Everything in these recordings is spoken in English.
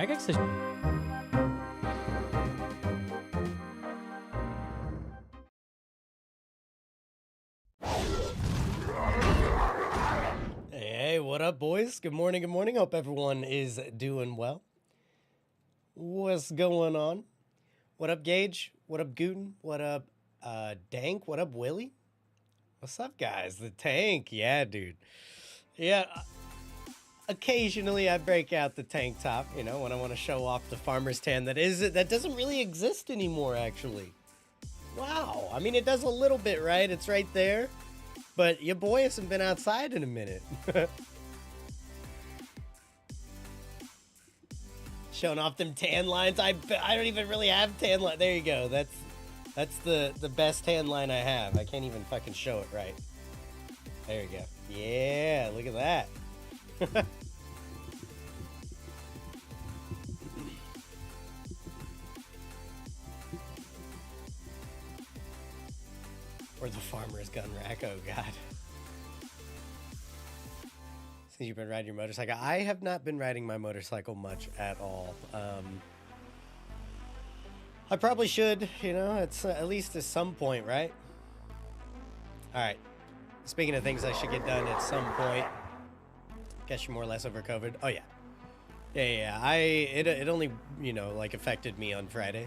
regex the... Hey, what up, boys? Good morning, good morning. Hope everyone is doing well. What's going on? What up, Gage? What up, Gooten? What up, Dank? What up, Willie? What's up, guys? The tank. Yeah, dude. Yeah, occasionally I break out the tank top, you know, when I want to show off the farmer's tan that doesn't really exist anymore, actually. Wow. I mean, it does a little bit, right? It's right there. But your boy hasn't been outside in a minute. Showing off them tan lines. I don't even really have tan line. There you go. That's the best tan line I have. I can't even fucking show it right. There you go. Yeah, look at that. Or the farmer's gun rack. Oh, God. Since you've been riding your motorcycle. I have not been riding my motorcycle much at all. I probably should, you know, it's at least at some point, right? All right. Speaking of things I should get done at some point. Guess you're more or less over COVID. Oh, yeah. Yeah. It only, you know, like affected me on Friday.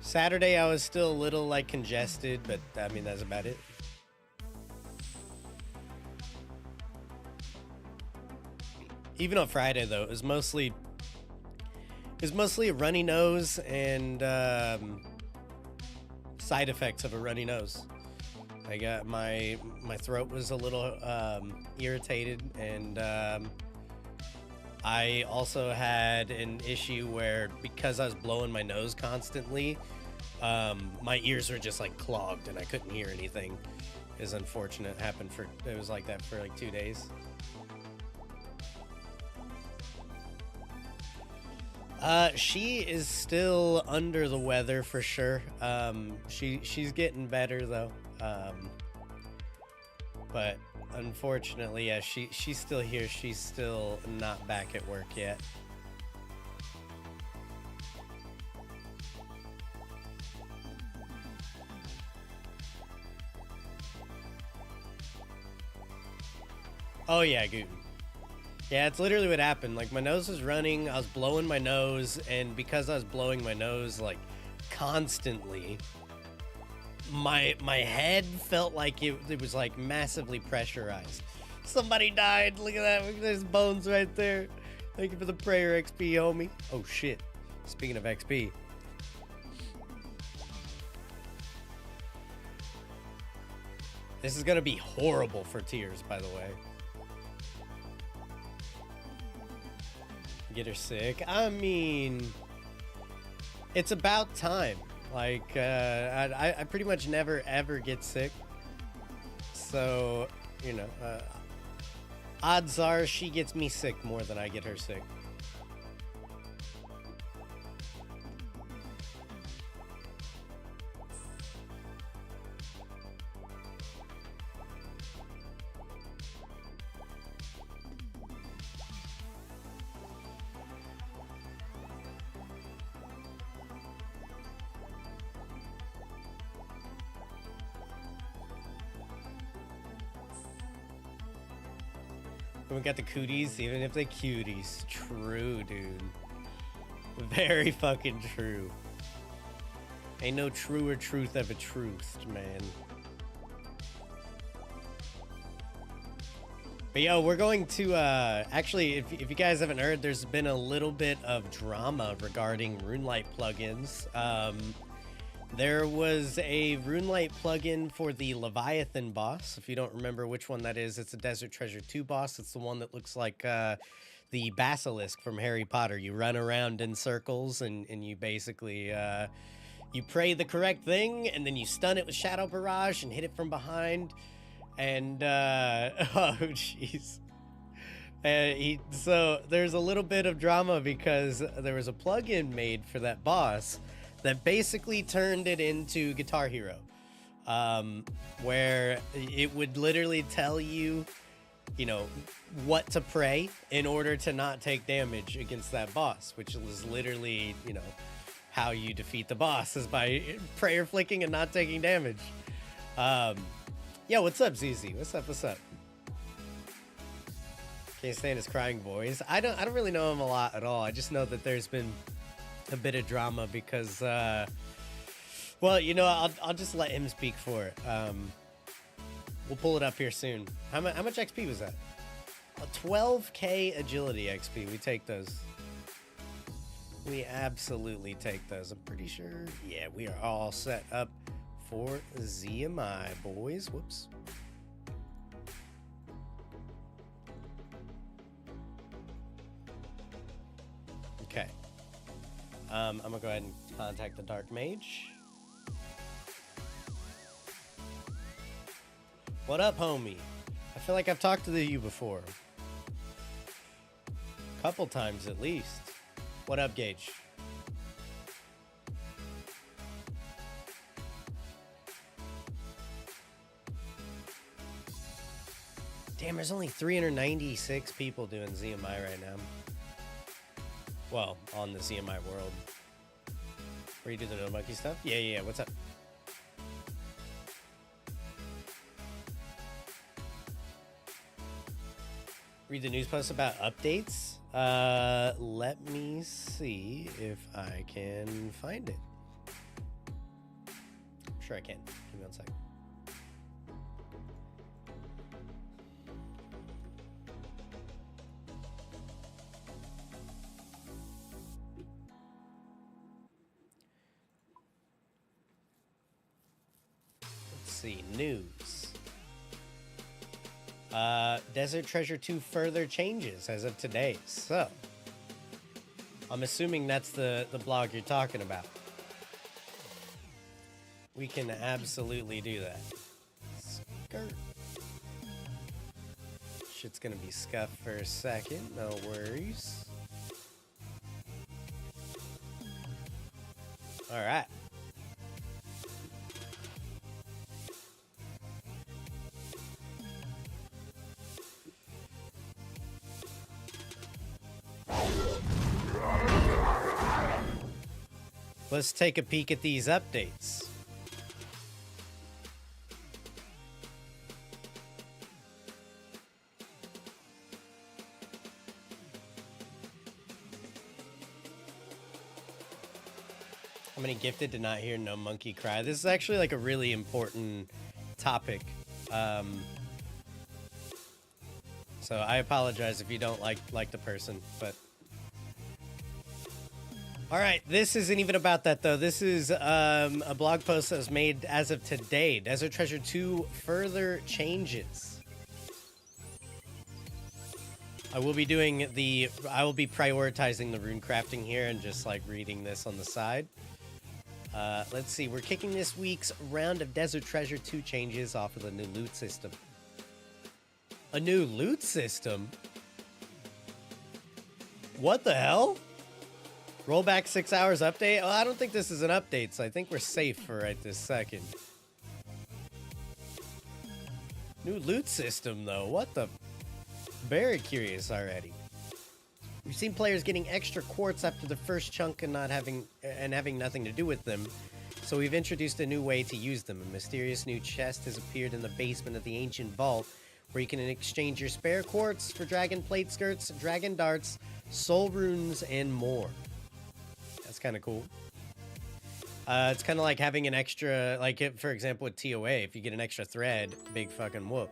Saturday, I was still a little, like, congested, but, I mean, that's about it. Even on Friday, though, it was mostly a runny nose and side effects of a runny nose. I got my throat was a little irritated, and I also had an issue where, because I was blowing my nose constantly, my ears were just like clogged and I couldn't hear anything. It's unfortunate. It was like that for like 2 days. She is still under the weather for sure. She's getting better though. But unfortunately, yeah, she's still here. She's still not back at work yet. Oh yeah, Gooten. Yeah, it's literally what happened. Like, my nose was running, I was blowing my nose, and because I was blowing my nose, like, constantly, my head felt like it was, like, massively pressurized. Somebody died. Look at that. There's bones right there. Thank you for the prayer, XP, homie. Oh, shit. Speaking of XP. This is gonna be horrible for tears, by the way. Get her sick. I mean, it's about time. Like, I pretty much never ever get sick. So, you know, odds are she gets me sick more than I get her sick. We got the cooties, even if they cuties. True, dude. Very fucking true. Ain't no truer truth of a truth, man. But yo, we're going to, actually, if you guys haven't heard, there's been a little bit of drama regarding RuneLite plugins. There was a RuneLite plugin for the Leviathan boss. If you don't remember which one that is, it's a Desert Treasure 2 boss. It's the one that looks like the basilisk from Harry Potter. You run around in circles and you basically, you pray the correct thing and then you stun it with Shadow Barrage and hit it from behind. And, oh, jeez. So there's a little bit of drama because there was a plugin made for that boss that basically turned it into Guitar Hero, where it would literally tell you you know, what to pray in order to not take damage against that boss, which is literally, you know, how you defeat the boss is by prayer flicking and not taking damage. Yeah, what's up, ZZ? What's up? What's up? Can't stand his crying voice. I don't really know him a lot at all. I just know that there's been a bit of drama because, well, you know, I'll just let him speak for it. We'll pull it up here soon. How much XP was that? 12k agility XP. We take those. We absolutely take those. I'm pretty sure. Yeah, we are all set up for ZMI, boys. Whoops. Okay. I'm gonna go ahead and contact the Dark Mage. What up, homie? I feel like I've talked to you before. Couple times at least. What up, Gage? Damn, there's only 396 people doing ZMI right now. Well, on the ZMI world. Where you do the no monkey stuff? Yeah, what's up? Read the news post about updates. Let me see if I can find it. I'm sure I can. Give me 1 second. Let's see, news. Desert Treasure 2 further changes as of today. So, I'm assuming that's the blog you're talking about. We can absolutely do that. Skirt. Shit's gonna be scuffed for a second. No worries. All right. Let's take a peek at these updates. How many gifted did not hear no monkey cry? This is actually like a really important topic. So I apologize if you don't like the person, but all right, this isn't even about that, though. This is a blog post that was made as of today. Desert Treasure 2 further changes. I will be prioritizing the rune crafting here and just like reading this on the side. Let's see. We're kicking this week's round of Desert Treasure 2 changes off of the new loot system. A new loot system? What the hell? Rollback 6 hours update? Oh, I don't think this is an update, so I think we're safe for right this second. New loot system, though. What the? Very curious already. We've seen players getting extra quartz after the first chunk and having nothing to do with them. So we've introduced a new way to use them. A mysterious new chest has appeared in the basement of the ancient vault, where you can exchange your spare quartz for dragon plate skirts, dragon darts, soul runes, and more. That's kind of cool. It's kind of like having an extra, like, for example, with TOA, if you get an extra thread, big fucking whoop.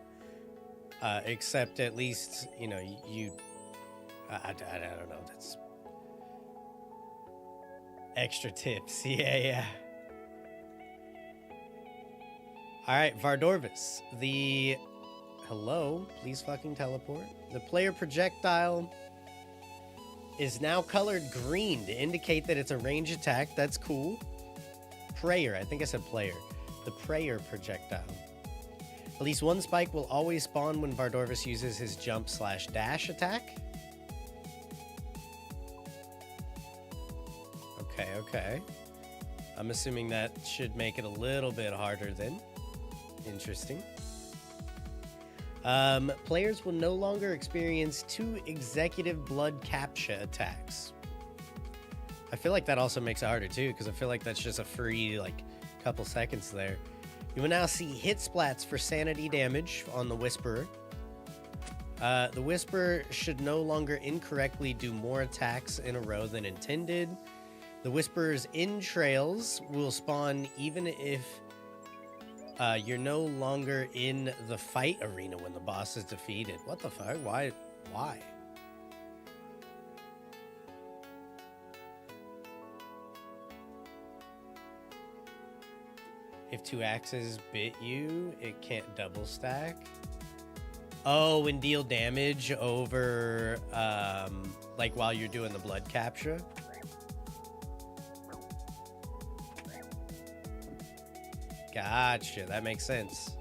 Except at least, you know, I don't know, that's extra tips. Yeah. All right, Vardorvis. Hello, please fucking teleport. The player projectile is now colored green to indicate that it's a range attack. That's cool. Prayer. I think I said player. The prayer projectile. At least one spike will always spawn when Vardorvis uses his jump/dash attack. Okay. I'm assuming that should make it a little bit harder then. Interesting. Players will no longer experience 2 executive blood capture attacks. I feel like that also makes it harder too, because I feel like that's just a free, like, couple seconds there. You will now see hit splats for sanity damage on the Whisperer. The Whisperer should no longer incorrectly do more attacks in a row than intended. The Whisperer's entrails will spawn even if you're no longer in the fight arena when the boss is defeated. What the fuck? Why? If 2 axes bit you, it can't double stack. Oh, and deal damage over, like while you're doing the blood capture. Gotcha, that makes sense.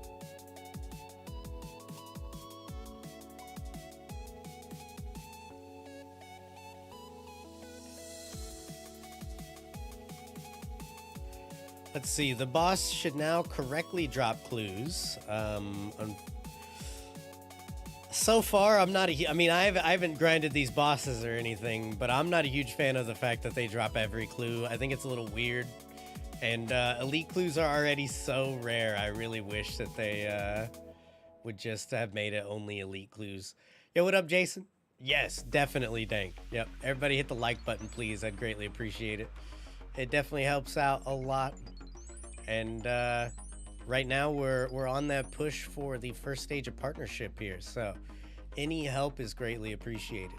Let's see, the boss should now correctly drop clues. So far, I'm not I haven't grinded these bosses or anything, but I'm not a huge fan of the fact that they drop every clue. I think it's a little weird. And elite clues are already so rare. I really wish that they would just have made it only elite clues. Yo, what up, Jason? Yes, definitely dank. Yep, everybody hit the like button, please. I'd greatly appreciate it. It definitely helps out a lot. And right now we're on that push for the first stage of partnership here. So any help is greatly appreciated.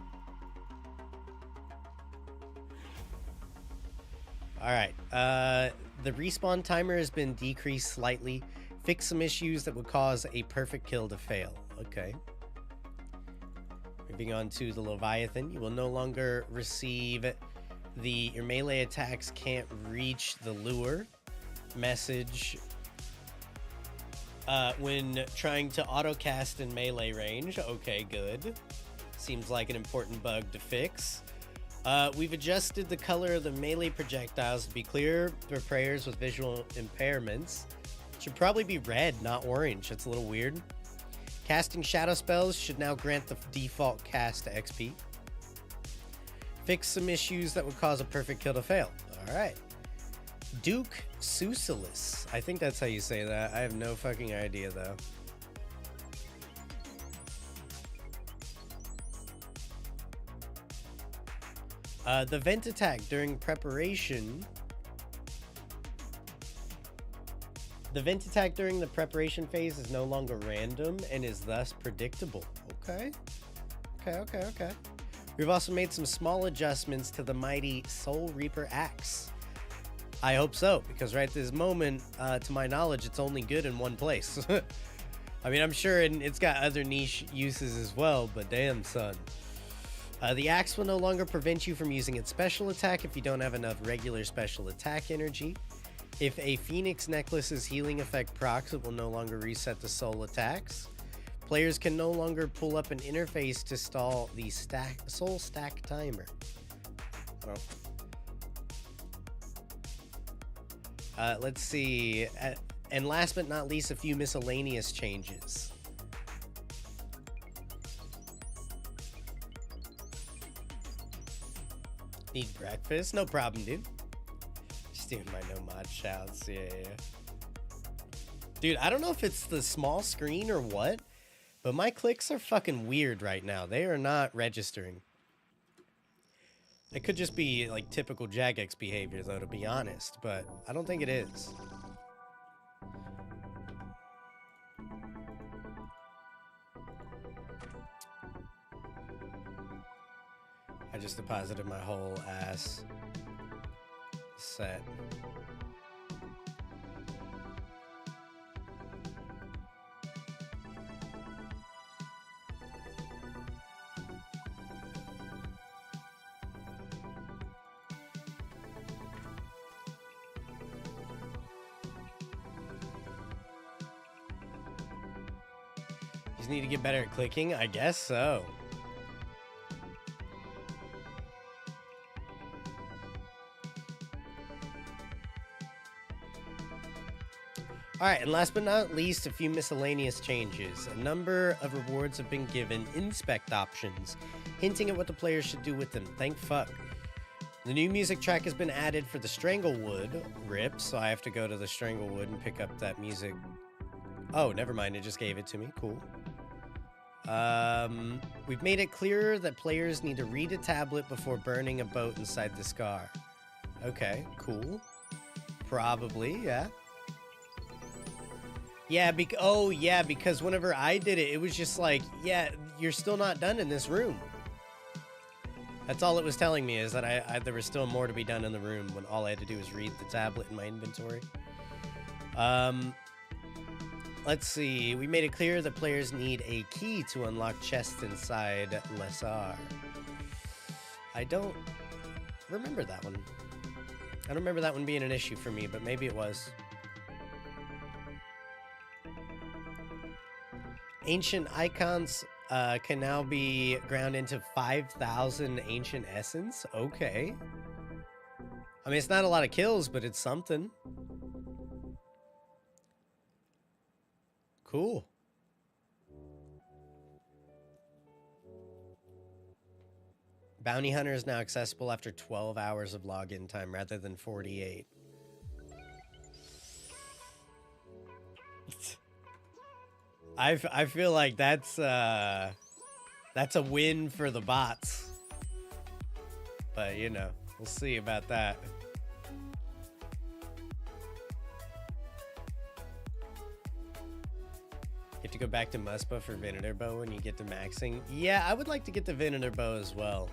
All right, the respawn timer has been decreased slightly. Fix some issues that would cause a perfect kill to fail. Okay. Moving on to the Leviathan, you will no longer receive your melee attacks can't reach the lure message when trying to auto-cast in melee range. Okay, good. Seems like an important bug to fix. We've adjusted the color of the melee projectiles to be clear for players with visual impairments. Should probably be red, not orange. That's a little weird. Casting shadow spells should now grant the default cast to XP. Fix some issues that would cause a perfect kill to fail. All right. Duke Sucilis. I think that's how you say that. I have no fucking idea, though. The vent attack during preparation. The vent attack during the preparation phase is no longer random and is thus predictable. Okay. Okay. We've also made some small adjustments to the mighty Soul Reaper axe. I hope so, because right this moment, to my knowledge, it's only good in one place. I mean, I'm sure it's got other niche uses as well, but damn, son. The axe will no longer prevent you from using its special attack if you don't have enough regular special attack energy. If a Phoenix Necklace's healing effect procs, it will no longer reset the soul attacks. Players can no longer pull up an interface to stall the soul stack timer. Let's see. And last but not least, a few miscellaneous changes. Need breakfast? No problem, dude. Just doing my no mod shouts. Yeah. Dude, I don't know if it's the small screen or what, but my clicks are fucking weird right now. They are not registering. It could just be like typical Jagex behavior, though, to be honest, but I don't think it is. I just deposited my whole ass set. You just need to get better at clicking? I guess so. All right, and last but not least, a few miscellaneous changes. A number of rewards have been given inspect options, hinting at what the players should do with them. Thank fuck. The new music track has been added for the Stranglewood rip, so I have to go to the Stranglewood and pick up that music. Oh, never mind, it just gave it to me. Cool. We've made it clearer that players need to read a tablet before burning a boat inside the scar. Okay, cool. Probably, yeah. Yeah, because whenever I did it, it was just like, yeah, you're still not done in this room. That's all it was telling me, is that there was still more to be done in the room when all I had to do was read the tablet in my inventory. Let's see. We made it clear that players need a key to unlock chests inside Lesar. I don't remember that one. I don't remember that one being an issue for me, but maybe it was. Ancient icons can now be ground into 5,000 ancient essence. Okay. I mean, it's not a lot of kills, but it's something. Cool. Bounty Hunter is now accessible after 12 hours of login time rather than 48. I feel like that's a win for the bots. But, you know, we'll see about that. You have to go back to Muspa for Venator Bow when you get to maxing. Yeah, I would like to get the Venator Bow as well.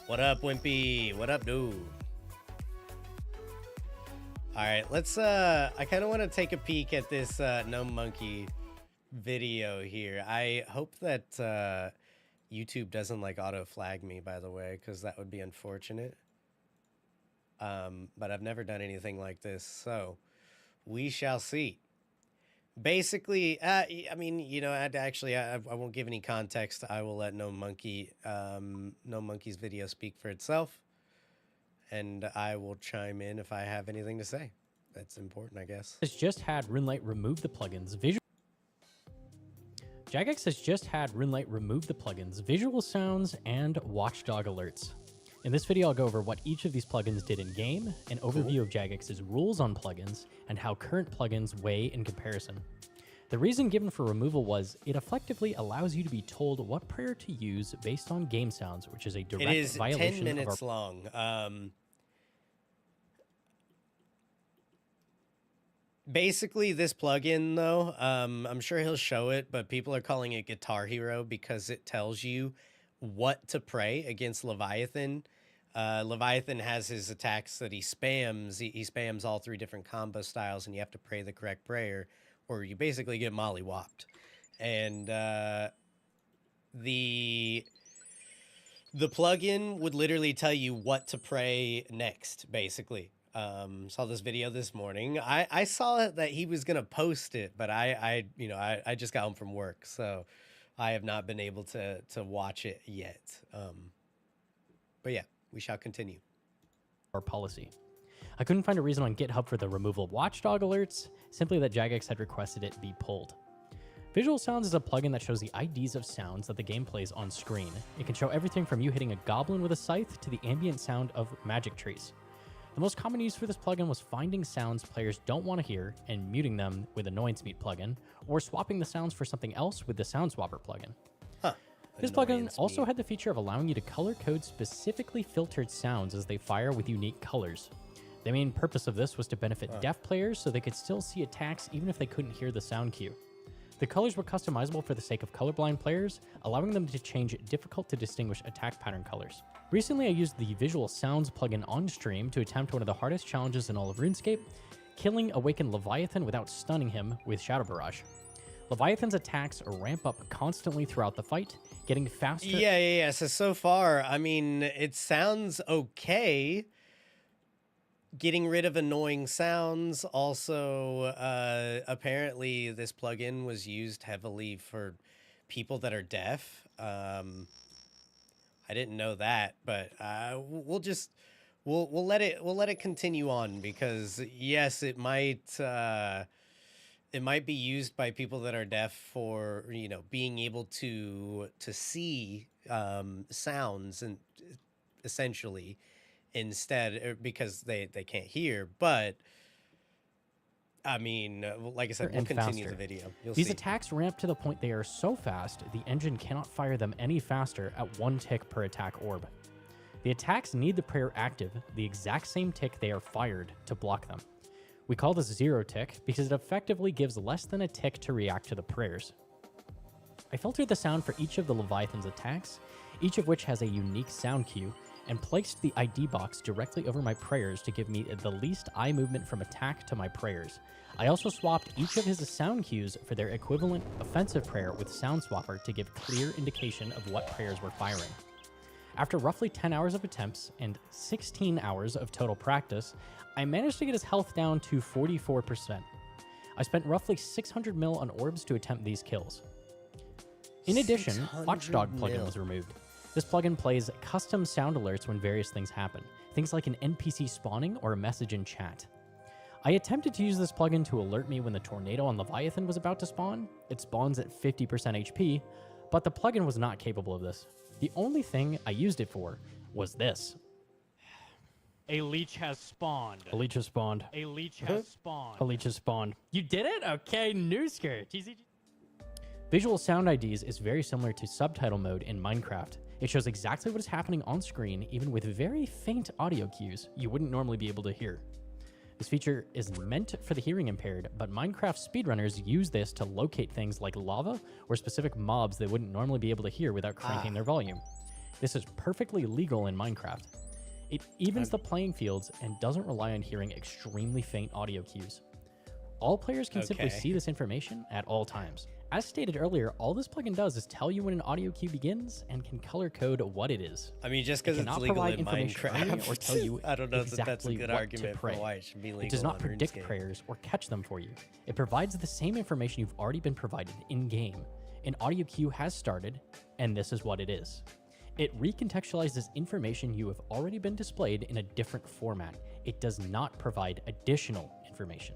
What up, Wimpy? What up, dude? All right, let's, I kind of want to take a peek at this No Monkey video here. I hope that YouTube doesn't like auto flag me, by the way, because that would be unfortunate. But I've never done anything like this, so we shall see. Basically, I mean, you know, I won't give any context. I will let No Monkey's video speak for itself. And I will chime in if I have anything to say. That's important, I guess. Has just had RuneLite remove the plugins. Jagex has just had RuneLite remove the plugins, visual sounds, and watchdog alerts. In this video, I'll go over what each of these plugins did in game, an overview of Jagex's rules on plugins, and how current plugins weigh in comparison. The reason given for removal was it effectively allows you to be told what prayer to use based on game sounds, which is a direct violation of our... It is 10 minutes long. Basically, this plugin, though, I'm sure he'll show it, but people are calling it Guitar Hero because it tells you what to pray against Leviathan. Leviathan has his attacks that he spams. He spams all 3 different combo styles, and you have to pray the correct prayer, or you basically get mollywopped. And the plugin would literally tell you what to pray next, basically. Saw this video this morning. I saw that he was gonna post it, but I just got home from work, so I have not been able to watch it yet. But yeah, we shall continue. Our policy. I couldn't find a reason on GitHub for the removal of watchdog alerts, simply that Jagex had requested it be pulled. Visual Sounds is a plugin that shows the IDs of sounds that the game plays on screen. It can show everything from you hitting a goblin with a scythe to the ambient sound of magic trees. The most common use for this plugin was finding sounds players don't want to hear and muting them with Annoyance Meat plugin, or swapping the sounds for something else with the Sound Swapper plugin. Huh. This plugin also had the feature of allowing you to color code specifically filtered sounds as they fire with unique colors. The main purpose of this was to benefit deaf players so they could still see attacks even if they couldn't hear the sound cue. The colors were customizable for the sake of colorblind players, allowing them to change difficult to distinguish attack pattern colors. Recently, I used the Visual Sounds plugin on stream to attempt one of the hardest challenges in all of RuneScape, killing Awakened Leviathan without stunning him with Shadow Barrage. Leviathan's attacks ramp up constantly throughout the fight, getting faster. Yeah. So far, I mean, it sounds okay. Getting rid of annoying sounds. Also, apparently this plugin was used heavily for people that are deaf. I didn't know that, but we'll we'll let it continue on, because yes, it might be used by people that are deaf for, you know, being able to see sounds, and essentially, instead, because they can't hear. But I mean, like I said, we'll continue the video. These attacks ramp to the point they are so fast, the engine cannot fire them any faster at 1 tick per attack orb. The attacks need the prayer active, the exact same tick they are fired, to block them. We call this 0 tick because it effectively gives less than a tick to react to the prayers. I filtered the sound for each of the Leviathan's attacks, each of which has a unique sound cue, and placed the ID box directly over my prayers to give me the least eye movement from attack to my prayers. I also swapped each of his sound cues for their equivalent offensive prayer with Sound Swapper to give clear indication of what prayers were firing. After roughly 10 hours of attempts and 16 hours of total practice, I managed to get his health down to 44%. I spent roughly 600 mil on orbs to attempt these kills. In addition, Watchdog plugin was removed. This plugin plays custom sound alerts when various things happen, things like an NPC spawning or a message in chat. I attempted to use this plugin to alert me when the tornado on Leviathan was about to spawn. It spawns at 50% HP, but the plugin was not capable of this. The only thing I used it for was this. A leech has spawned. A leech has spawned. A leech has spawned. A leech has spawned. You did it? Okay, new skirt. TCG. Visual sound IDs is very similar to subtitle mode in Minecraft. It shows exactly what is happening on screen, even with very faint audio cues you wouldn't normally be able to hear. This feature is meant for the hearing impaired, but Minecraft speedrunners use this to locate things like lava or specific mobs they wouldn't normally be able to hear without cranking their volume. This is perfectly legal in Minecraft. It evens the playing fields and doesn't rely on hearing extremely faint audio cues. All players can simply see this information at all times. As stated earlier, all this plugin does is tell you when an audio cue begins and can color code what it is. I mean, just because it's legal in Minecraft, or tell you I don't know exactly that that's a good argument for why it should be legal. It does not predict RuneScape. prayers or catch them for you. It provides the same information you've already been provided in-game. An audio cue has started, and this is what it is. It recontextualizes information you have already been displayed in a different format. It does not provide additional information.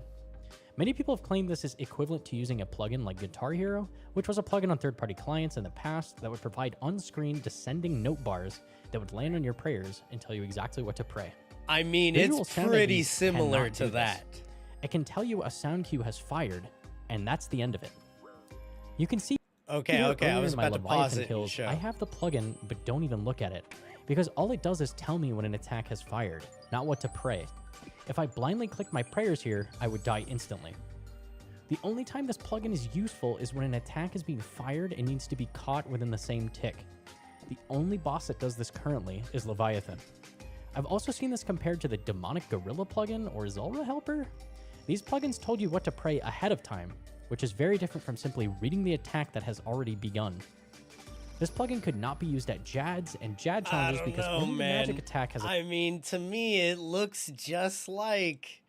Many people have claimed this is equivalent to using a plugin like Guitar Hero, which was a plugin on third-party clients in the past that would provide on-screen descending note bars that would land on your prayers and tell you exactly what to pray. I mean, Visual it's sound pretty IDs similar cannot to do this. that. It can tell you a sound cue has fired, and that's the end of it. You can see Okay, here I was in my about to pause Leviathan it and kills, show. I have the plugin, but don't even look at it, because all it does is tell me when an attack has fired, not what to pray. If I blindly click my prayers here, I would die instantly. The only time this plugin is useful is when an attack is being fired and needs to be caught within the same tick. The only boss that does this currently is Leviathan. I've also seen this compared to the Demonic Gorilla plugin or Zulrah Helper. These plugins told you what to pray ahead of time, which is very different from simply reading the attack that has already begun. This plugin could not be used at Jads and Jad challenges because only the magic attack has a I mean, to me, it looks just like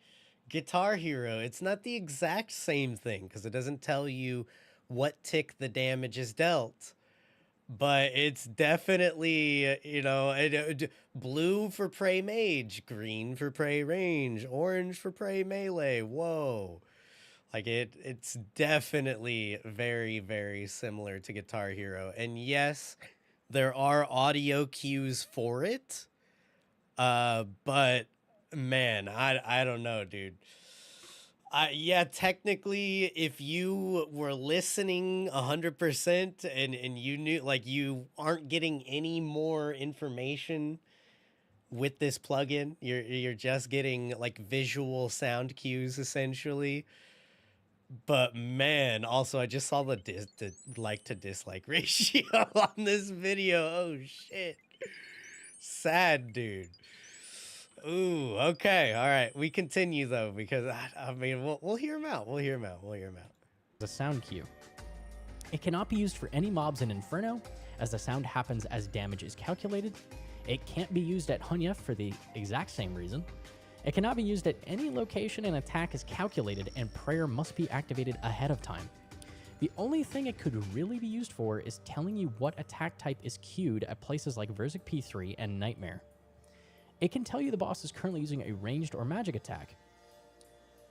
Guitar Hero. It's not the exact same thing because it doesn't tell you what tick the damage is dealt, but it's definitely, you know, blue for pray mage, green for pray range, orange for pray melee. Whoa. Like it's definitely very, very similar to Guitar Hero. And yes, there are audio cues for it. But man, I don't know, dude. Yeah, technically, if you were listening 100% and you knew, like, you aren't getting any more information with this plugin, you're just getting like visual sound cues essentially. But man, also I just saw the like to dislike ratio on this video. Oh shit, sad, dude. Ooh, okay, all right. We continue though because I mean we'll hear him out. We'll hear him out. The sound cue. It cannot be used for any mobs in Inferno, as the sound happens as damage is calculated. It can't be used at Hunyef for the exact same reason. It cannot be used at any location an attack is calculated, and prayer must be activated ahead of time. The only thing it could really be used for is telling you what attack type is queued at places like Verzik P3 and Nightmare. It can tell you the boss is currently using a ranged or magic attack.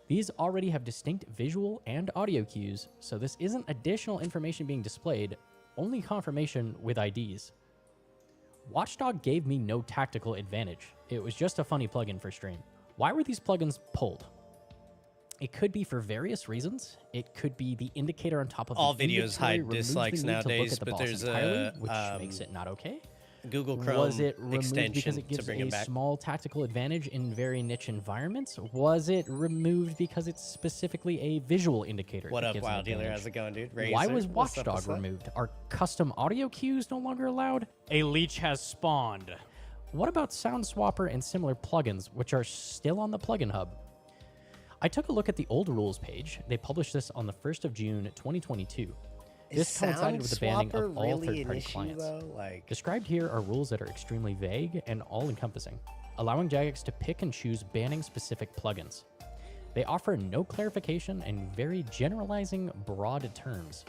These already have distinct visual and audio cues, so this isn't additional information being displayed, only confirmation with IDs. Watchdog gave me no tactical advantage. It was just a funny plugin for stream. Why were these plugins pulled? It could be for various reasons. It could be the indicator on top of all the videos hide dislikes nowadays, but there's a which makes it not okay. Google Chrome was it removed extension because it gives to bring a it back. small tactical advantage in very niche environments? Was it removed because it's specifically a visual indicator? What that up, gives an Wild Dealer? advantage? How's it going, dude? Why Razor, was what's up, Watchdog what's up? removed? Are custom audio cues no longer allowed? A leech has spawned. What about Sound Swapper and similar plugins, which are still on the plugin hub? I took a look at the old rules page. They published this on the 1st of June, 2022. This coincided with the banning of all third-party clients. Described here are rules that are extremely vague and all-encompassing, allowing Jagex to pick and choose banning specific plugins. They offer no clarification and very generalizing broad terms.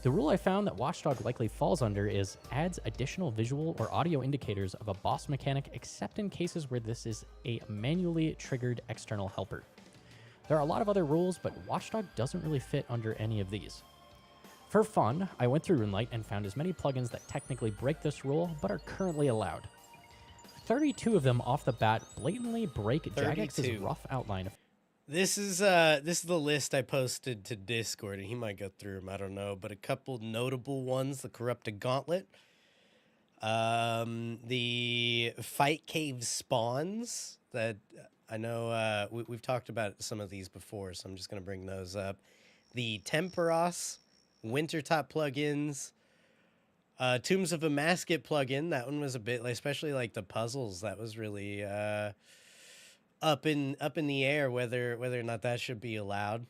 The rule I found that Watchdog likely falls under is adds additional visual or audio indicators of a boss mechanic except in cases where this is a manually triggered external helper. There are a lot of other rules, but Watchdog doesn't really fit under any of these. For fun, I went through RuneLite and found as many plugins that technically break this rule, but are currently allowed. 32 of them off the bat blatantly break Jagex's rough outline. This is the list I posted to Discord, and he might go through them, I don't know, but a couple notable ones: the Corrupted Gauntlet, the Fight Cave spawns that I know we've talked about some of these before, so I'm just gonna bring those up. The Temperos Wintertop plugins, Tombs of a Masket plugin. That one was a bit, especially like the puzzles. That was really up in the air whether or not that should be allowed.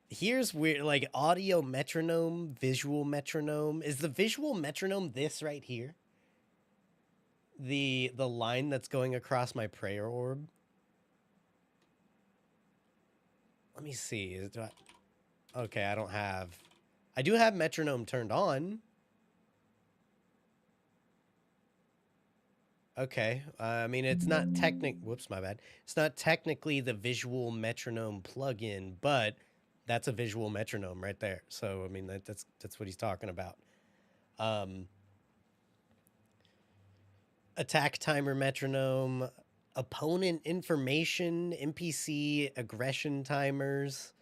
Here's weird, like audio metronome, visual metronome. Is the visual metronome this right here? The line that's going across my prayer orb. Let me see. Okay, I do have metronome turned on. Okay, I mean, it's not whoops, my bad. It's not technically the visual metronome plugin, but that's a visual metronome right there. So, I mean, that's what he's talking about. Attack timer metronome, opponent information, NPC aggression timers.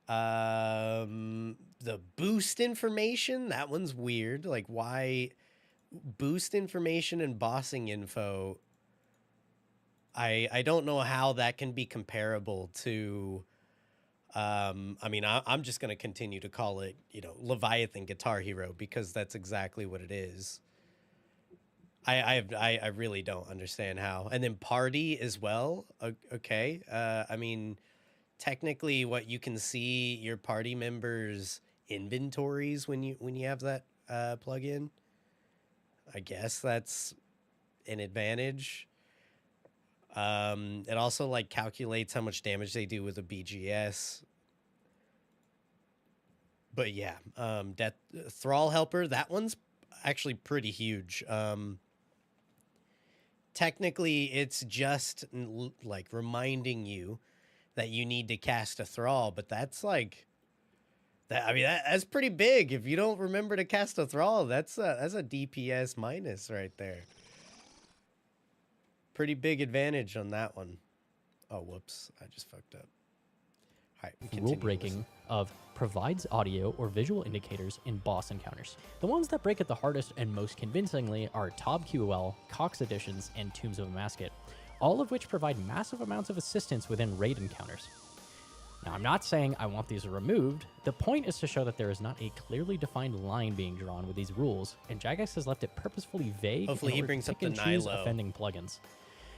The boost information, that one's weird. Like, why boost information and bossing info? I don't know how that can be comparable to I mean, I'm just going to continue to call it, Leviathan Guitar Hero, because that's exactly what it is. I really don't understand how. And then party as well. Okay. I mean, technically what you can see your party members' inventories when you have that plugin. I guess that's an advantage. It also like calculates how much damage they do with a BGS. But yeah, Death Thrall Helper, that one's actually pretty huge. Technically, it's just like reminding you that you need to cast a thrall, but that's like that. I mean, that's pretty big. If you don't remember to cast a thrall, that's a DPS minus right there. Pretty big advantage on that one. Oh, whoops! I just fucked up. All right, rule breaking of provides audio or visual indicators in boss encounters. The ones that break it the hardest and most convincingly are Tob QOL, Cox Editions, and Tombs of a Masket, all of which provide massive amounts of assistance within raid encounters. Now, I'm not saying I want these removed. The point is to show that there is not a clearly defined line being drawn with these rules, and Jagex has left it purposefully vague. Hopefully he brings up the Nilo. Offending plugins.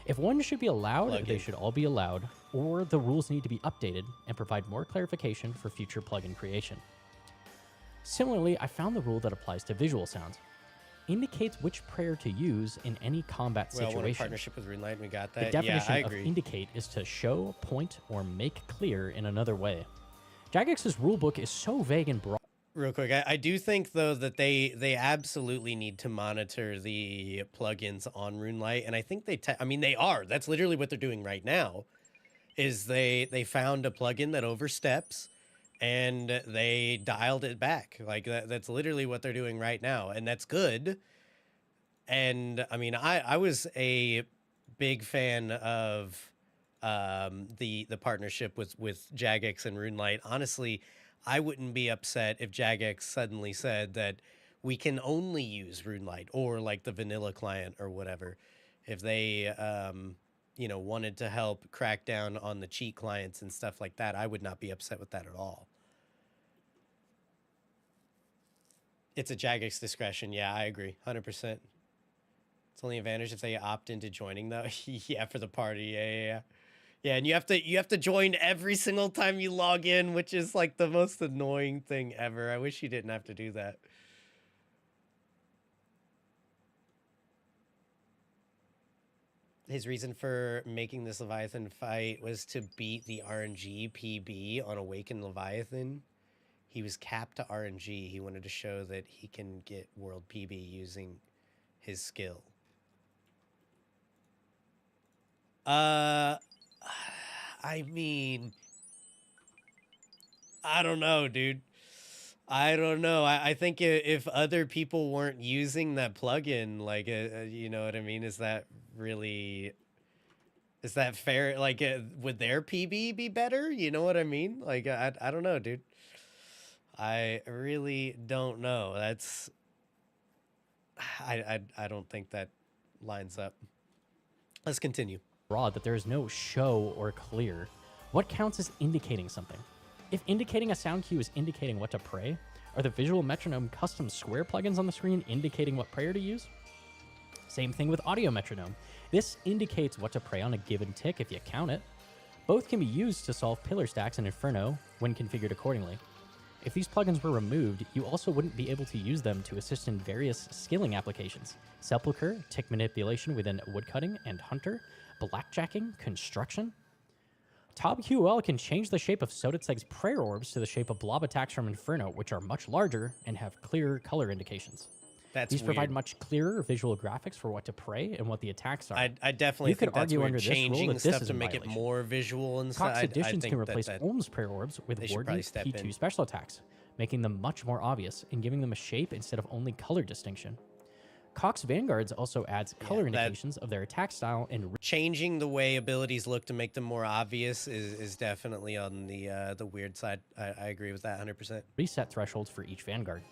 If one should be allowed, they should all be allowed, or the rules need to be updated and provide more clarification for future plugin creation. Similarly, I found the rule that applies to visual sounds. Indicates which prayer to use in any combat situation. Well, in partnership with RuneLite, we got that. The definition I of agree. indicate is to show, point, or make clear in another way. Jagex's rulebook is so vague and broad. Real quick, I do think though that they absolutely need to monitor the plugins on RuneLight, and I think I mean they are. That's literally what they're doing right now. Is they found a plugin that oversteps, and they dialed it back. Like that's literally what they're doing right now, and that's good. And I mean, I was a big fan of the partnership with Jagex and RuneLight. Honestly, I wouldn't be upset if Jagex suddenly said that we can only use RuneLight or like the vanilla client or whatever. If they you know, wanted to help crack down on the cheat clients and stuff like that, I would not be upset with that at all. It's a Jagex discretion. Yeah, I agree. 100%. It's only advantage if they opt into joining though. Yeah, for the party. Yeah. Yeah, and you have to join every single time you log in, which is like the most annoying thing ever. I wish you didn't have to do that. His reason for making this Leviathan fight was to beat the RNG PB on Awakened Leviathan. He was capped to RNG. He wanted to show that he can get World PB using his skill. I mean, I don't know, dude. I don't know. I think if other people weren't using that plugin, like, you know what I mean? Is that fair? Like, would their PB be better? You know what I mean? Like, I don't know, dude. I really don't know. That's, I don't think that lines up. Let's continue. Broad that there is no show or clear. What counts as indicating something? If indicating a sound cue is indicating what to pray, are the visual metronome custom square plugins on the screen indicating what prayer to use? Same thing with audio metronome. This indicates what to pray on a given tick if you count it. Both can be used to solve pillar stacks in Inferno when configured accordingly. If these plugins were removed, you also wouldn't be able to use them to assist in various skilling applications. Sepulcher, tick manipulation within woodcutting and hunter, blackjacking, construction. TobQL can change the shape of Soditseg's prayer orbs to the shape of blob attacks from Inferno, which are much larger and have clearer color indications. These provide much clearer visual graphics for what to pray and what the attacks are. I definitely think that's weird. Changing stuff to make it more visual and stuff. Cox additions can replace Olm's prayer orbs with Warden's P2 special attacks, making them much more obvious and giving them a shape instead of only color distinction. Cox Vanguards also adds color indications of their attack style and changing the way abilities look to make them more obvious is definitely on the weird side. I agree with that 100%. Reset thresholds for each Vanguard.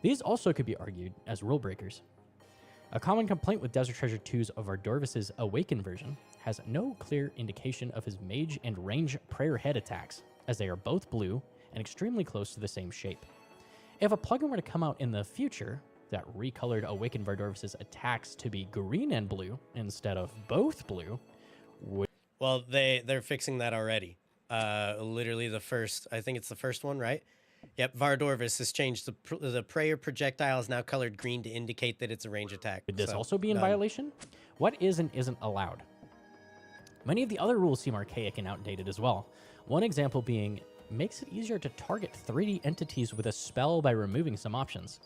These also could be argued as rule breakers. A common complaint with Desert Treasure 2's Vardorvis's Awakened version has no clear indication of his mage and range prayer head attacks, as they are both blue and extremely close to the same shape. If a plugin were to come out in the future that recolored Awakened Vardorvis's attacks to be green and blue instead of both blue, well, they're fixing that already. Literally I think it's the first one, right? Yep, Vardorvis has changed the prayer projectile is now colored green to indicate that it's a range attack. Would this also be in violation? What is and isn't allowed? Many of the other rules seem archaic and outdated as well. One example being, makes it easier to target 3D entities with a spell by removing some options.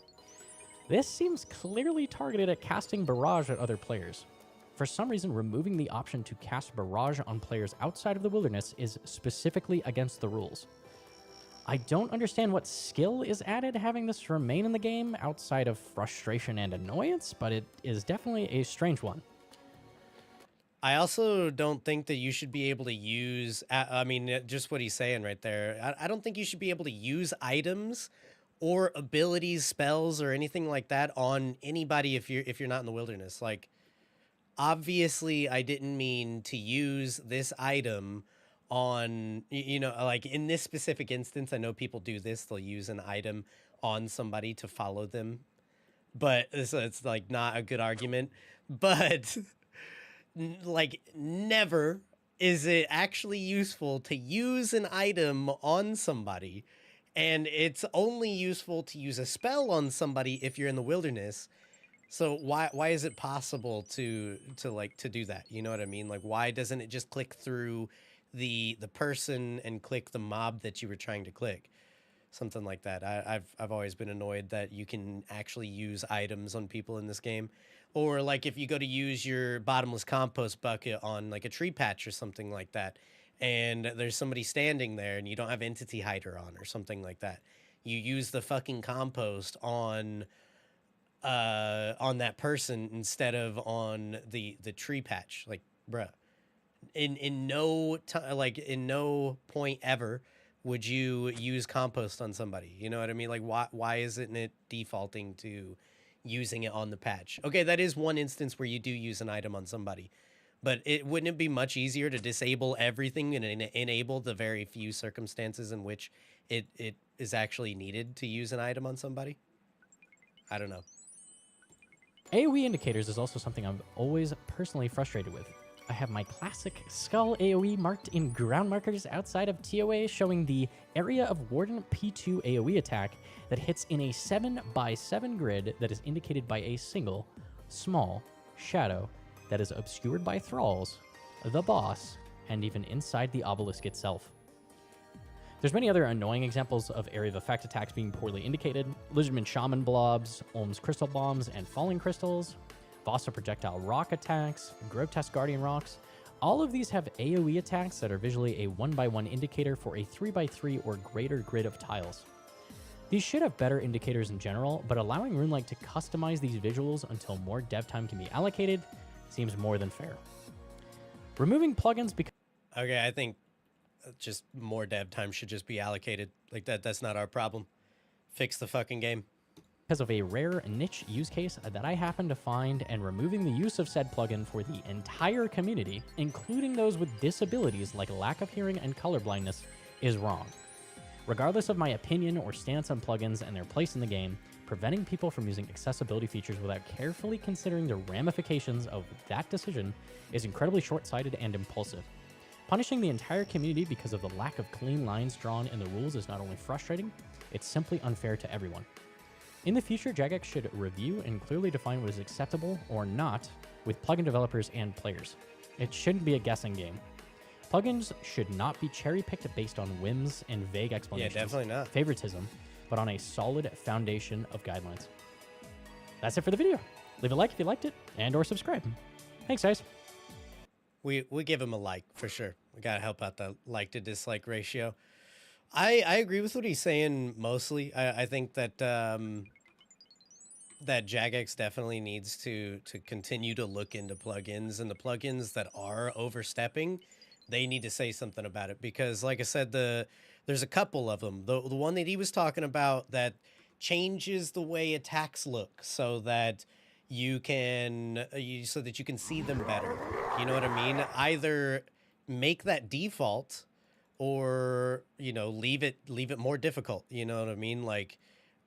This seems clearly targeted at casting Barrage at other players. For some reason, removing the option to cast Barrage on players outside of the wilderness is specifically against the rules. I don't understand what skill is added having this remain in the game outside of frustration and annoyance, but it is definitely a strange one. I also don't think that you should be able to use, I mean, just what he's saying right there. I don't think you should be able to use items or abilities, spells, or anything like that on anybody if you're not in the wilderness. Like, obviously, I didn't mean to use this item on, you know, like in this specific instance, I know people do this. They'll use an item on somebody to follow them, but it's like not a good argument. But like, never is it actually useful to use an item on somebody, and it's only useful to use a spell on somebody if you're in the wilderness. So why is it possible to do that? You know what I mean? Like, why doesn't it just click through the person and click the mob that you were trying to click? something like that. I've always been annoyed that you can actually use items on people in this game, or like if you go to use your bottomless compost bucket on like a tree patch or something like that, and there's somebody standing there and you don't have entity hider on or something like that, you use the fucking compost on that person instead of on the tree patch. Like, bruh, in no time, like in no point ever would you use compost on somebody. You know what I mean? Like, why isn't it defaulting to using it on the patch? Okay, that is one instance where you do use an item on somebody, but wouldn't it be much easier to disable everything and enable the very few circumstances in which it is actually needed to use an item on somebody? I don't know. AoE indicators is also something I'm always personally frustrated with. I have my classic skull AoE marked in ground markers outside of TOA showing the area of Warden P2 AoE attack that hits in a 7x7 grid that is indicated by a single, small shadow that is obscured by thralls, the boss, and even inside the obelisk itself. There's many other annoying examples of area of effect attacks being poorly indicated. Lizardman Shaman blobs, Olm's crystal bombs and falling crystals, Vasa projectile rock attacks, grotesque guardian rocks. All of these have AoE attacks that are visually a 1x1 indicator for a 3x3 or greater grid of tiles. These should have better indicators in general, but allowing RuneLite to customize these visuals until more dev time can be allocated seems more than fair. Removing plugins because... Okay, I think just more dev time should just be allocated. Like that's not our problem. Fix the fucking game. Because of a rare niche use case that I happened to find, and removing the use of said plugin for the entire community, including those with disabilities like lack of hearing and colorblindness, is wrong. Regardless of my opinion or stance on plugins and their place in the game, preventing people from using accessibility features without carefully considering the ramifications of that decision is incredibly short-sighted and impulsive. Punishing the entire community because of the lack of clean lines drawn in the rules is not only frustrating, it's simply unfair to everyone. In the future, Jagex should review and clearly define what is acceptable or not with plugin developers and players. It shouldn't be a guessing game. Plugins should not be cherry-picked based on whims and vague explanations. Yeah, definitely not. Favoritism, but on a solid foundation of guidelines. That's it for the video. Leave a like if you liked it, and or subscribe. Thanks, guys. We give him a like for sure. We gotta help out the like to dislike ratio. I agree with what he's saying mostly. I think that that Jagex definitely needs to continue to look into plugins, and the plugins that are overstepping, they need to say something about it, because like I said, there's a couple of them. The one that he was talking about that changes the way attacks look so that you can so that you can see them better. You know what I mean? Either make that default or, you know, leave it more difficult. You know what I mean? Like,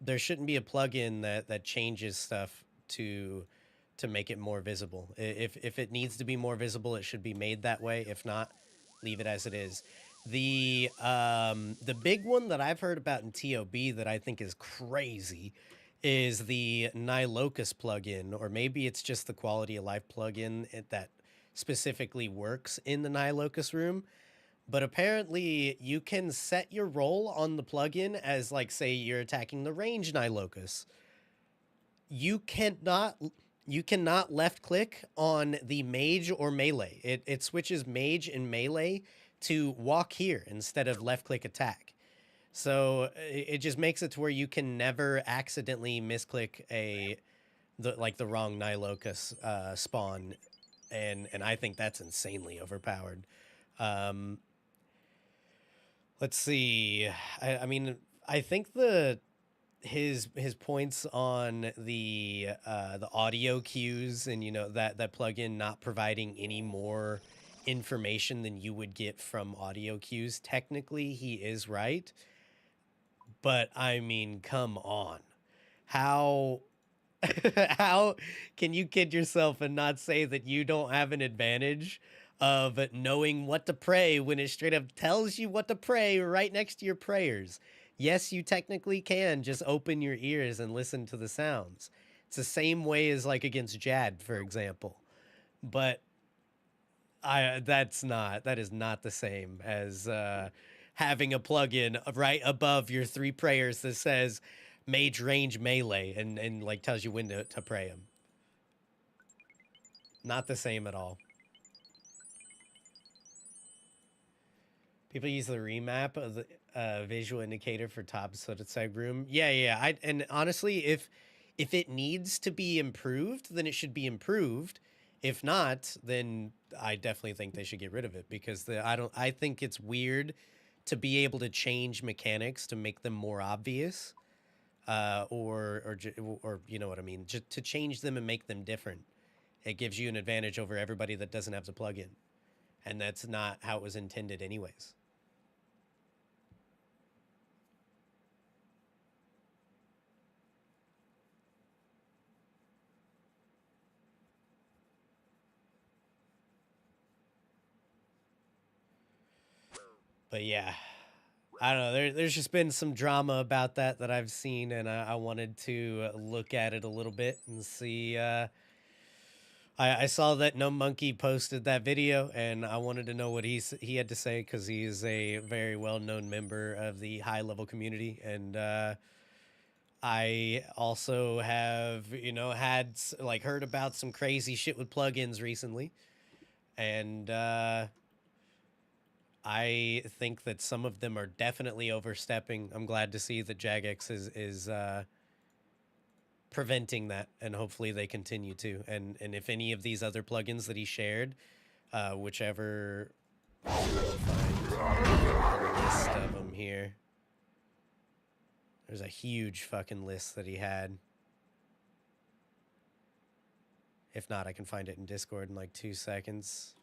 there shouldn't be a plugin that changes stuff to make it more visible. If it needs to be more visible, it should be made that way. If not, leave it as it is. The big one that I've heard about in TOB that I think is crazy is the Nilocus plugin, or maybe it's just the quality of life plugin that specifically works in the Nilocus room. But apparently you can set your role on the plugin as, like, say you're attacking the range Nilocus. You cannot left click on the mage or melee. It switches mage and melee to walk here instead of left click attack. So it just makes it to where you can never accidentally misclick the wrong Nilocus spawn, and I think that's insanely overpowered. Let's see. I mean, I think his points on the audio cues and, you know, that plugin not providing any more information than you would get from audio cues, technically he is right. But I mean, come on. How can you kid yourself and not say that you don't have an advantage of knowing what to pray when it straight up tells you what to pray right next to your prayers? Yes, you technically can just open your ears and listen to the sounds. It's the same way as, like, against Jad, for example. But that is not the same as having a plugin right above your 3 prayers that says mage range melee and like tells you when to pray them. Not the same at all. People use the remap of the visual indicator for top side room. Yeah. And honestly, if it needs to be improved, then it should be improved. If not, then I definitely think they should get rid of it, because I think it's weird to be able to change mechanics to make them more obvious, or you know what I mean, just to change them and make them different. It gives you an advantage over everybody that doesn't have the plugin, and that's not how it was intended anyways. But yeah, I don't know. There's just been some drama about that I've seen, and I wanted to look at it a little bit and see. I saw that No Monkey posted that video, and I wanted to know what he had to say, because he's a very well-known member of the high-level community, and I also have, you know, heard about some crazy shit with plugins recently, and I think that some of them are definitely overstepping. I'm glad to see that Jagex is preventing that, and hopefully they continue to. And if any of these other plugins that he shared, whichever, I'll find a list of them here. There's a huge fucking list that he had. If not, I can find it in Discord in like 2 seconds.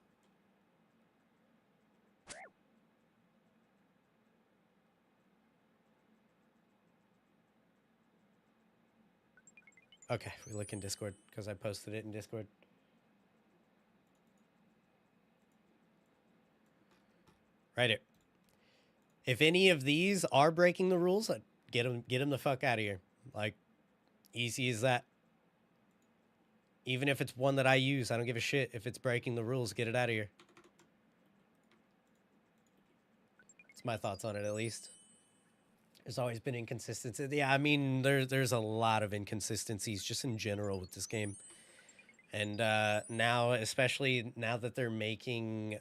Okay, we look in Discord, because I posted it in Discord. Right here. If any of these are breaking the rules, get them the fuck out of here. Like, easy as that. Even if it's one that I use, I don't give a shit. If it's breaking the rules, get it out of here. That's my thoughts on it, at least. There's always been inconsistency. Yeah, I mean, there's a lot of inconsistencies just in general with this game. And now, especially now that they're making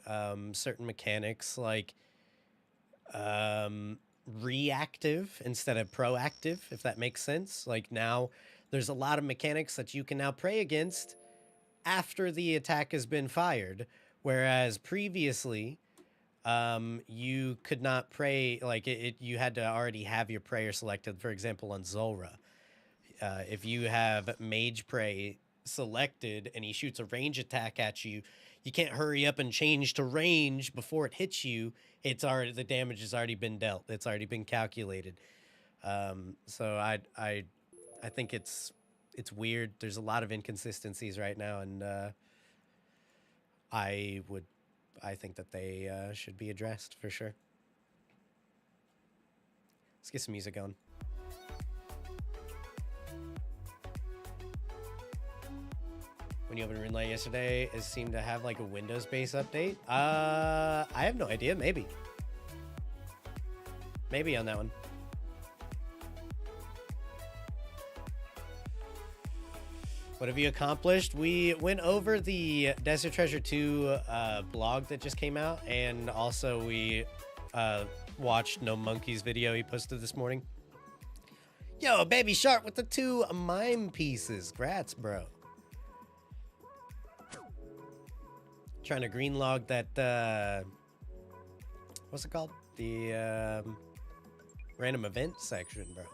certain mechanics like reactive instead of proactive, if that makes sense. Like, now there's a lot of mechanics that you can now pray against after the attack has been fired, whereas previously you could not pray, like you had to already have your prayer selected. For example, on Zulrah, if you have Mage Pray selected and he shoots a range attack at you, you can't hurry up and change to range before it hits you. It's already, the damage has already been dealt. It's already been calculated. So I think it's weird. There's a lot of inconsistencies right now, and I think that they should be addressed for sure. Let's get some music going. When you opened RuneLite yesterday, it seemed to have like a Windows-based update. I have no idea. Maybe on that one. What have you accomplished? We went over the Desert Treasure 2 blog that just came out, and also we watched No Monkey's video he posted this morning. Yo, Baby Shark with the 2 mime pieces. Grats, bro. Trying to green log that, what's it called? The random event section, bro.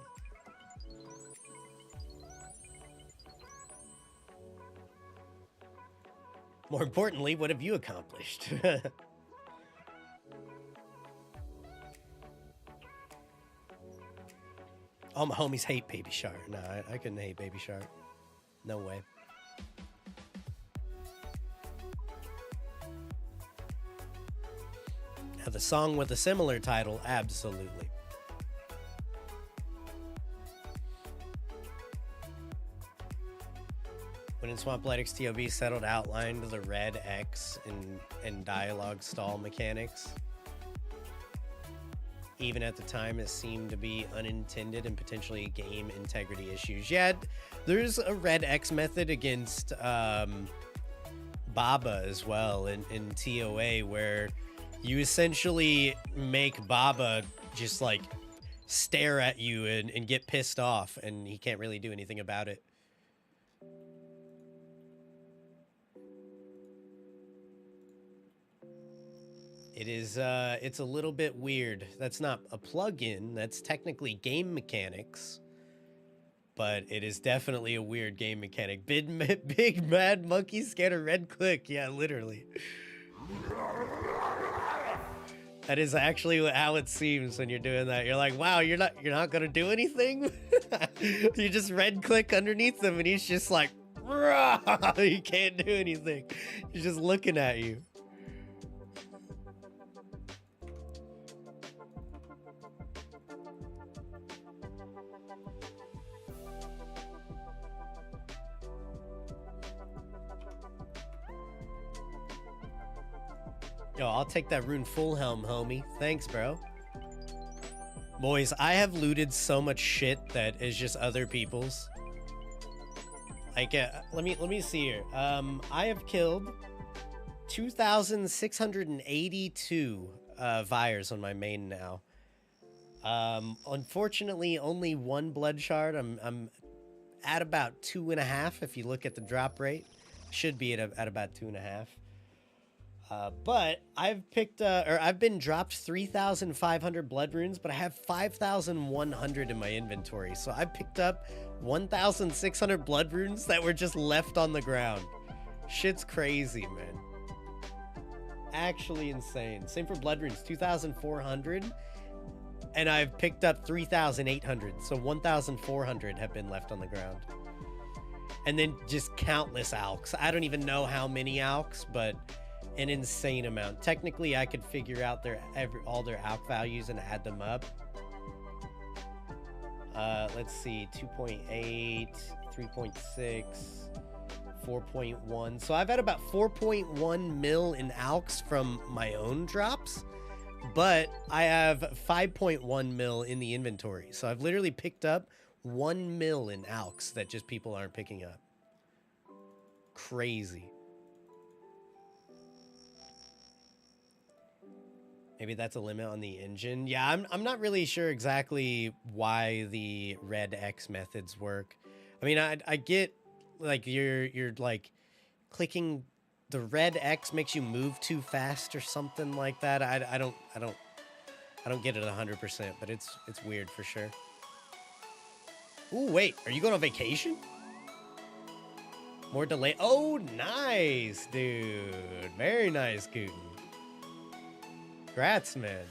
More importantly, what have you accomplished? All my homies hate Baby Shark. No, I couldn't hate Baby Shark. No way. Now, the song with a similar title, absolutely. When in Swamp Athletics, TOB settled outlined the red X and dialogue stall mechanics. even at the time it seemed to be unintended and potentially game integrity issues. Yeah, there's a red X method against Baba as well in TOA, where you essentially make Baba just like stare at you and get pissed off, and he can't really do anything about it. It is, it's a little bit weird. That's not a plugin. That's technically game mechanics. But it is definitely a weird game mechanic. Big mad monkey scared a red click. Yeah, literally. That is actually how it seems when you're doing that. You're like, wow, you're not gonna do anything? You just red click underneath him and he's just like, rah! He can't do anything. He's just looking at you. Yo, I'll take that rune full helm, homie. Thanks, bro. Boys, I have looted so much shit that is just other people's. Like, let me see here. I have killed 2,682 Vyres on my main now. Unfortunately, only one blood shard. I'm at about 2.5 if you look at the drop rate. Should be at about 2.5. But I've picked, or I've been dropped 3,500 blood runes, but I have 5,100 in my inventory. So I picked up 1,600 blood runes that were just left on the ground. Shit's crazy, man. Actually insane. Same for blood runes, 2,400. And I've picked up 3,800. So 1,400 have been left on the ground. And then just countless alks. I don't even know how many alks, but an insane amount. Technically, I could figure out all their alk values and add them up. Let's see, 2.8, 3.6, 4.1. So I've had about 4.1 mil in alks from my own drops, but I have 5.1 mil in the inventory. So I've literally picked up 1 mil in alks that just people aren't picking up. Crazy. Maybe that's a limit on the engine. Yeah, I'm not really sure exactly why the red X methods work. I mean, I get like you're like clicking the red X makes you move too fast or something like that. I don't get it 100%, but it's weird for sure. Ooh, wait, are you going on vacation? More delay. Oh, nice, dude. Very nice, Gooten. Congrats, man.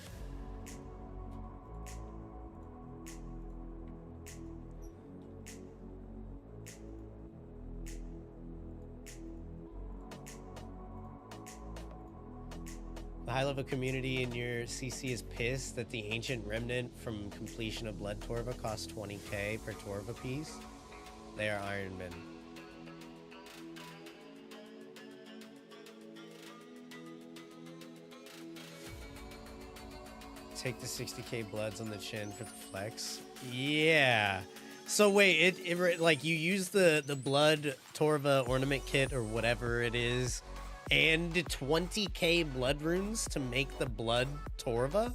The high-level community in your CC is pissed that the ancient remnant from completion of Blood Torva costs 20k per Torva piece. They are Ironman. Take the 60k bloods on the chin for the flex. Yeah. So wait, it like you use the blood Torva ornament kit or whatever it is, and 20k blood runes to make the blood Torva?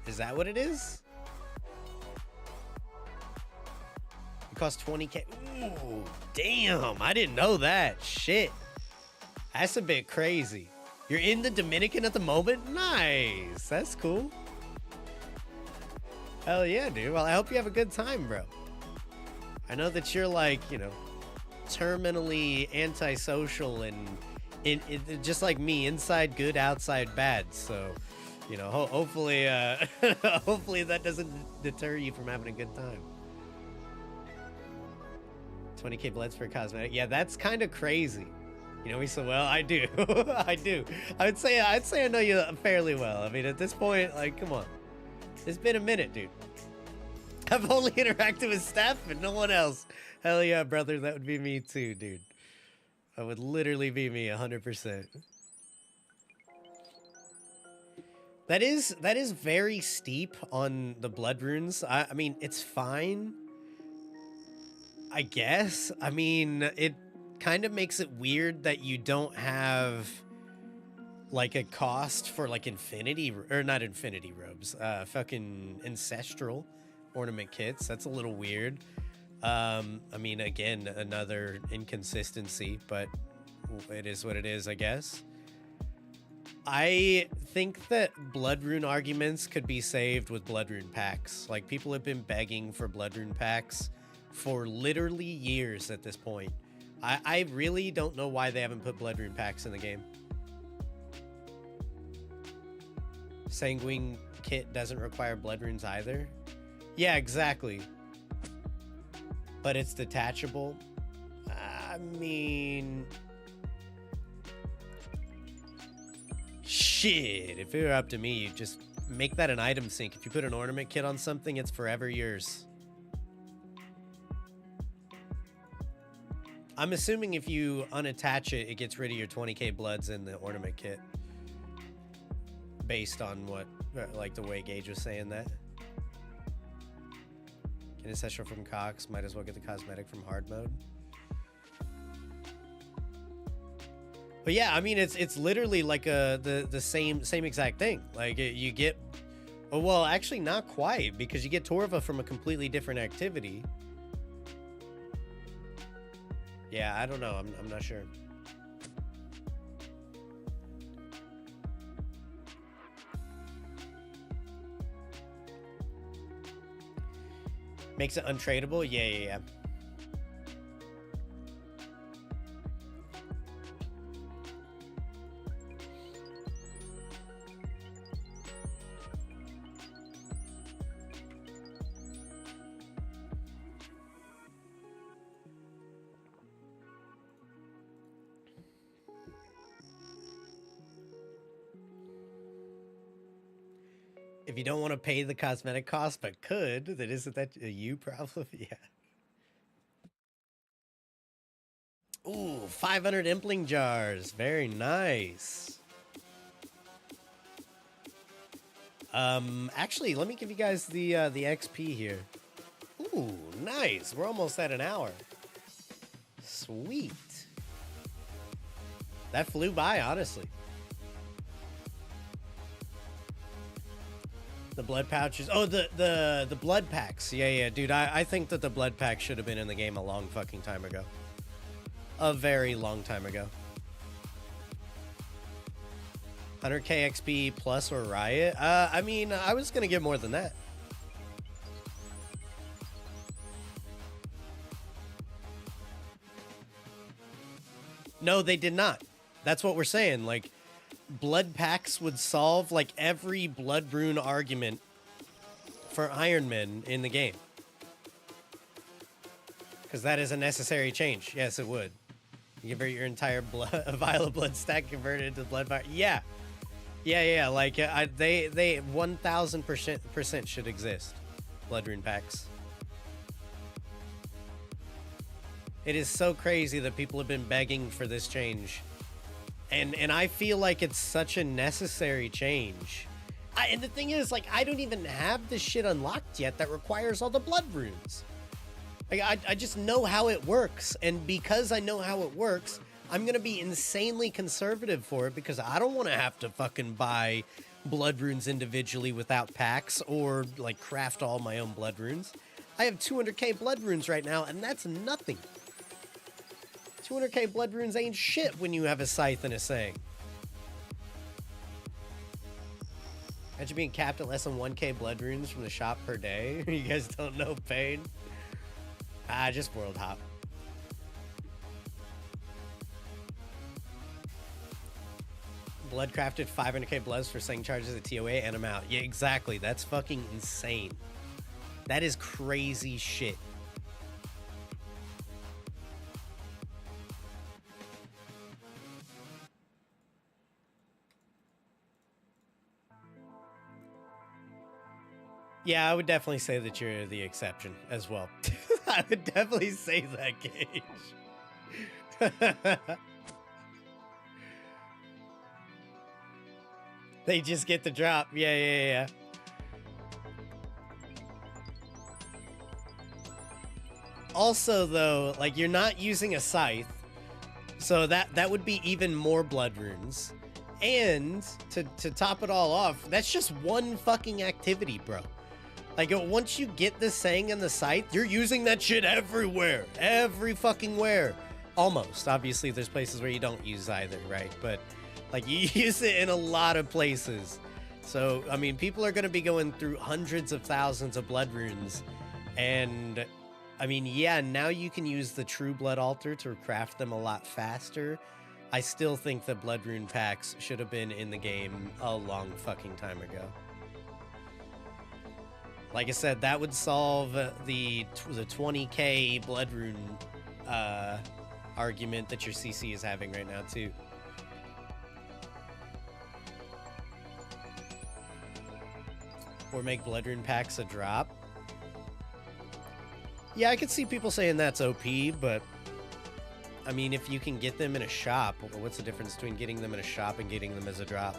Is that what it is? It costs 20k. Ooh, damn! I didn't know that. Shit. That's a bit crazy. You're in the Dominican at the moment? Nice. That's cool. Hell yeah, dude. Well, I hope you have a good time, bro. I know that you're like, you know, terminally antisocial and just like me, inside good, outside bad. So, you know, hopefully, hopefully that doesn't deter you from having a good time. 20k bloods for a cosmetic. Yeah, that's kind of crazy. You know me so well. I do. I do. I'd say I know you fairly well. I mean, at this point, like, come on. It's been a minute, dude. I've only interacted with Steph and no one else. Hell yeah, brother. That would be me too, dude. That would literally be me 100%. That is very steep on the blood runes. I mean, it's fine, I guess. I mean, it kind of makes it weird that you don't have like a cost for like infinity, or not infinity robes, fucking ancestral ornament kits. That's a little weird. I mean, again, another inconsistency, but it is what it is, I guess. I think that blood rune arguments could be saved with blood rune packs. Like, people have been begging for blood rune packs for literally years at this point. I really don't know why they haven't put blood rune packs in the game. Sanguine kit doesn't require blood runes either. Yeah, exactly. But it's detachable. I mean, shit, if it were up to me, you'd just make that an item sync. If you put an ornament kit on something, it's forever yours. I'm assuming if you unattach it, it gets rid of your 20k bloods in the ornament kit. Based on what, like the way Gage was saying that. Get ancestral from Cox, might as well get the cosmetic from hard mode. But yeah, I mean, it's literally like the same exact thing. Like you get, oh, well, actually not quite, because you get Torva from a completely different activity. Yeah, I don't know. I'm not sure. Makes it untradeable? Yeah. If you don't want to pay the cosmetic cost, but could, then isn't that a you problem? Yeah. Ooh, 500 impling jars. Very nice. Actually, let me give you guys the XP here. Ooh, nice. We're almost at an hour. Sweet. That flew by, honestly. The blood pouches. Oh, the blood packs. Yeah, dude. I think that the blood pack should have been in the game a long fucking time ago. A very long time ago. 100k XP plus or riot? I mean, I was gonna get more than that. No, they did not. That's what we're saying. Like, blood packs would solve like every blood rune argument for Ironman in the game, because that is a necessary change. Yes, it would. You convert your entire vial of blood stack converted into blood fire. Yeah. Like they 1000% should exist. Blood rune packs. It is so crazy that people have been begging for this change. And I feel like it's such a necessary change. And the thing is, like, I don't even have this shit unlocked yet that requires all the blood runes. Like, I just know how it works. And because I know how it works, I'm going to be insanely conservative for it, because I don't want to have to fucking buy blood runes individually without packs, or, like, craft all my own blood runes. I have 200k blood runes right now, and that's nothing. 200k blood runes ain't shit when you have a scythe and a sang. Imagine being capped at less than 1k blood runes from the shop per day. You guys don't know pain. Just world hop. Blood crafted 500k bloods for sang charges at TOA, and I'm out. Yeah, exactly. That's fucking insane. That is crazy shit. Yeah, I would definitely say that you're the exception as well. I would definitely say that, Gage. They just get the drop. Yeah. Also, though, like, you're not using a scythe, so that would be even more blood runes. And to top it all off, that's just one fucking activity, bro. Like, once you get the Sang and the scythe, you're using that shit everywhere. Every fucking where. Almost. Obviously, there's places where you don't use either, right? But, like, you use it in a lot of places. So, I mean, people are going to be going through hundreds of thousands of blood runes. And, I mean, yeah, now you can use the True Blood Altar to craft them a lot faster. I still think the blood rune packs should have been in the game a long fucking time ago. Like I said, that would solve the 20k blood rune argument that your CC is having right now, too. Or make blood rune packs a drop. Yeah, I could see people saying that's OP, but I mean, if you can get them in a shop, what's the difference between getting them in a shop and getting them as a drop?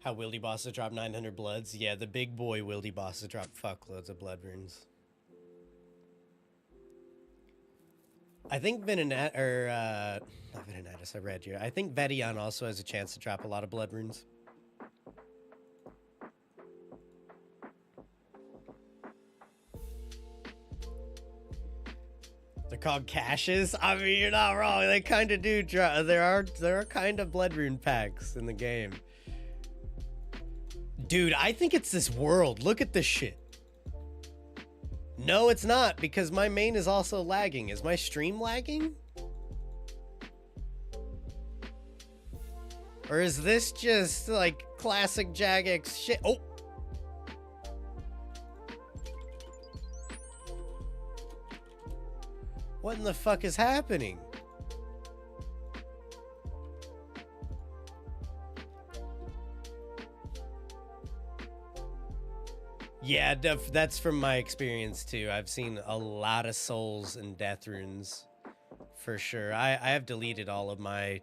How Wildy bosses drop 900 bloods? Yeah, the big boy Wildy bosses drop fuckloads of blood runes. I think not Veninatus, I read here. I think Vedion also has a chance to drop a lot of blood runes. They're called caches? I mean, you're not wrong. They kind of do drop. There are kind of blood rune packs in the game. Dude, I think it's this world. Look at this shit. No, it's not, because my main is also lagging. Is my stream lagging? Or is this just like classic Jagex shit? Oh! What in the fuck is happening? Yeah, that's from my experience too. I've seen a lot of souls and death runes for sure. I have deleted all of my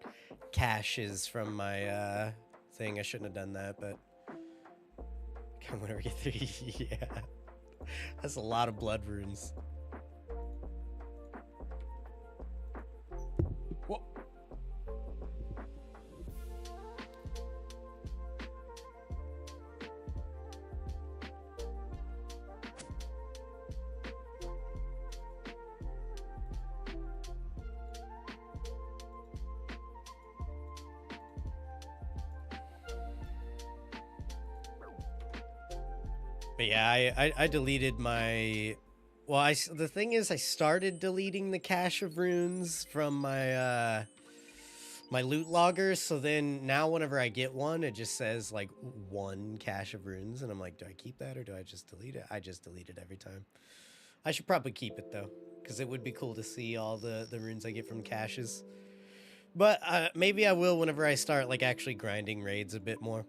caches from my thing. I shouldn't have done that, but come whenever we get through. Yeah, that's a lot of blood runes. Whoa. But yeah, I deleted my... Well, the thing is, I started deleting the cache of runes from my my loot loggers. So then now whenever I get one, it just says like 1 cache of runes. And I'm like, do I keep that or do I just delete it? I just delete it every time. I should probably keep it though, because it would be cool to see all the runes I get from caches. But maybe I will whenever I start like actually grinding raids a bit more.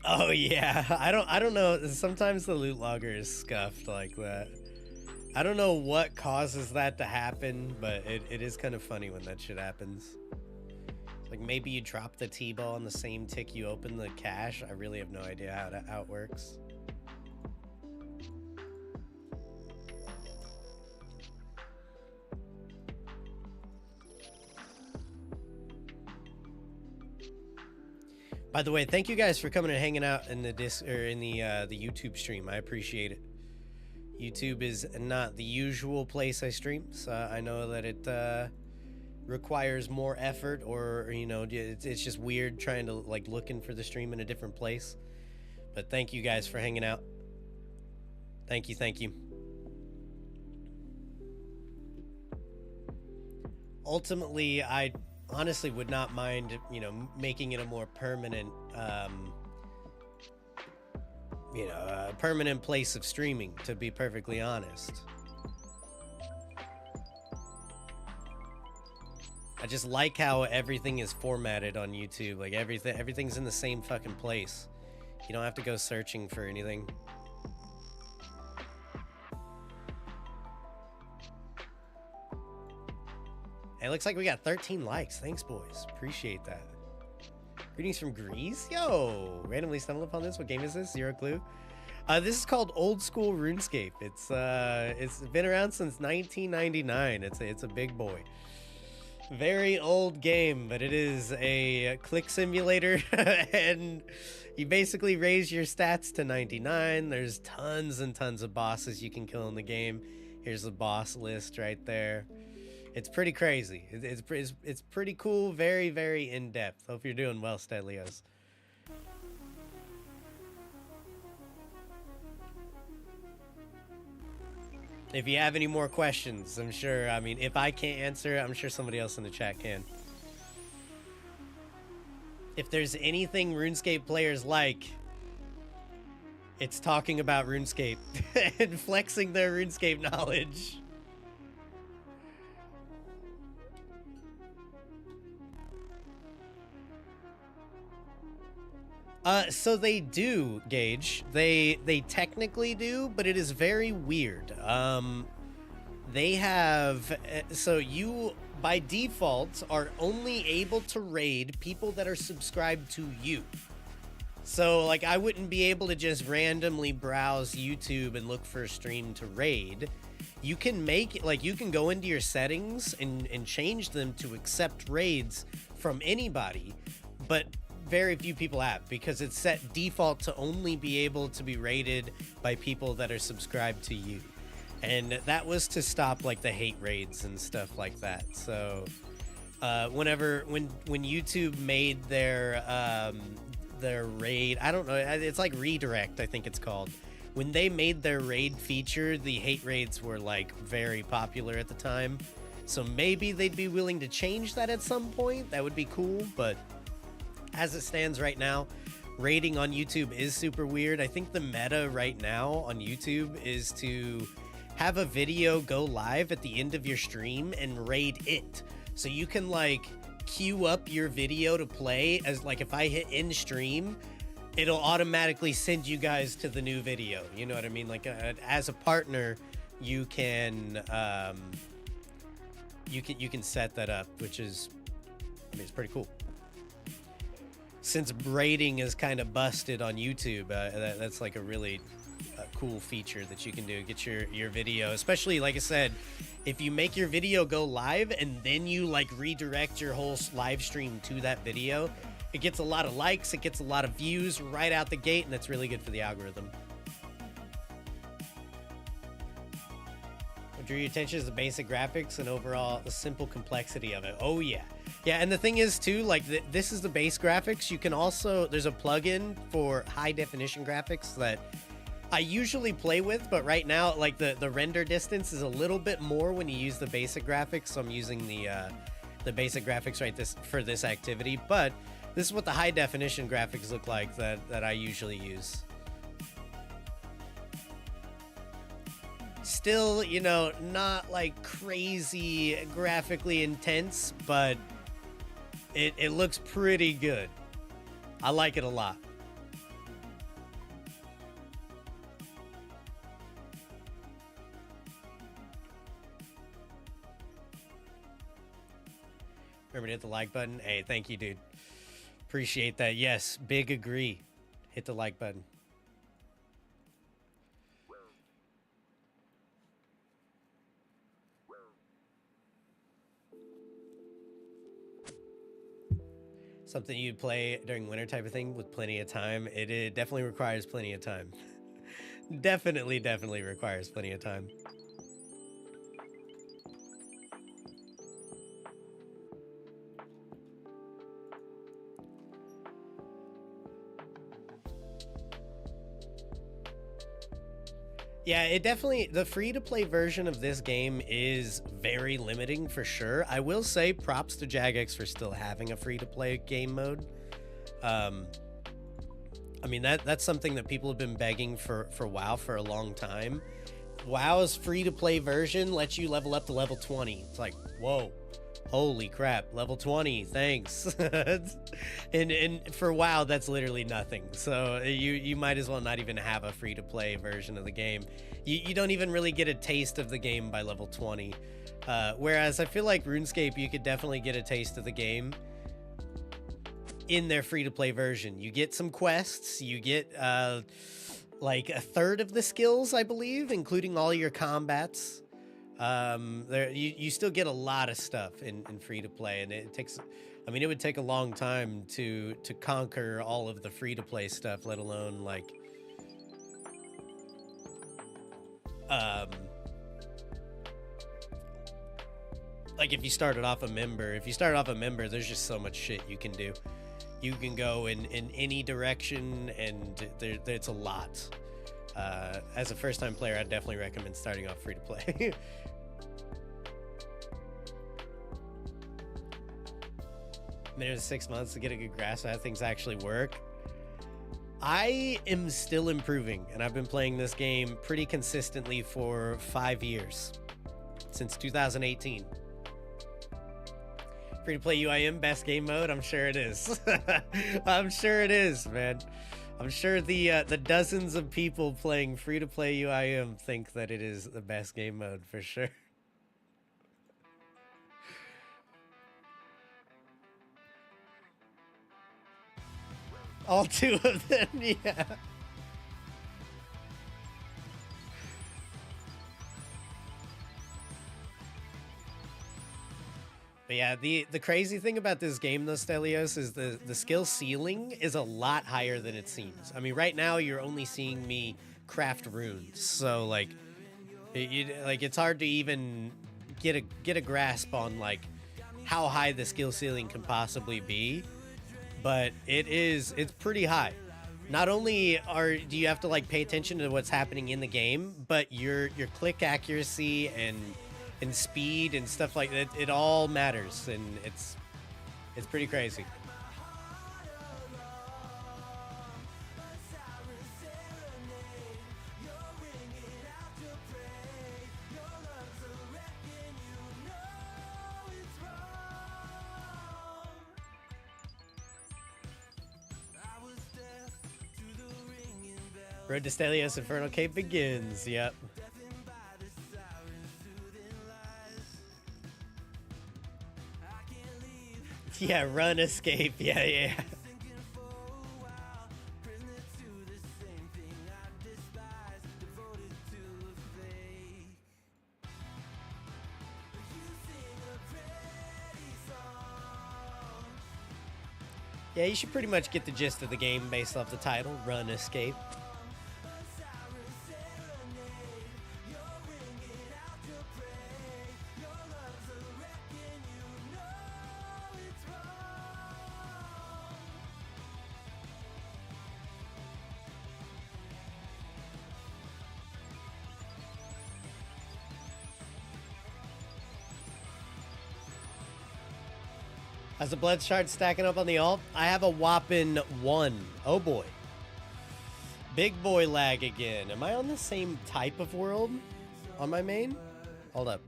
Oh yeah, I don't know. Sometimes the loot logger is scuffed like that. I don't know what causes that to happen, but it is kind of funny when that shit happens. Like maybe you drop the T-ball on the same tick you open the cache. I really have no idea how it works. By the way, thank you guys for coming and hanging out in the the YouTube stream. I appreciate it. YouTube is not the usual place I stream, so I know that it requires more effort, or you know, it's just weird trying to like looking for the stream in a different place. But thank you guys for hanging out. Thank you, thank you. Ultimately, I honestly would not mind, you know, making it a more permanent, you know, a permanent place of streaming, to be perfectly honest. I just like how everything is formatted on YouTube. Like everything's in the same fucking place. You don't have to go searching for anything. It looks like we got 13 likes. Thanks, boys. Appreciate that. Greetings from Greece. Yo, randomly stumbled upon this. What game is this? Zero clue. This is called Old School RuneScape. It's been around since 1999. It's a big boy. Very old game, but it is a click simulator, and you basically raise your stats to 99. There's tons and tons of bosses you can kill in the game. Here's the boss list right there. It's pretty crazy. It's pretty cool. Very, very in-depth. Hope you're doing well, Stelios. If you have any more questions, I'm sure, I mean, if I can't answer, I'm sure somebody else in the chat can. If there's anything RuneScape players like, it's talking about RuneScape and flexing their RuneScape knowledge. So they do, Gage. They technically do, but it is very weird. They have, so you, by default, are only able to raid people that are subscribed to you. So, like, I wouldn't be able to just randomly browse YouTube and look for a stream to raid. You can make, like, you can go into your settings and change them to accept raids from anybody, but very few people have, because it's set default to only be able to be rated by people that are subscribed to you. And that was to stop like the hate raids and stuff like that. So when YouTube made their raid, I don't know, it's like redirect, I think it's called. When they made their raid feature, the hate raids were like very popular at the time. So maybe they'd be willing to change that at some point. That would be cool, but as it stands right now, raiding on YouTube is super weird. I think the meta right now on YouTube is to have a video go live at the end of your stream and raid it. So you can like queue up your video to play as like, if I hit end stream, it'll automatically send you guys to the new video. You know what I mean? Like as a partner, you can set that up, which is, I mean, it's pretty cool. Since raiding is kind of busted on YouTube, that's like a really cool feature that you can do. Get your video, especially like I said, if you make your video go live and then you like redirect your whole live stream to that video, it gets a lot of likes, it gets a lot of views right out the gate, and that's really good for the algorithm. What drew your attention is the basic graphics and overall the simple complexity of it. Oh yeah. Yeah, and the thing is too, like this is the base graphics. You can also, there's a plugin for high definition graphics that I usually play with, but right now, like the render distance is a little bit more when you use the basic graphics. So I'm using the basic graphics for this activity, but this is what the high definition graphics look like that I usually use. Still, you know, not like crazy graphically intense, but it looks pretty good. I like it a lot. Remember to hit the like button. Hey, thank you, dude. Appreciate that. Yes, big agree. Hit the like button. Something you'd play during winter type of thing with plenty of time. It definitely requires plenty of time. Definitely requires plenty of time. Yeah, it definitely, the free-to-play version of this game is very limiting for sure. I will say props to Jagex for still having a free-to-play game mode. I mean, that's something that people have been begging for WoW for a long time. WoW's free-to-play version lets you level up to level 20. It's like, whoa. Holy crap, level 20, thanks. and for WoW, that's literally nothing. So you might as well not even have a free-to-play version of the game. You don't even really get a taste of the game by level 20. Whereas I feel like RuneScape, you could definitely get a taste of the game in their free-to-play version. You get some quests, you get like a third of the skills, I believe, including all your combats. You still get a lot of stuff in free to play, and it takes, I mean, it would take a long time to conquer all of the free to play stuff, let alone like if you started off a member, there's just so much shit you can do. You can go in any direction, and it's a lot. As a first-time player, I'd definitely recommend starting off free to play. There's 6 months to get a good grasp of how things actually work. I am still improving, and I've been playing this game pretty consistently for 5 years, since 2018. Free to play UIM, best game mode? I'm sure it is. I'm sure it is, man. I'm sure the dozens of people playing free to play UIM think that it is the best game mode for sure. All two of them, yeah. But yeah, the crazy thing about this game, though, Stelios, is the skill ceiling is a lot higher than it seems. I mean, right now you're only seeing me craft runes, so like, it's hard to even get a grasp on like how high the skill ceiling can possibly be. But it's pretty high. Not only do you have to like pay attention to what's happening in the game, but your click accuracy and speed and stuff like that, it all matters, and it's pretty crazy. Road to Stelios Infernal Cape begins. Yep. Yeah, RuneScape. Yeah. Yeah, you should pretty much get the gist of the game based off the title, RuneScape. As the blood starts stacking up on the alt, I have a whopping 1. Oh boy. Big boy lag again. Am I on the same type of world on my main? Hold up.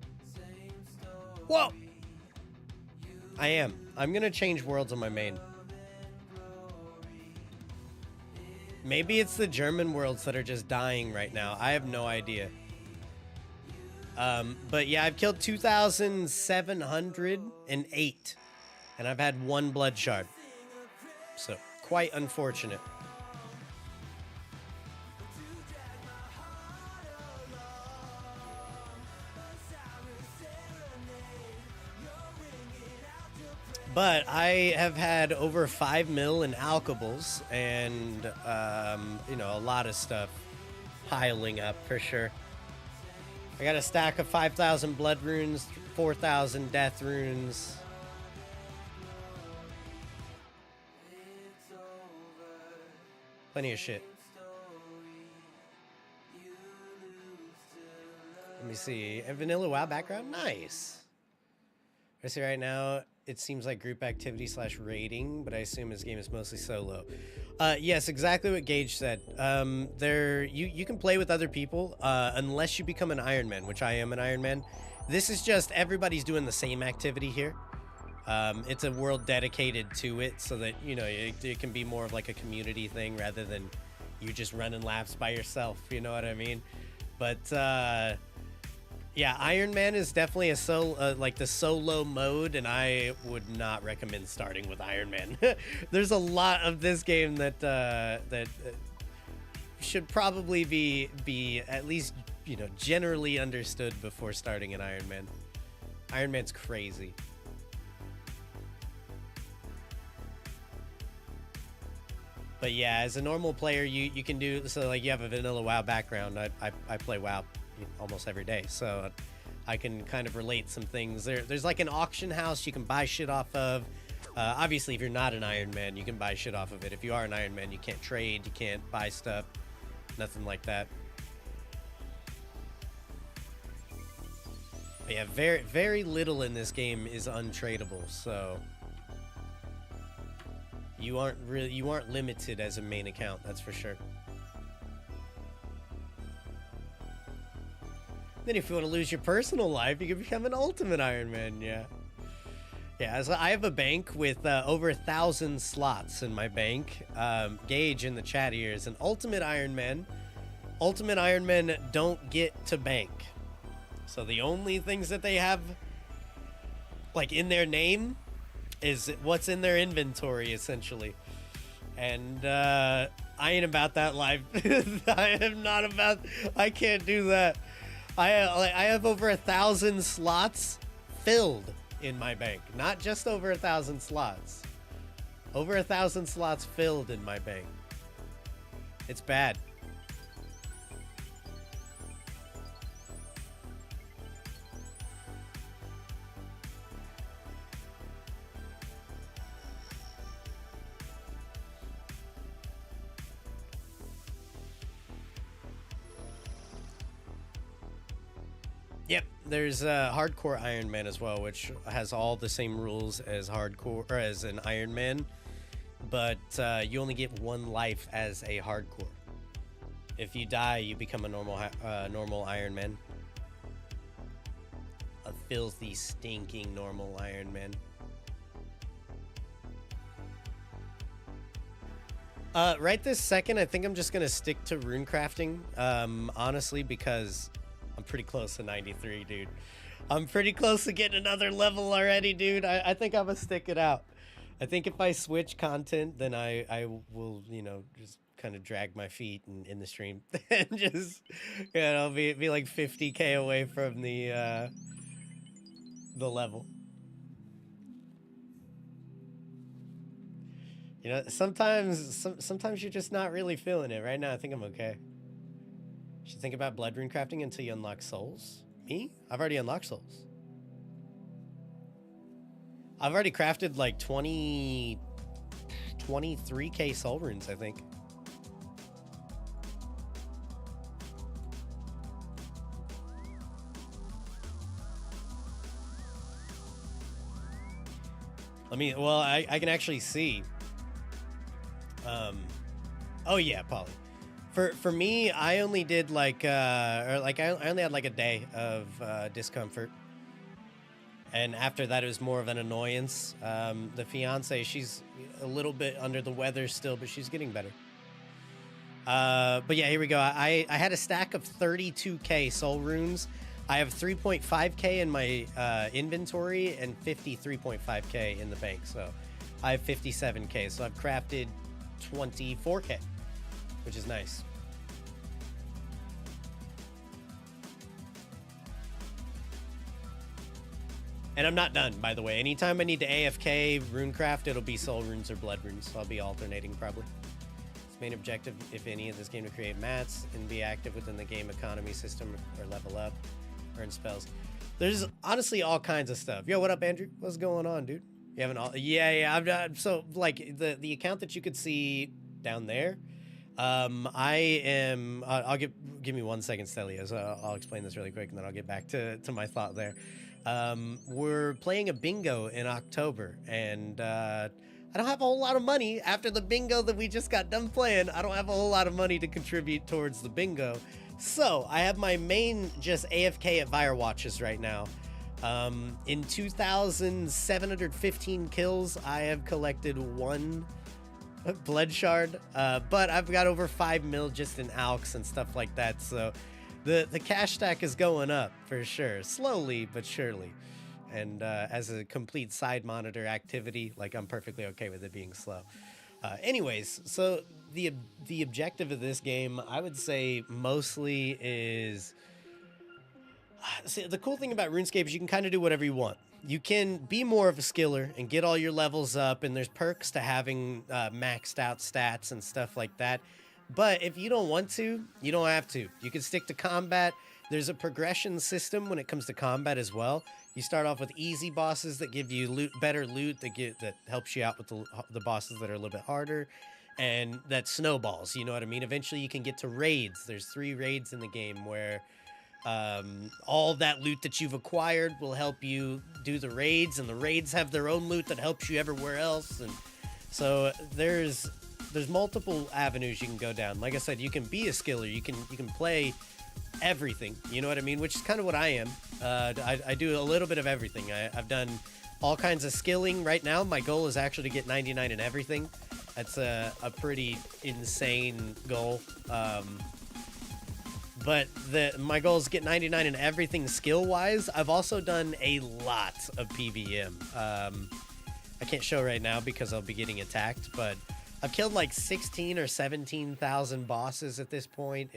Whoa! I am. I'm gonna change worlds on my main. Maybe it's the German worlds that are just dying right now. I have no idea. But yeah, I've killed 2,708. And I've had 1 blood shard. So, quite unfortunate. But I have had over 5 mil in alkables and, you know, a lot of stuff piling up for sure. I got a stack of 5,000 blood runes, 4,000 death runes. Plenty of shit. Let me see. A vanilla WoW background? Nice. I see right now, it seems like group activity / raiding, but I assume his game is mostly solo. Yes, exactly what Gage said. You can play with other people unless you become an Ironman, which I am an Ironman. This is just everybody's doing the same activity here. It's a world dedicated to it so that, you know, it can be more of like a community thing rather than you just running laps by yourself. You know what I mean? But, yeah, Ironman is definitely like the solo mode, and I would not recommend starting with Ironman. There's a lot of this game that should probably be at least, you know, generally understood before starting an Ironman. Ironman's crazy. But yeah, as a normal player, you can do so. Like you have a vanilla WoW background. I play WoW almost every day, so I can kind of relate some things. There's like an auction house you can buy shit off of. Obviously, if you're not an Ironman, you can buy shit off of it. If you are an Ironman, you can't trade, you can't buy stuff, nothing like that. But yeah, very little in this game is untradeable, so you aren't limited as a main account, that's for sure. Then if you want to lose your personal life, you can become an ultimate Ironman, yeah. Yeah, so I have a bank with over 1,000 slots in my bank. Gage in the chat here is an ultimate Ironman. Ultimate Ironmen don't get to bank. So the only things that they have, like, in their name is what's in their inventory, essentially. And I ain't about that life. I am not about... I can't do that. I have over 1,000 slots filled in my bank. Not just over 1,000 slots. Over 1,000 slots filled in my bank. It's bad. Yep, there's hardcore Ironman as well, which has all the same rules as hardcore or as an Ironman, but you only get one life as a hardcore. If you die, you become a normal Ironman, a filthy, stinking normal Ironman. Right this second, I think I'm just gonna stick to rune crafting, honestly, because I'm pretty close to 93, dude. I'm pretty close to getting another level already, dude. I think I'm gonna stick it out. I think if I switch content, then I will, you know, just kind of drag my feet in the stream and just, you know, be like 50k away from the level. You know, sometimes you're just not really feeling it. Right now, I think I'm okay. You should think about blood rune crafting until you unlock souls. Me? I've already unlocked souls. I've already crafted like 23k soul runes, I think. Well, I can actually see. Oh yeah, Polly. For me, I only did like, I only had like a day of discomfort. And after that, it was more of an annoyance. The fiance, she's a little bit under the weather still, but she's getting better. But yeah, here we go. I had a stack of 32k soul runes. I have 3.5k in my inventory and 53.5k in the bank. So I have 57k. So I've crafted 24k, which is nice. And I'm not done, by the way. Anytime I need to AFK runecraft, it'll be soul runes or blood runes. So I'll be alternating probably. Its main objective, if any, of this game to create mats and be active within the game economy system or level up, earn spells. There's honestly all kinds of stuff. Yo, what up, Andrew? What's going on, dude? You haven't all? Yeah. I've done so like the account that you could see down there. I am. Give me 1 second, Stelios. I'll explain this really quick, and then I'll get back to my thought there. We're playing a bingo in October, and I don't have a whole lot of money after the bingo that we just got done playing. I don't have a whole lot of money to contribute towards the bingo, so I have my main just AFK at Fire Watches right now. In 2,715 kills, I have collected 1 blood shard, but I've got over 5 mil just in alks and stuff like that, so the cash stack is going up for sure, slowly but surely. And as a complete side monitor activity, like, I'm perfectly okay with it being slow. Anyways, so the objective of this game, I would say, mostly is... See, the cool thing about RuneScape is you can kind of do whatever you want. You can be more of a skiller and get all your levels up, and there's perks to having maxed out stats and stuff like that. But if you don't want to, you don't have to. You can stick to combat. There's a progression system when it comes to combat as well. You start off with easy bosses that give you better loot that helps you out with the bosses that are a little bit harder, and that snowballs. You know what I mean? Eventually, you can get to raids. There's 3 raids in the game where all that loot that you've acquired will help you do the raids, and the raids have their own loot that helps you everywhere else. And so there's multiple avenues you can go down. Like I said, you can be a skiller. You can play everything. You know what I mean? Which is kind of what I am. I do a little bit of everything. I've done all kinds of skilling. Right now, my goal is actually to get 99 in everything. That's a pretty insane goal. But my goal is to get 99 in everything skill-wise. I've also done a lot of PVM. I can't show right now because I'll be getting attacked, but I've killed like 16 or 17,000 bosses at this point.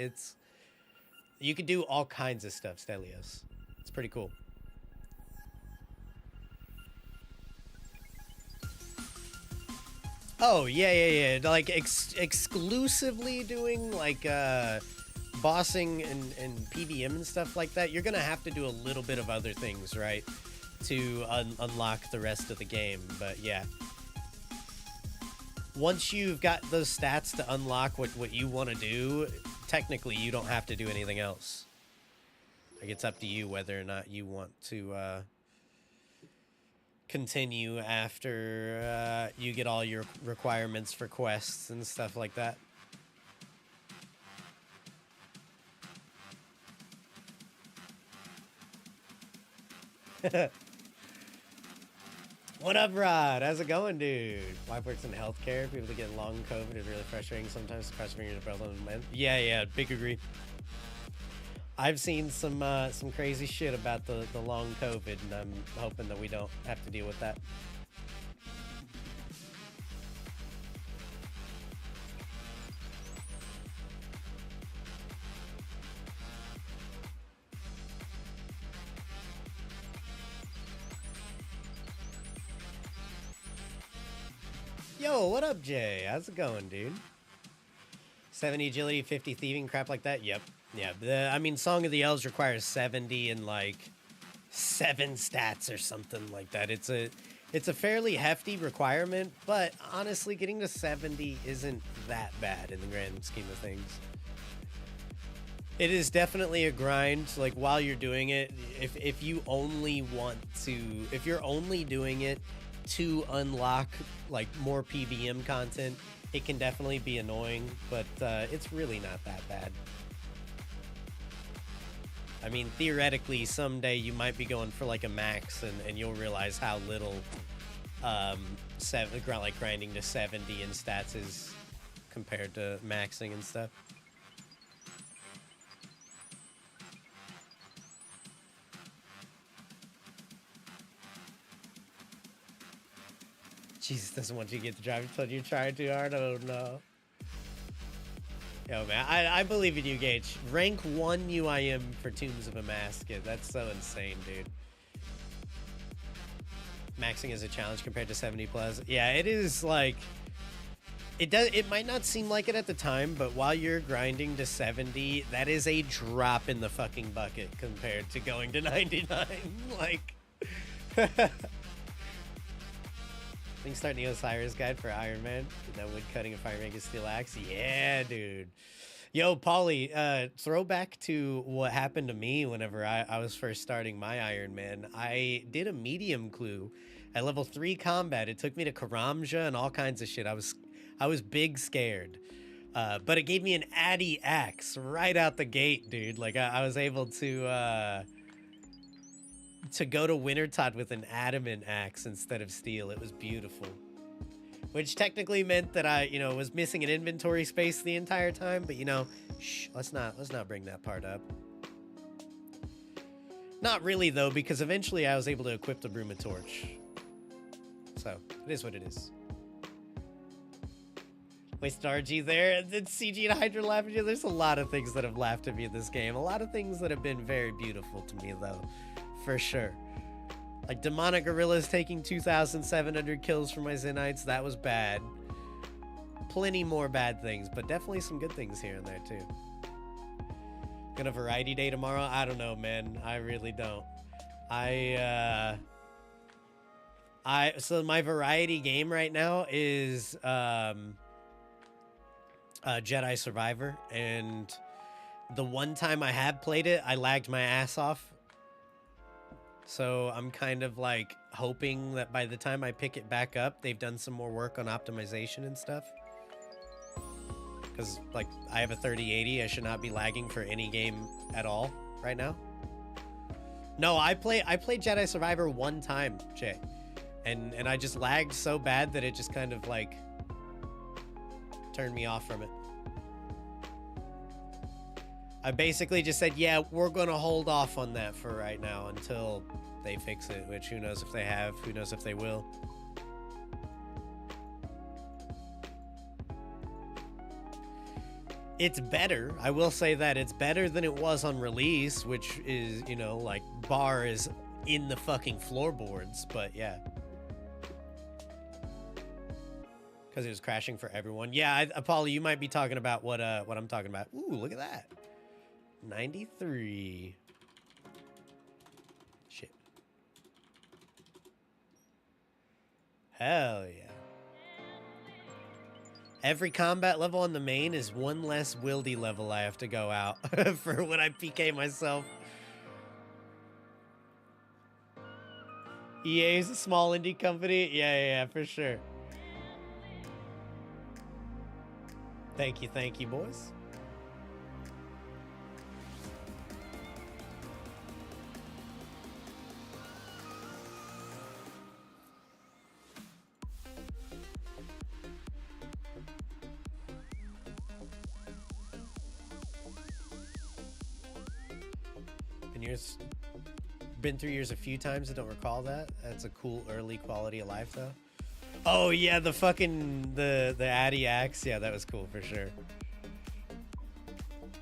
You can do all kinds of stuff, Stelios. It's pretty cool. Oh, yeah. Like, exclusively doing, like, bossing and PVM and stuff like that, you're gonna have to do a little bit of other things, right, to unlock the rest of the game. But yeah, once you've got those stats to unlock what you want to do, technically you don't have to do anything else. Like, it's up to you whether or not you want to continue after you get all your requirements for quests and stuff like that. What up, Rod? How's it going, dude? Wife works in healthcare. People that get long COVID is really frustrating sometimes. Cross fingers and brothers and men. Yeah, big agree. I've seen some crazy shit about the long COVID, and I'm hoping that we don't have to deal with that. Yo, what up, Jay? How's it going, dude? 70 agility, 50 thieving, crap like that? Yep. Yeah, I mean, Song of the Elves requires 70 and, like, 7 stats or something like that. It's a fairly hefty requirement, but honestly, getting to 70 isn't that bad in the grand scheme of things. It is definitely a grind. Like, while you're doing it, if you only want to... If you're only doing it to unlock, like, more PVM content, it can definitely be annoying, but it's really not that bad. I mean, theoretically, someday you might be going for like a max, and you'll realize how little like grinding to 70 in stats is compared to maxing and stuff. Jesus doesn't want you to get the drive until you try too hard. Oh no. Yo, man, I believe in you, Gage. Rank 1 UIM for Tombs of a Mask. That's so insane, dude. Maxing is a challenge compared to 70 plus. Yeah, it is like it might not seem like it at the time, but while you're grinding to 70, that is a drop in the fucking bucket compared to going to 99. Like Think start the OSRS guide for Ironman. That wood cutting and fire making steel axe. Yeah, dude. Yo, Paulie, throwback to what happened to me whenever I was first starting my Ironman. I did a medium clue at level 3 combat. It took me to Karamja and all kinds of shit. I was big scared. But it gave me an Addy axe right out the gate, dude. Like I was able to go to Wintertot with an adamant axe instead of steel. It was beautiful. Which technically meant that I, was missing an inventory space the entire time, but shh, let's not bring that part up. Not really though, because eventually I was able to equip the Bruma Torch. So, it is what it is. Wasted RG there, and then CG and Hydra laughing at you. There's a lot of things that have laughed at me in this game. A lot of things that have been very beautiful to me though, for sure. Like Demonic Gorillas taking 2,700 kills for my Zenites. That was bad. Plenty more bad things, but definitely some good things here and there too. Gonna variety day tomorrow? I don't know, man. I really don't. So my variety game right now is Jedi Survivor, and the one time I had played it, I lagged my ass off. So I'm kind of like hoping that by the time I pick it back up, they've done some more work on optimization and stuff. Because like I have a 3080, I should not be lagging for any game at all right now. No, I played Jedi Survivor one time, Jay. And I just lagged so bad that it just kind of like turned me off from it. I basically just said, yeah, we're going to hold off on that for right now until they fix it, which who knows if they have, who knows if they will. It's better. I will say that it's better than it was on release, which is, like bar is in the fucking floorboards, but yeah. Because it was crashing for everyone. Yeah, Apollo, you might be talking about what I'm talking about. Ooh, look at that. 93. Shit. Hell yeah. Every combat level on the main is one less wildy level I have to go out for when I PK myself. EA is a small indie company. Yeah, for sure. Thank you, boys. Been through years a few times. I don't recall that. That's a cool early quality of life though. Oh yeah, the fucking the Addy axe. Yeah, that was cool for sure.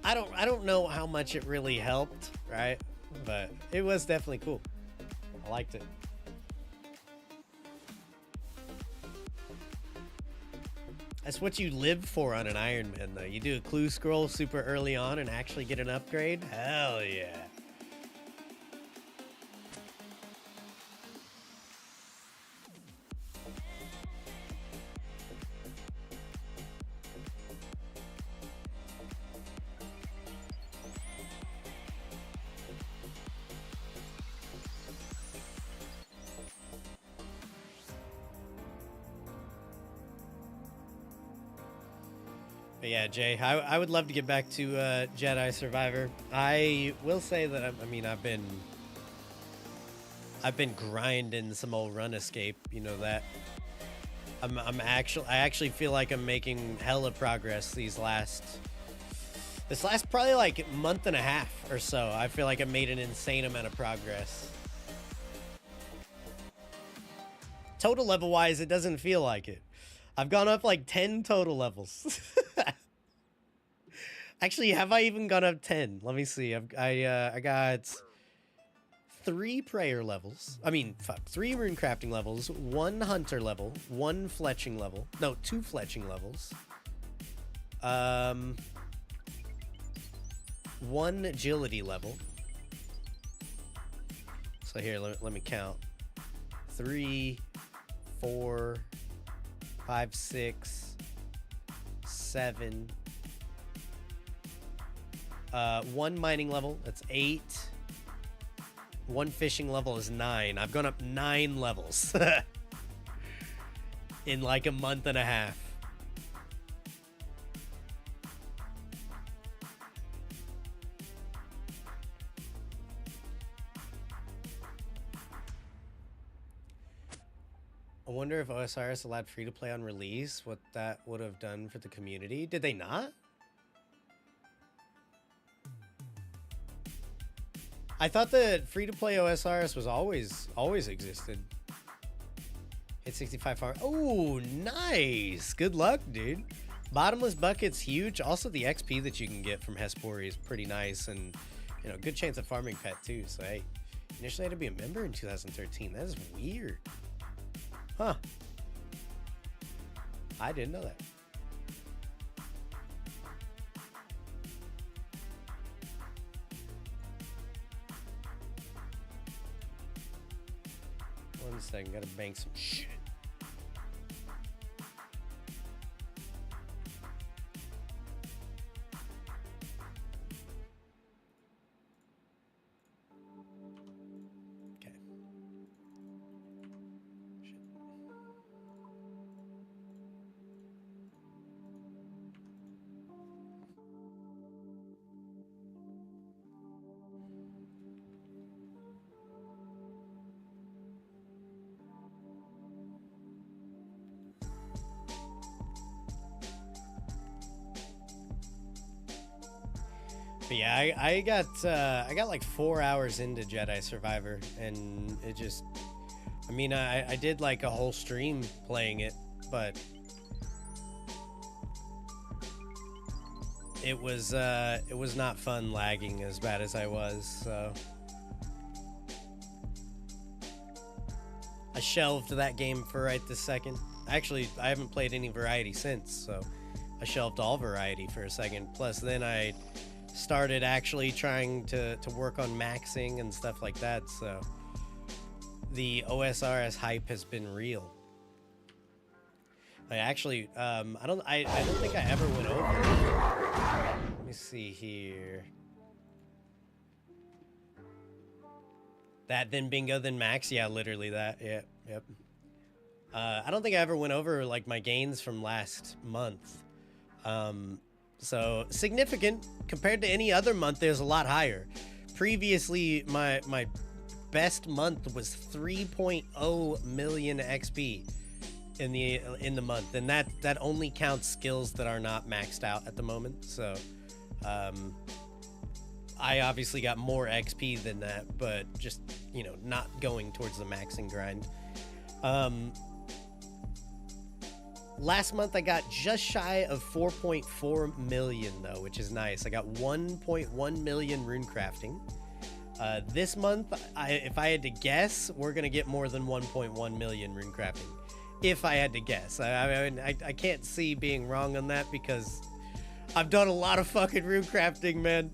I don't know how much it really helped, right? But it was definitely cool. I liked it. That's what you live for on an Ironman though. You do a clue scroll super early on and actually get an upgrade. Hell yeah. But yeah, Jay, I would love to get back to Jedi Survivor. I will say that I've been grinding some old RuneScape. You know that. I actually feel like I'm making hella progress this last probably like month and a half or so. I feel like I made an insane amount of progress. Total level wise, it doesn't feel like it. I've gone up like 10 total levels. Actually, have I even gone up 10? Let me see. I got 3 prayer levels. I mean, fuck, 3 rune crafting levels, 1 hunter level, 1 fletching level. No, 2 fletching levels. 1 agility level. So here, let me count. 3, 4, 5, 6, 7. 1 mining level, that's 8. 1 fishing level is 9. I've gone up 9 levels in like a month and a half. I wonder if OSRS allowed free to play on release, what that would have done for the community. Did they not? I thought that free-to-play OSRS was always existed. Hit 65 farm. Oh, nice. Good luck, dude. Bottomless bucket's huge. Also, the XP that you can get from Hespori is pretty nice, and you know, good chance of farming pet too. So hey, initially I had to be a member in 2013. That is weird. Huh. I didn't know that. One second, gotta bank some shit. Okay. Shit. But yeah, I got like 4 hours into Jedi Survivor, and it just, I mean, I did like a whole stream playing it, but it was not fun lagging as bad as I was, so I shelved that game for right this second. Actually, I haven't played any variety since, so I shelved all variety for a second. Plus, then I started actually trying to work on maxing and stuff like that, so the OSRS hype has been real. I actually I don't think I ever went over. Let me see here. That, then bingo, then max. Yeah, literally that. Yep. I don't think I ever went over like my gains from last month. So significant compared to any other month. There's a lot higher. Previously, my best month was 3.0 million XP in the month, and that only counts skills that are not maxed out at the moment. So I obviously got more XP than that, but just, you know, not going towards the maxing grind. Last month I got just shy of 4.4 million though, which is nice. I got 1.1 million rune crafting. This month, if I had to guess, we're gonna get more than 1.1 million rune crafting. If I had to guess, I can't see being wrong on that because I've done a lot of fucking rune crafting, man.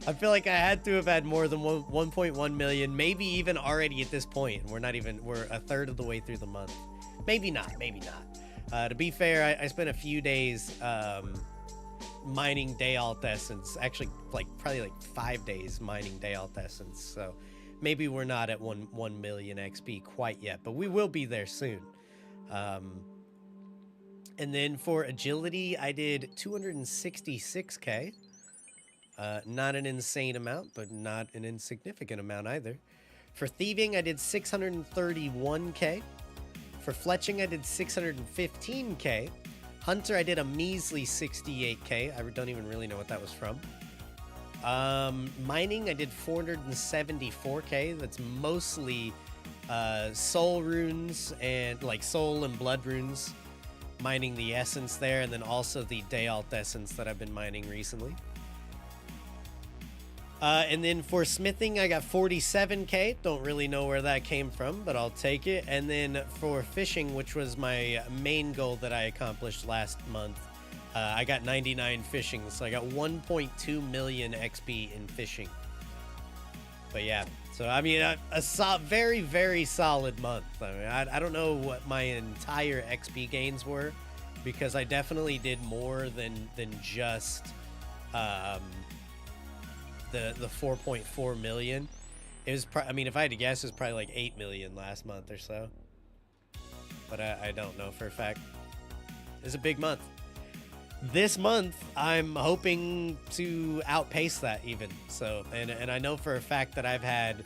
I feel like I had to have had more than 1.1 million, maybe even already at this point. We're a third of the way through the month. Maybe not. To be fair, I spent a few days mining day alt essence. Actually, probably like 5 days mining day alt essence. So maybe we're not at 1 million XP quite yet, but we will be there soon. And then for agility, I did 266k. Not an insane amount, but not an insignificant amount either. For thieving, I did 631k. For fletching, I did 615k. Hunter, I did a measly 68k. I don't even really know what that was from. Mining, I did 474k. That's mostly soul runes and like soul and blood runes. Mining the essence there, and then also the day alt essence that I've been mining recently. And then for smithing, I got 47K. Don't really know where that came from, but I'll take it. And then for fishing, which was my main goal that I accomplished last month, I got 99 fishing. So I got 1.2 million XP in fishing. But yeah, so I mean, a very, very solid month. I mean, I don't know what my entire XP gains were, because I definitely did more than just the 4.4 million. It was I mean, if I had to guess, it was probably like 8 million last month or so, but I don't know for a fact. It's a big month. This month I'm hoping to outpace that even. So and I know for a fact that I've had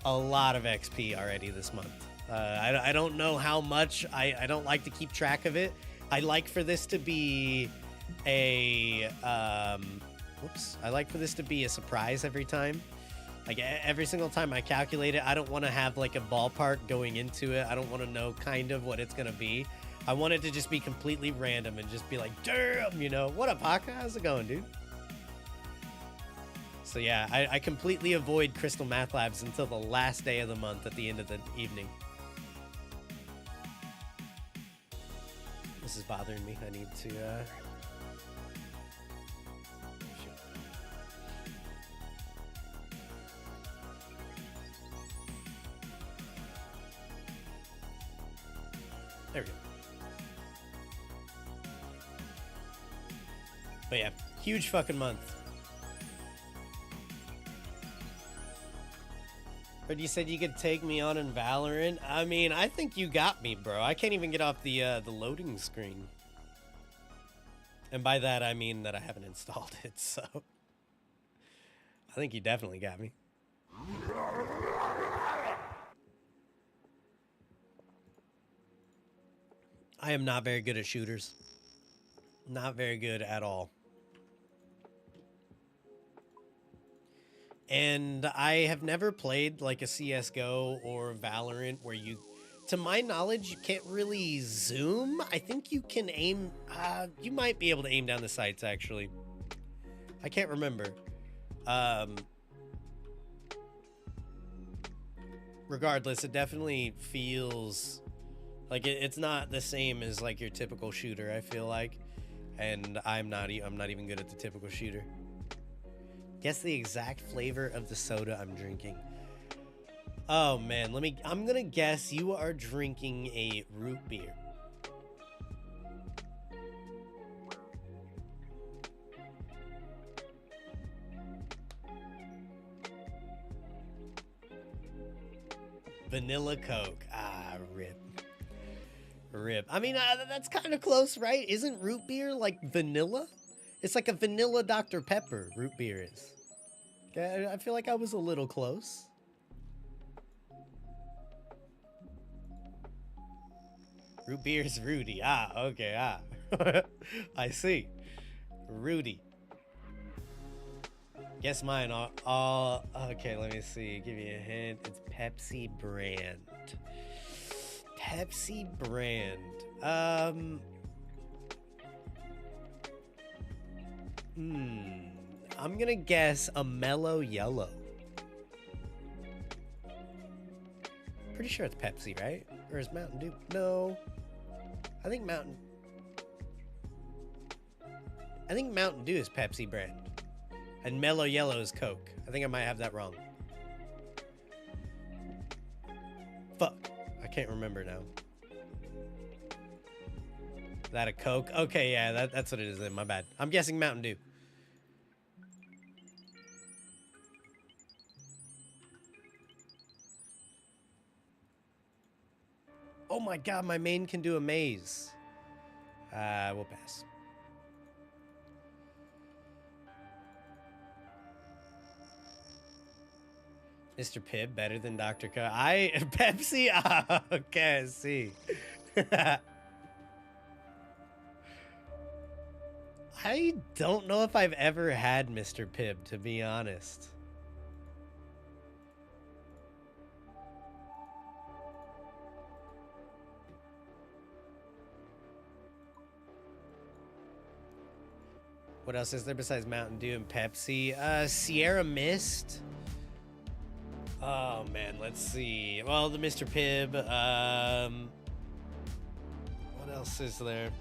a lot of XP already this month. I don't know how much. I don't like to keep track of it. I like for this to be a I like for this to be a surprise every time. Like every single time I calculate it, I don't want to have like a ballpark going into it. I don't want to know kind of what it's going to be. I want it to just be completely random and just be like, damn, you know, what up, Haka? How's it going, dude? So yeah, I completely avoid Crystal Math Labs until the last day of the month at the end of the evening. This is bothering me. I need to, there we go. But yeah, huge fucking month. But you said you could take me on in Valorant. I mean, I think you got me, bro. I can't even get off the loading screen. And by that, I mean that I haven't installed it, so. I think you definitely got me. I am not very good at shooters. Not very good at all. And I have never played like a CSGO or Valorant where you, to my knowledge, you can't really zoom. I think you can aim, you might be able to aim down the sights actually. I can't remember. Regardless, it definitely feels like it's not the same as like your typical shooter, I feel like. And I'm not even good at the typical shooter. Guess the exact flavor of the soda I'm drinking. Oh man, I'm gonna guess you are drinking a root beer. Vanilla Coke. Ah, rip. Rip. I mean, that's kind of close, right? Isn't root beer like vanilla? It's like a vanilla Dr. Pepper, root beer is. Okay, I feel like I was a little close. Root beer is Rudy. Ah, okay, ah. I see. Rudy. Guess mine all... Okay, let me see. Give you a hint. It's Pepsi brand. Pepsi brand. I'm gonna guess a mellow yellow. Pretty sure it's Pepsi, right? Or is Mountain Dew? No. I think Mountain Dew is Pepsi brand. And mellow yellow is Coke. I think I might have that wrong. Fuck. I can't remember now. Is that a Coke? Okay, yeah, that's what it is then. My bad. I'm guessing Mountain Dew. Oh my god, my main can do a maze. We'll pass. Mr. Pibb better than Dr. Coke. Pepsi? Ah, okay, I see. I don't know if I've ever had Mr. Pibb, to be honest. What else is there besides Mountain Dew and Pepsi? Sierra Mist. Oh man, let's see. Well, the Mr. Pibb. What else is there?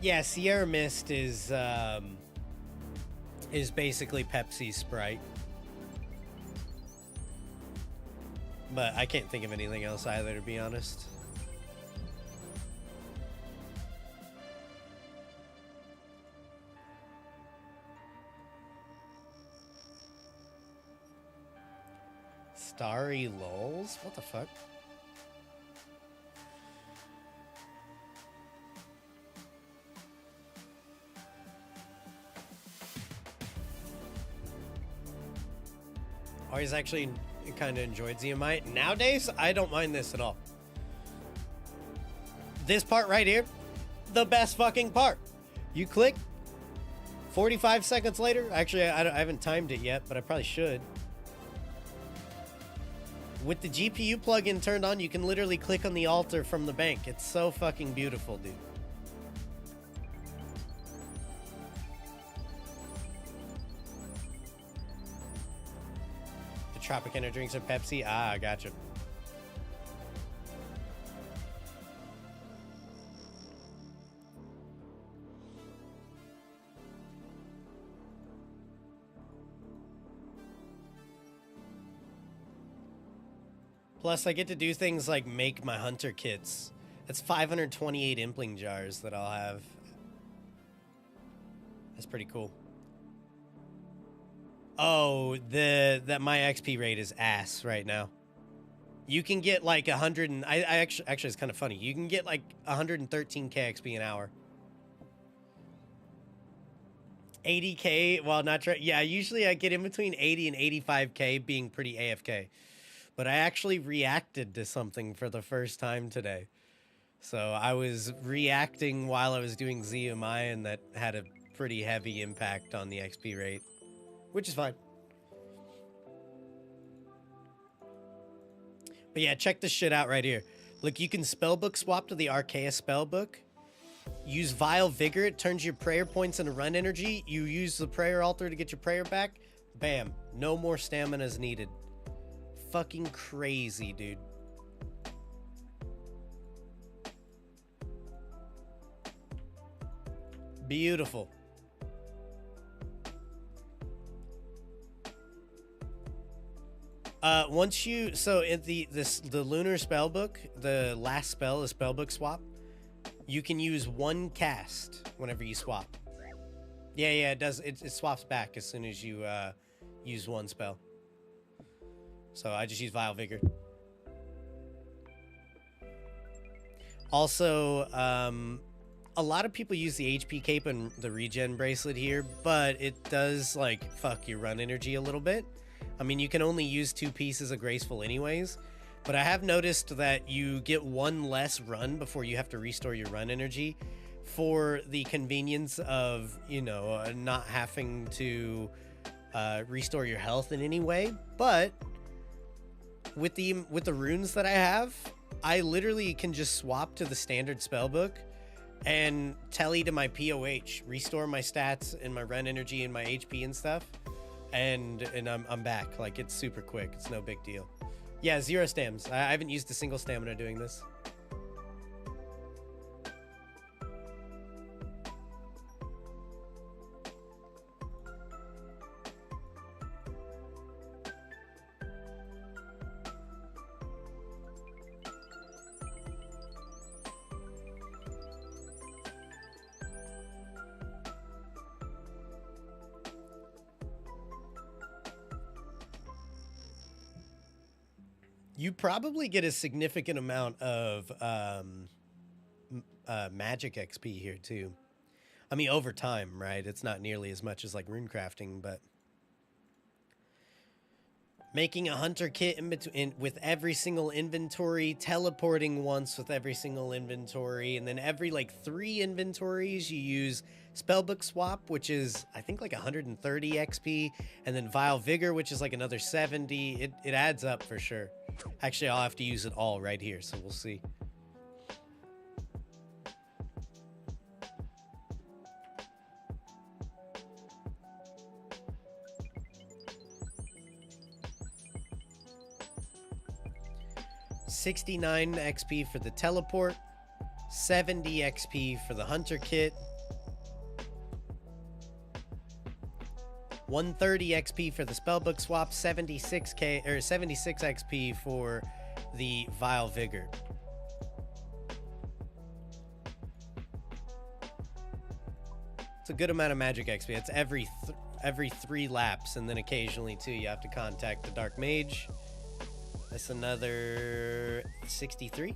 Yeah, Sierra Mist is basically Pepsi Sprite. But I can't think of anything else either, to be honest. Starry Lulz? What the fuck? Always actually kind of enjoyed ZMI. Nowadays, I don't mind this at all. This part right here, the best fucking part. You click, 45 seconds later, actually, I haven't timed it yet, but I probably should. With the GPU plugin turned on, you can literally click on the altar from the bank. It's so fucking beautiful, dude. Tropicana drinks or Pepsi? Ah, I gotcha. Plus, I get to do things like make my hunter kits. That's 528 impling jars that I'll have. That's pretty cool. Oh, that my XP rate is ass right now. You can get like 100 and I actually it's kind of funny. You can get like 113k XP an hour. 80k, well not yeah, usually I get in between 80 and 85k being pretty AFK. But I actually reacted to something for the first time today. So I was reacting while I was doing ZMI and that had a pretty heavy impact on the XP rate. Which is fine. But yeah, check this shit out right here. Look, you can spellbook swap to the Archaea spellbook. Use Vile Vigor. It turns your prayer points into run energy. You use the prayer altar to get your prayer back. Bam. No more stamina is needed. Fucking crazy, dude. Beautiful. Once you, so in the lunar spellbook, the last spell is spellbook swap. You can use one cast whenever you swap. Yeah, it does. It swaps back as soon as you use one spell. So I just use Vile Vigor. Also, a lot of people use the HP cape and the regen bracelet here, but it does like fuck your run energy a little bit. I mean, you can only use 2 pieces of Graceful anyways, but I have noticed that you get one less run before you have to restore your run energy for the convenience of, you know, not having to restore your health in any way. But with the runes that I have, I literally can just swap to the standard spellbook and tally to my POH, restore my stats and my run energy and my HP and stuff. And I'm back. Like, it's super quick. It's no big deal. Yeah, 0 stams. I haven't used a single stamina doing this. You probably get a significant amount of magic XP here too. I mean, over time, right? It's not nearly as much as like rune crafting, but Making a hunter kit in between with every single inventory, teleporting once with every single inventory, and then every like 3 inventories you use spellbook swap, which is I think like 130 XP, and then Vile Vigor, which is like another 70. It adds up for sure. Actually, I'll have to use it all right here, so we'll see. $69 XP for the teleport, 70 XP for the hunter kit, 130 XP for the spellbook swap, 76 XP for the Vile Vigor. It's a good amount of magic XP. It's every 3 laps, and then occasionally too you have to contact the Dark Mage. That's another 63.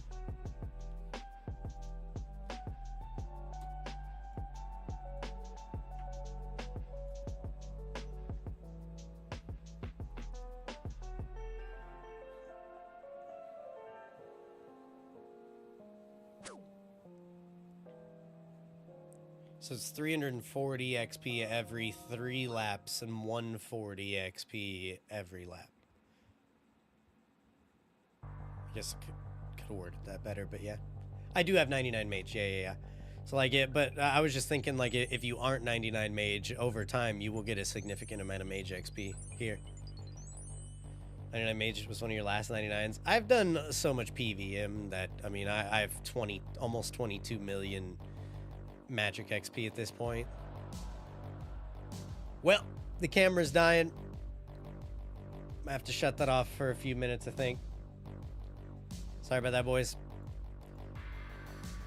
So it's 340 XP every 3 laps and 140 XP every lap. I guess I could have worded that better, but yeah. I do have 99 mage, yeah. So like it, but I was just thinking like if you aren't 99 mage, over time you will get a significant amount of mage XP here. 99 mage was one of your last 99s. I've done so much PVM that, I mean, I have almost 22 million magic XP at this point. Well, the camera's dying. I have to shut that off for a few minutes, I think. Sorry about that, boys.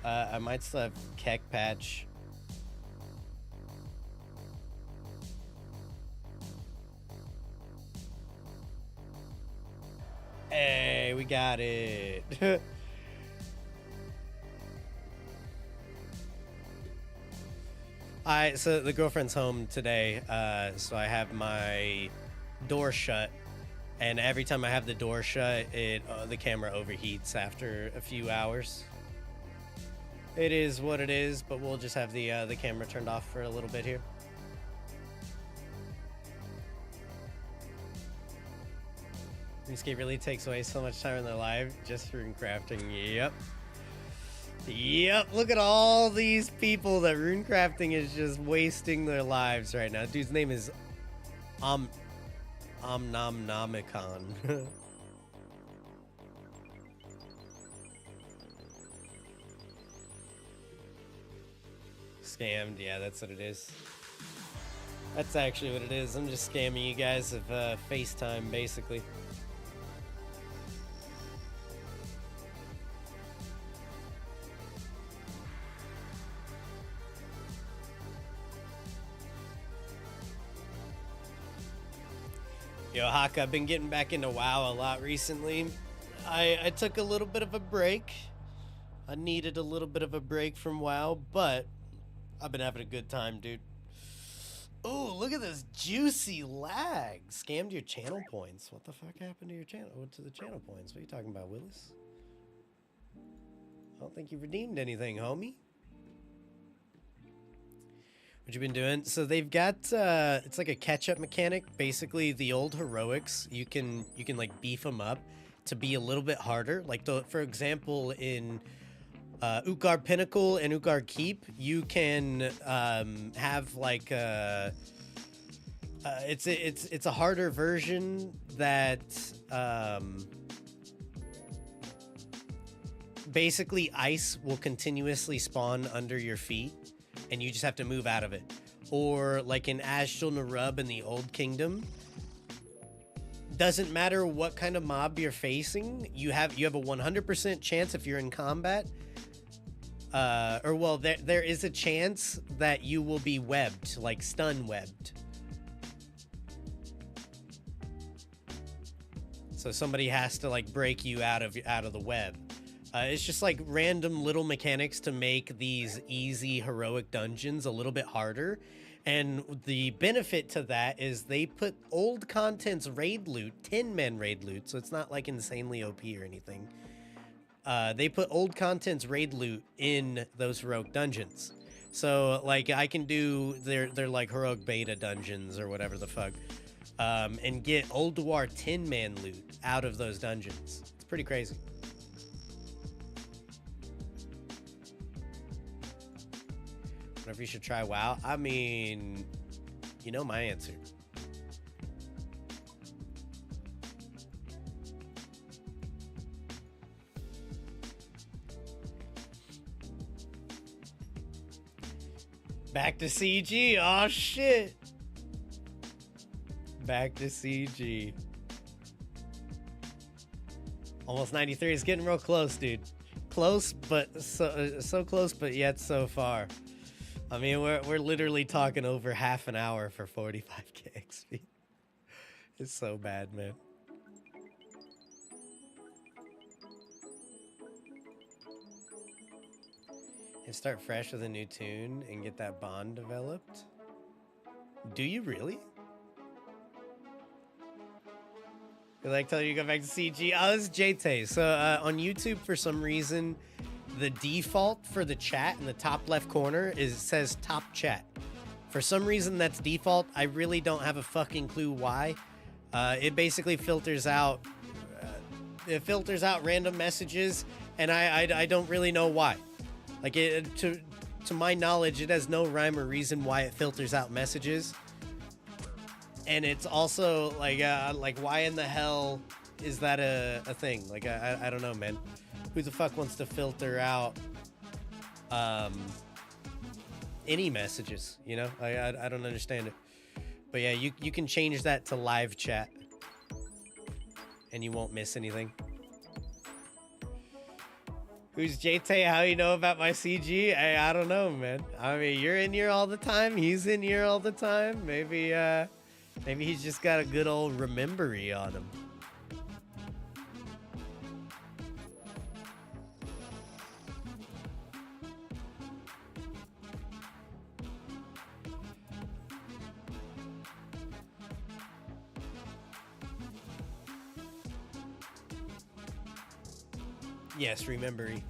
I might still have Keck Patch. Hey, we got it. So the girlfriend's home today, so I have my door shut. And every time I have the door shut, the camera overheats after a few hours. It is what it is, but we'll just have the camera turned off for a little bit here. RuneScape really takes away so much time in their life just for rune crafting. Yep, look at all these people that rune crafting is just wasting their lives right now. Dude's name is Omnomnomicon. Scammed, yeah, that's what it is. That's actually what it is. I'm just scamming you guys of FaceTime, basically. Yo, Haka, I've been getting back into WoW a lot recently. I took a little bit of a break. I needed a little bit of a break from WoW, but I've been having a good time, dude. Oh, look at this juicy lag. Scammed your channel points. What the fuck happened to your channel? To the channel points? What are you talking about, Willis? I don't think you redeemed anything, homie. What you been doing? So they've got it's like a catch-up mechanic. Basically, the old heroics, you can like beef them up to be a little bit harder. Like for example, in Ukar Pinnacle and Ukar Keep, you can have like it's a harder version that basically ice will continuously spawn under your feet, and you just have to move out of it. Or like in Ashtal Narub in the Old Kingdom, doesn't matter what kind of mob you're facing, you have a 100% chance if you're in combat, there is a chance that you will be webbed, like stun webbed. So somebody has to like break you out of the web. It's just like random little mechanics to make these easy heroic dungeons a little bit harder. And the benefit to that is they put old contents raid loot, 10-man raid loot, so it's not like insanely OP or anything. They put old contents raid loot in those heroic dungeons. So like I can do their like heroic beta dungeons or whatever the fuck, and get old Dwar 10-man loot out of those dungeons. It's pretty crazy. Whatever you should try WoW. I mean, you know my answer. Back to CG. Oh shit. Back to CG. Almost 93 is getting real close, dude. Close, but so close, but yet so far. I mean, we're literally talking over half an hour for 45k XP. It's so bad, man. And start fresh with a new tune and get that bond developed. Do you really? I like telling you to go back to CG. Oh, this is JT. So on YouTube, for some reason, the default for the chat in the top left corner says top chat. For some reason, that's default. I really don't have a fucking clue why. It basically filters out. It filters out random messages, and I don't really know why. Like to my knowledge, it has no rhyme or reason why it filters out messages. And it's also like why in the hell is that a thing? Like I don't know, man. Who the fuck wants to filter out any messages? You know, I don't understand it. But yeah, you can change that to live chat, and you won't miss anything. Who's JT? How you know about my CG? I don't know, man. I mean, you're in here all the time. He's in here all the time. Maybe he's just got a good old remembery on him. Yes, remembery.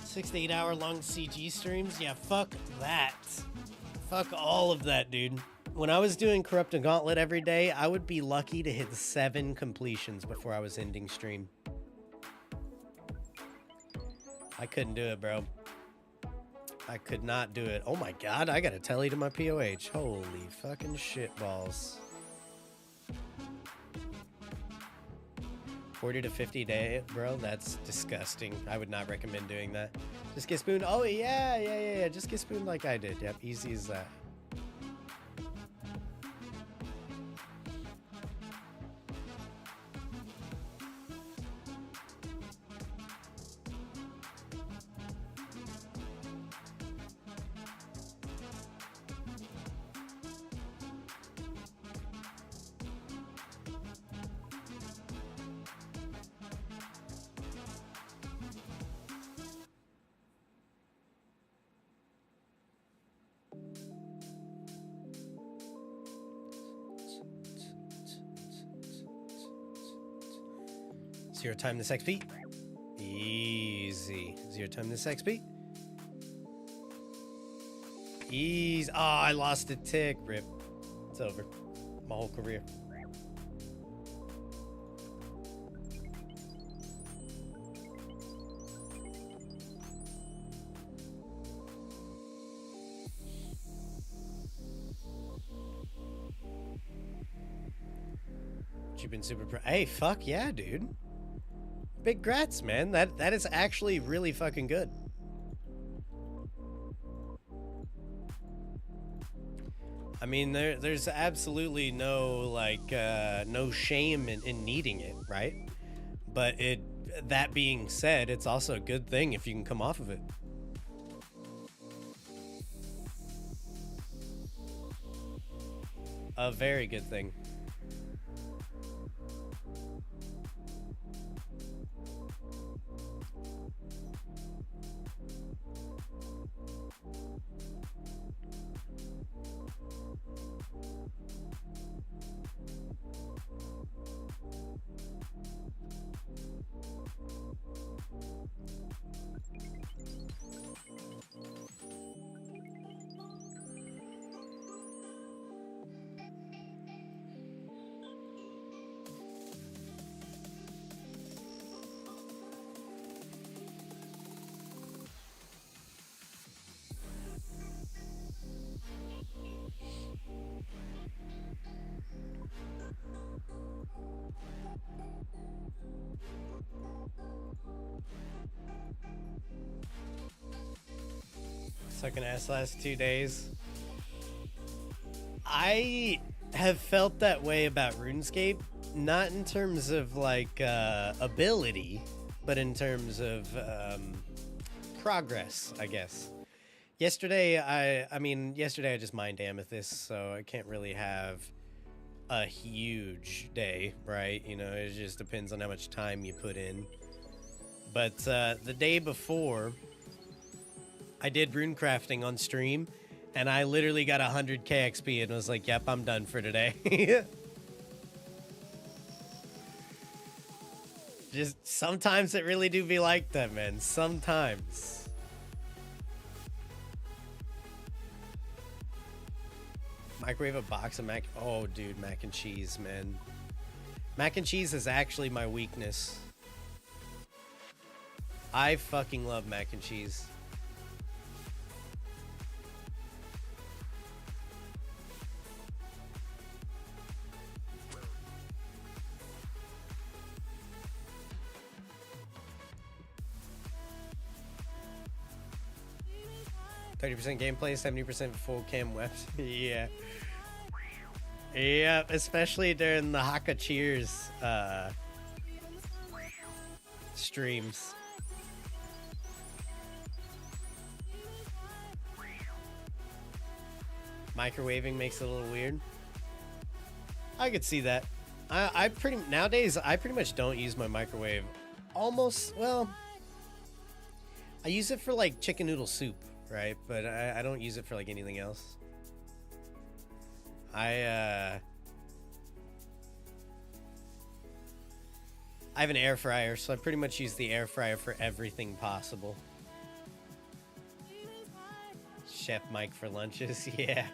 6 to 8 hour long CG streams? Yeah, fuck that. Fuck all of that, dude. When I was doing Corrupt and Gauntlet every day, I would be lucky to hit 7 completions before I was ending stream. I couldn't do it, bro. I could not do it. Oh my god, I gotta tally to my POH. Holy fucking shit balls. 40 to 50 day, bro, that's disgusting. I would not recommend doing that. Just get spooned. Oh yeah. Just get spooned like I did. Yep, easy as that. Zero time this XP. Easy. Zero time this XP. Easy. Oh, I lost a tick. Rip. It's over. My whole career. You've been super proud. Hey, fuck yeah, dude. Big grats, man. That is actually really fucking good. I mean, there's absolutely no no shame in needing it, right? But that being said, it's also a good thing if you can come off of it. A very good thing. Sucking ass last 2 days. I have felt that way about RuneScape, not in terms of like ability, but in terms of progress, I guess. Yesterday, yesterday I just mined Amethyst, so I can't really have a huge day, right? You know, it just depends on how much time you put in. But the day before, I did rune crafting on stream, and I literally got 100k XP and was like, yep, I'm done for today. Just sometimes it really do be like that, man. Sometimes. Microwave a box of mac. Oh, dude, mac and cheese, man. Mac and cheese is actually my weakness. I fucking love mac and cheese. %30 gameplay, 70% full cam web. Yeah. Yeah, especially during the Haka Cheers streams. Microwaving makes it a little weird. I could see that. Nowadays I pretty much don't use my microwave. Almost, well, I use it for like chicken noodle soup, right? But I don't use it for like anything else. I have an air fryer, so I pretty much use the air fryer for everything possible. Chef Mike for lunches, yeah.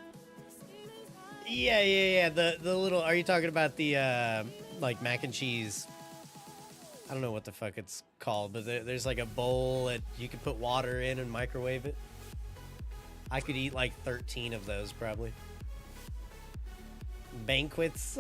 Yeah. The little, are you talking about the like mac and cheese? I don't know what the fuck it's called, but there's like a bowl that you can put water in and microwave it. I could eat like 13 of those probably. Banquets.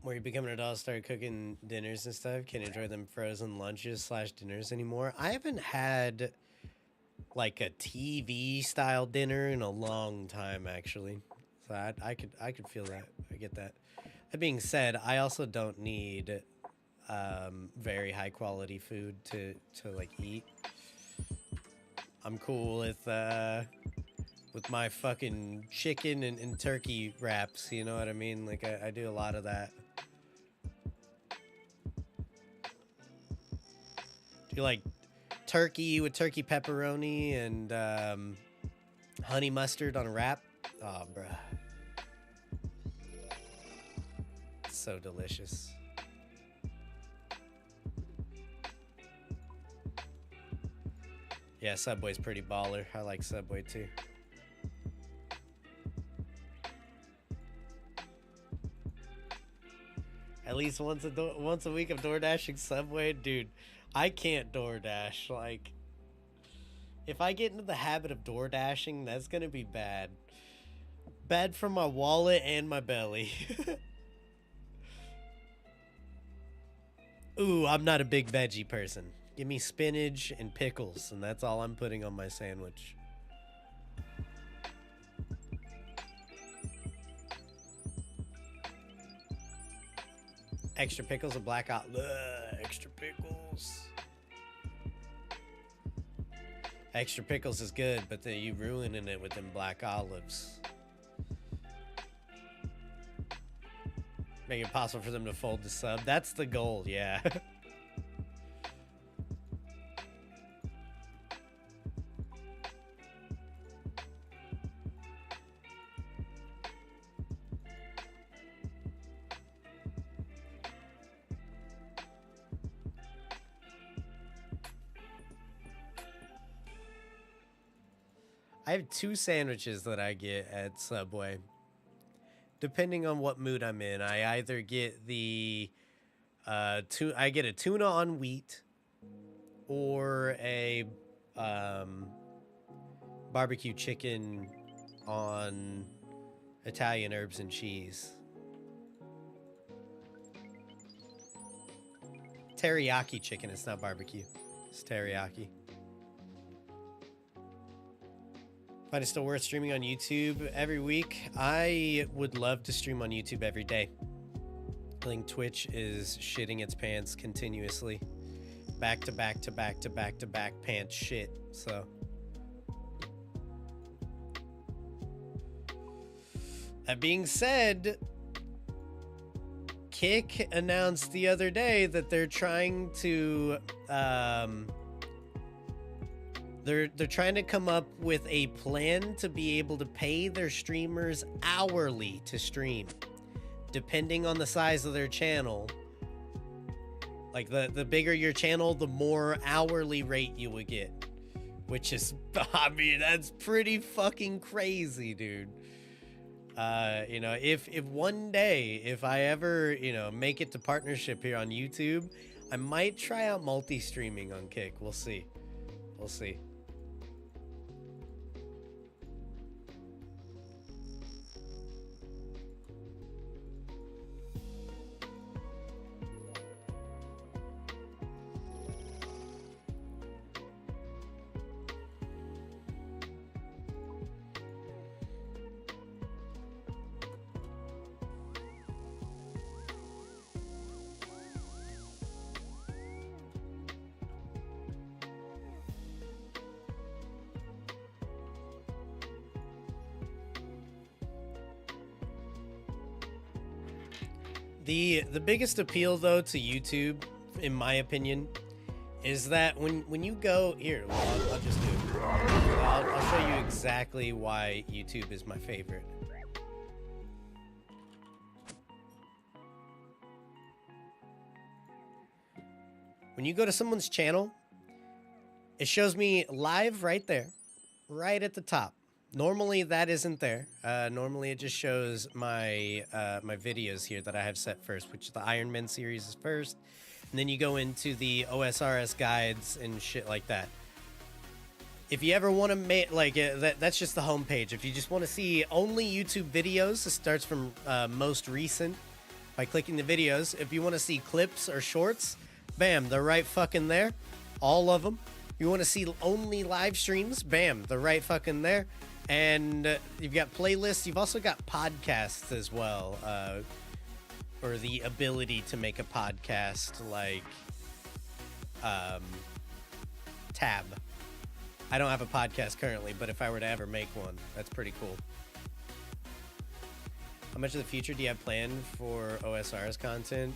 Where you become an adult, start cooking dinners and stuff, can't enjoy them frozen lunches / dinners anymore. I haven't had like a TV style dinner in a long time, actually. So I could feel that. I get that. That being said, I also don't need very high quality food to like eat. I'm cool with my fucking chicken and turkey wraps, you know what I mean? Like I do a lot of that. Do you like turkey with turkey pepperoni and honey mustard on a wrap? Oh, bruh. It's so delicious. Yeah, Subway's pretty baller. I like Subway too. At least once a week of door dashing Subway, dude. I can't door dash. Like, if I get into the habit of door dashing, that's gonna be bad. Bad for my wallet and my belly. Ooh, I'm not a big veggie person. Give me spinach and pickles, and that's all I'm putting on my sandwich. Extra pickles or black olive. Extra pickles. Extra pickles is good, but then you ruining it with them black olives. Make it possible for them to fold the sub. That's the goal, yeah. I have 2 sandwiches that I get at Subway. Depending on what mood I'm in, I either get the I get a tuna on wheat or a barbecue chicken on Italian herbs and cheese. Teriyaki chicken, it's not barbecue. It's teriyaki. Find it still worth streaming on YouTube every week? I would love to stream on YouTube every day. I think Twitch is shitting its pants continuously. Back to back to back to back to back pants shit. So that being said, Kick announced the other day that they're trying to they're trying to come up with a plan to be able to pay their streamers hourly to stream, depending on the size of their channel. Like the bigger your channel, the more hourly rate you would get, which is, I mean, that's pretty fucking crazy, dude. You know, if one day, if I ever, you know, make it to partnership here on YouTube, I might try out multi-streaming on Kick. We'll see. We'll see. The biggest appeal, though, to YouTube, in my opinion, is that when you go here, well, I'll just do it. I'll show you exactly why YouTube is my favorite. When you go to someone's channel, it shows me live right there, right at the top. Normally that isn't there. Normally it just shows my my videos here that I have set first, which is the Ironman series is first, and then you go into the OSRS guides and shit like that. If you ever want to make like that's just the homepage. If you just want to see only YouTube videos, it starts from most recent by clicking the videos. If you want to see clips or shorts, bam, they're right fucking there, all of them. You want to see only live streams, bam, they're right fucking there. And you've got playlists. You've also got podcasts as well, or the ability to make a podcast like tab. I don't have a podcast currently, but if I were to ever make one, that's pretty cool. How much of the future do you have planned for OSRS content?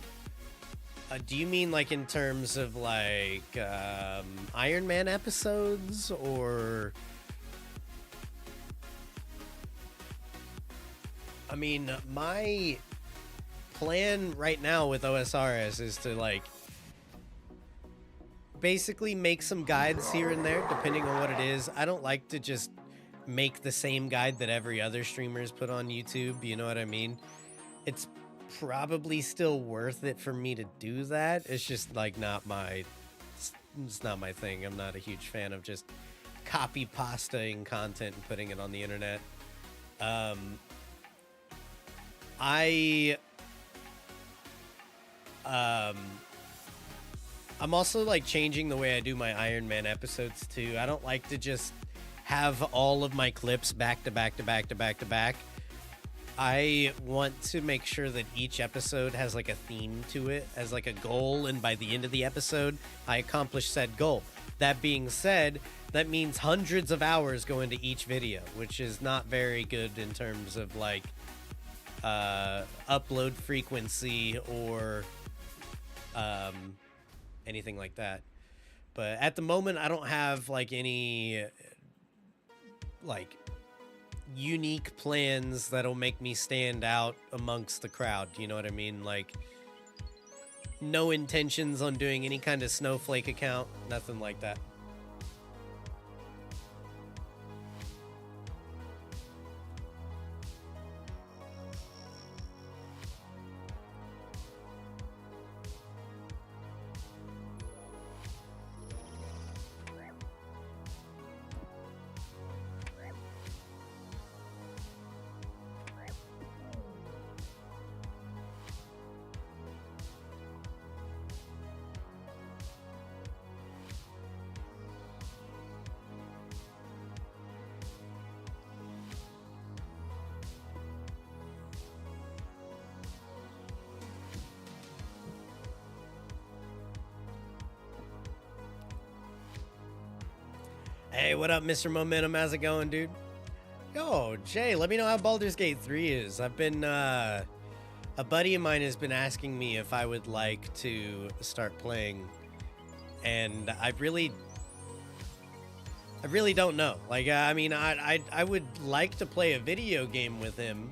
Do you mean like in terms of like Ironman episodes, or... I mean, my plan right now with OSRS is to like basically make some guides here and there, depending on what it is. I don't like to just make the same guide that every other streamer's put on YouTube. You know what I mean? It's probably still worth it for me to do that. It's just like it's not my thing. I'm not a huge fan of just copy pastaing content and putting it on the internet. I'm also like changing the way I do my Ironman episodes too. I don't like to just have all of my clips back to back to back to back to back. I want to make sure that each episode has like a theme to it, as like a goal, and by the end of the episode, I accomplish said goal. That being said, that means hundreds of hours go into each video, which is not very good in terms of like upload frequency or anything like that. But at the moment, I don't have like any like unique plans that'll make me stand out amongst the crowd. You know what I mean? Like, no intentions on doing any kind of snowflake account, nothing like that. Hey, what up, Mr. Momentum? How's it going, dude? Yo, Jay, let me know how Baldur's Gate 3 is. I've been, a buddy of mine has been asking me if I would like to start playing, and I really don't know. Like, I mean, I would like to play a video game with him,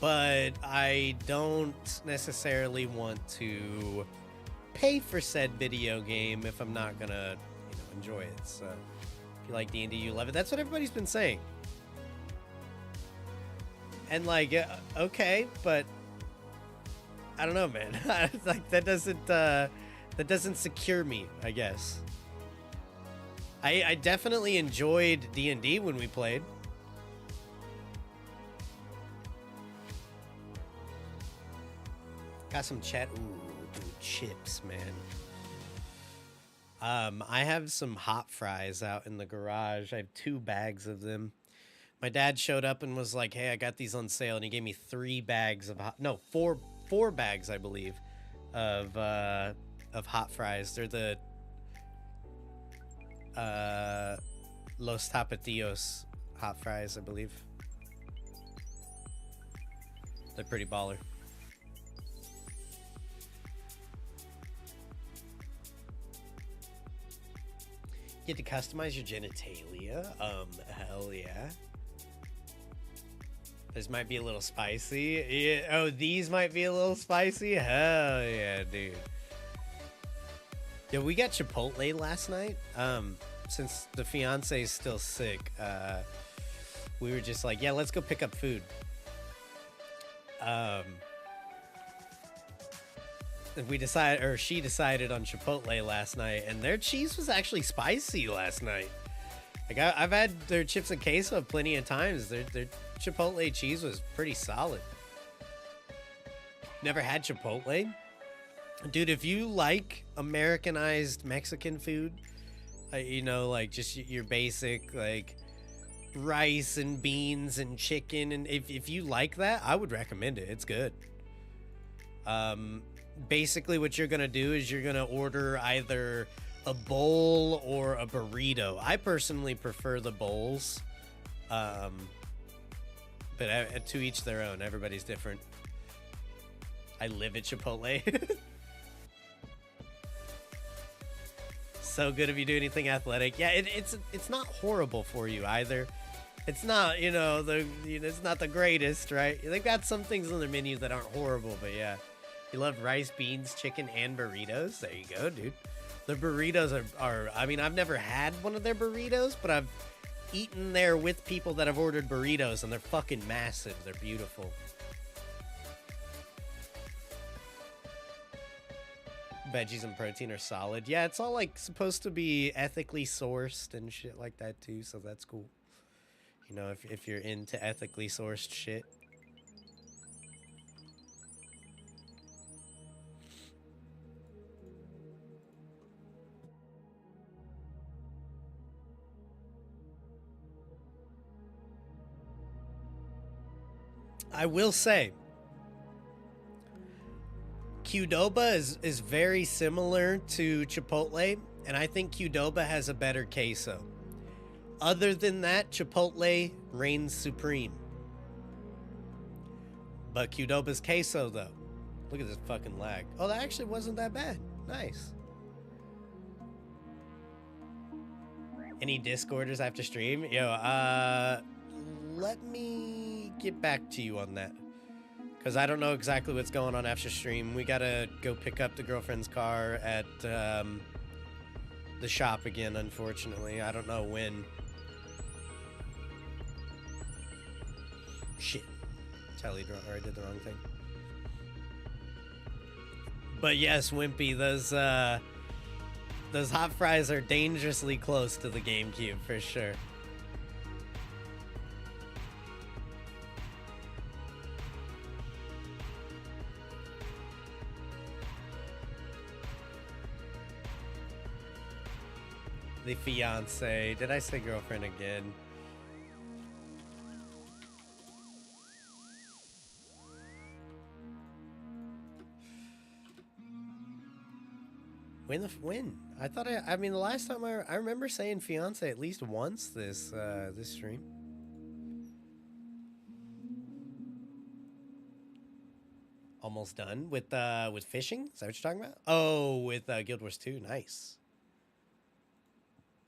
but I don't necessarily want to pay for said video game if I'm not gonna, enjoy it. So, if you like D&D, you love it. That's what everybody's been saying. And like, okay, but I don't know, man. Like that doesn't secure me, I guess. I definitely enjoyed D&D when we played. Got some chat. Ooh, dude, chips, man. I have some hot fries out in the garage. I have 2 bags of them. My dad showed up and was like, "Hey, I got these on sale," and he gave me 3 bags of four bags, I believe, of hot fries. They're the Los Tapatios hot fries, I believe. They're pretty baller. Get to customize your genitalia? Hell yeah. This might be a little spicy. Yeah. Oh, these might be a little spicy? Hell yeah, dude. Yeah, we got Chipotle last night. Since the fiance is still sick, we were just like, yeah, let's go pick up food. She decided on Chipotle last night, and their cheese was actually spicy last night. Like I've had their chips and queso plenty of times. Their Chipotle cheese was pretty solid. Never had Chipotle? Dude, if you like Americanized Mexican food, like just your basic like rice and beans and chicken, and if you like that, I would recommend it. It's good. Basically what you're gonna do is you're gonna order either a bowl or a burrito. I personally prefer the bowls, but to each their own. Everybody's different. I live at Chipotle. So good if you do anything athletic. Yeah, it's not horrible for you either. It's not, it's not the greatest, right? They've got some things on their menu that aren't horrible, but yeah. You love rice, beans, chicken, and burritos? There you go, dude. The burritos are I mean, I've never had one of their burritos, but I've eaten there with people that have ordered burritos, and they're fucking massive. They're beautiful. Veggies and protein are solid. Yeah, it's all like supposed to be ethically sourced and shit like that too, so that's cool. If you're into ethically sourced shit. I will say, Qdoba is very similar to Chipotle, and I think Qdoba has a better queso. Other than that, Chipotle reigns supreme. But Qdoba's queso, though. Look at this fucking lag. Oh, that actually wasn't that bad. Nice. Any Discorders after stream? Yo, let me get back to you on that. Because I don't know exactly what's going on after stream. We gotta go pick up the girlfriend's car at the shop again, unfortunately. I don't know when. Shit. I did the wrong thing. But yes, Wimpy, those hot fries are dangerously close to the GameCube for sure. The fiance. Did I say girlfriend again? When? I thought I mean, the last time I remember saying fiance at least once this this stream. Almost done with fishing? Is that what you're talking about? Oh, with Guild Wars 2. Nice.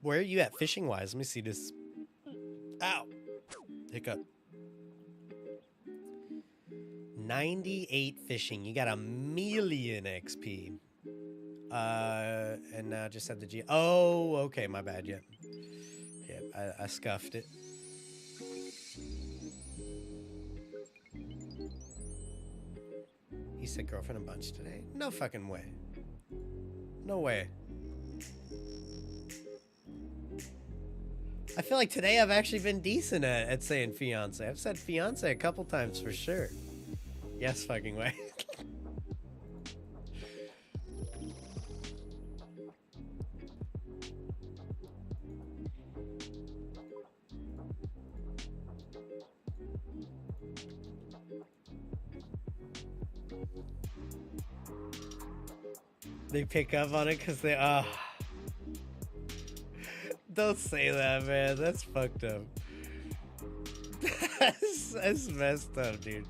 Where are you at fishing wise? Let me see this. Ow. Hiccup. 98 fishing. You got 1,000,000 XP. And now just had the G. Oh, okay. My bad. Yeah. Yeah, I scuffed it. He said girlfriend a bunch today. No fucking way. No way. I feel like today I've actually been decent at saying fiance. I've said fiance a couple times for sure. Yes, fucking way. They pick up on it because they don't say that, man. That's fucked up. That's messed up, dude.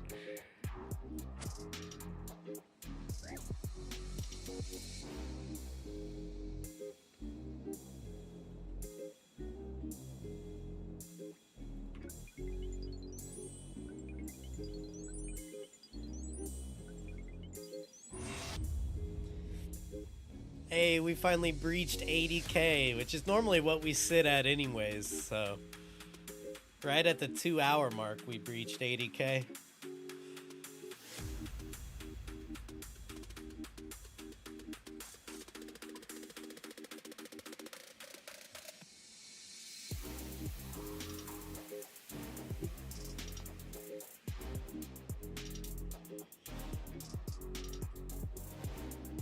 Hey, we finally breached 80K, which is normally what we sit at anyways, so. Right at the 2-hour mark, we breached 80K.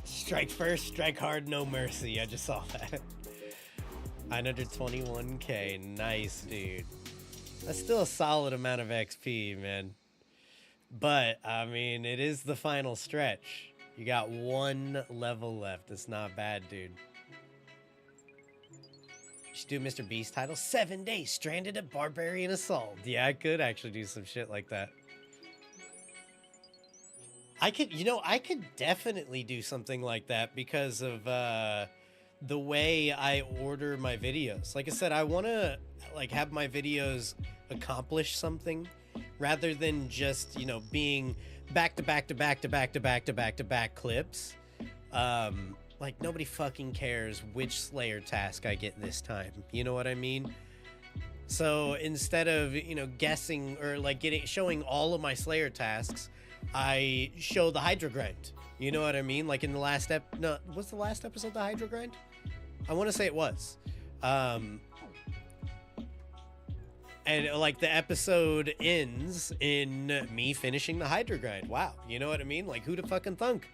Strike first, strike hard, no mercy. I just saw that. 921K. Nice, dude. That's still a solid amount of XP, man. But, I mean, it is the final stretch. You got 1 level left. It's not bad, dude. You should do Mr. Beast title. 7 days stranded at Barbarian Assault. Yeah, I could actually do some shit like that. I could definitely do something like that because of the way I order my videos. Like I said, I want to have my videos accomplish something rather than just, being back to back to back to back to back to back to back clips. Like nobody fucking cares which Slayer task I get this time. You know what I mean? So instead of, guessing or showing all of my Slayer tasks, I show the Hydro Grind. You know what I mean? Like in the last was the last episode the Hydro Grind? I want to say it was. And the episode ends in me finishing the Hydro Grind. Wow. You know what I mean? Like who'da fucking thunk?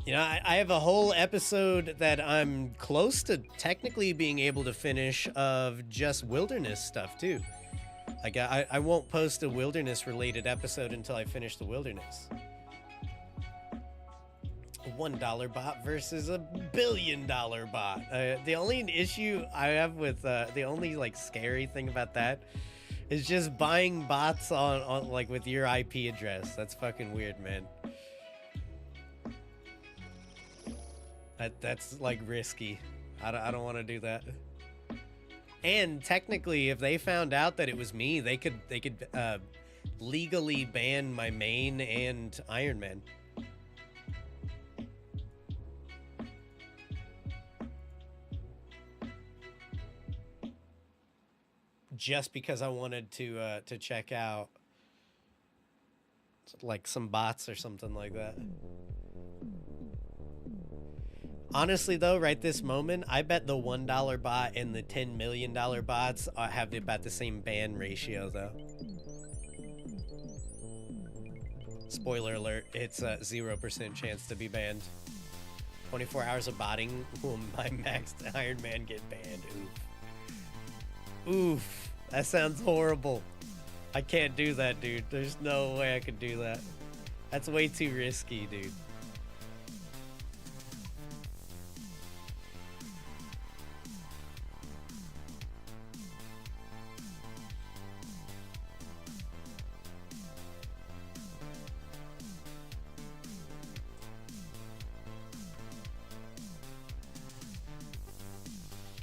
I have a whole episode that I'm close to technically being able to finish of just wilderness stuff too. Like I won't post a wilderness related episode until I finish the wilderness. A $1 bot versus a $1 billion bot. The only issue I have with the only scary thing about that is just buying bots on with your IP address. That's fucking weird, man. That's risky. I don't want to do that. And technically, if they found out that it was me, they could legally ban my main and Ironman. Just because I wanted to check out some bots or something like that. Honestly, though, right this moment, I bet the $1 bot and the $10 million bots have about the same ban ratio, though. Spoiler alert, it's a 0% chance to be banned. 24 hours of botting will my maxed Iron Man get banned. Oof. Oof. That sounds horrible. I can't do that, dude. There's no way I could do that. That's way too risky, dude.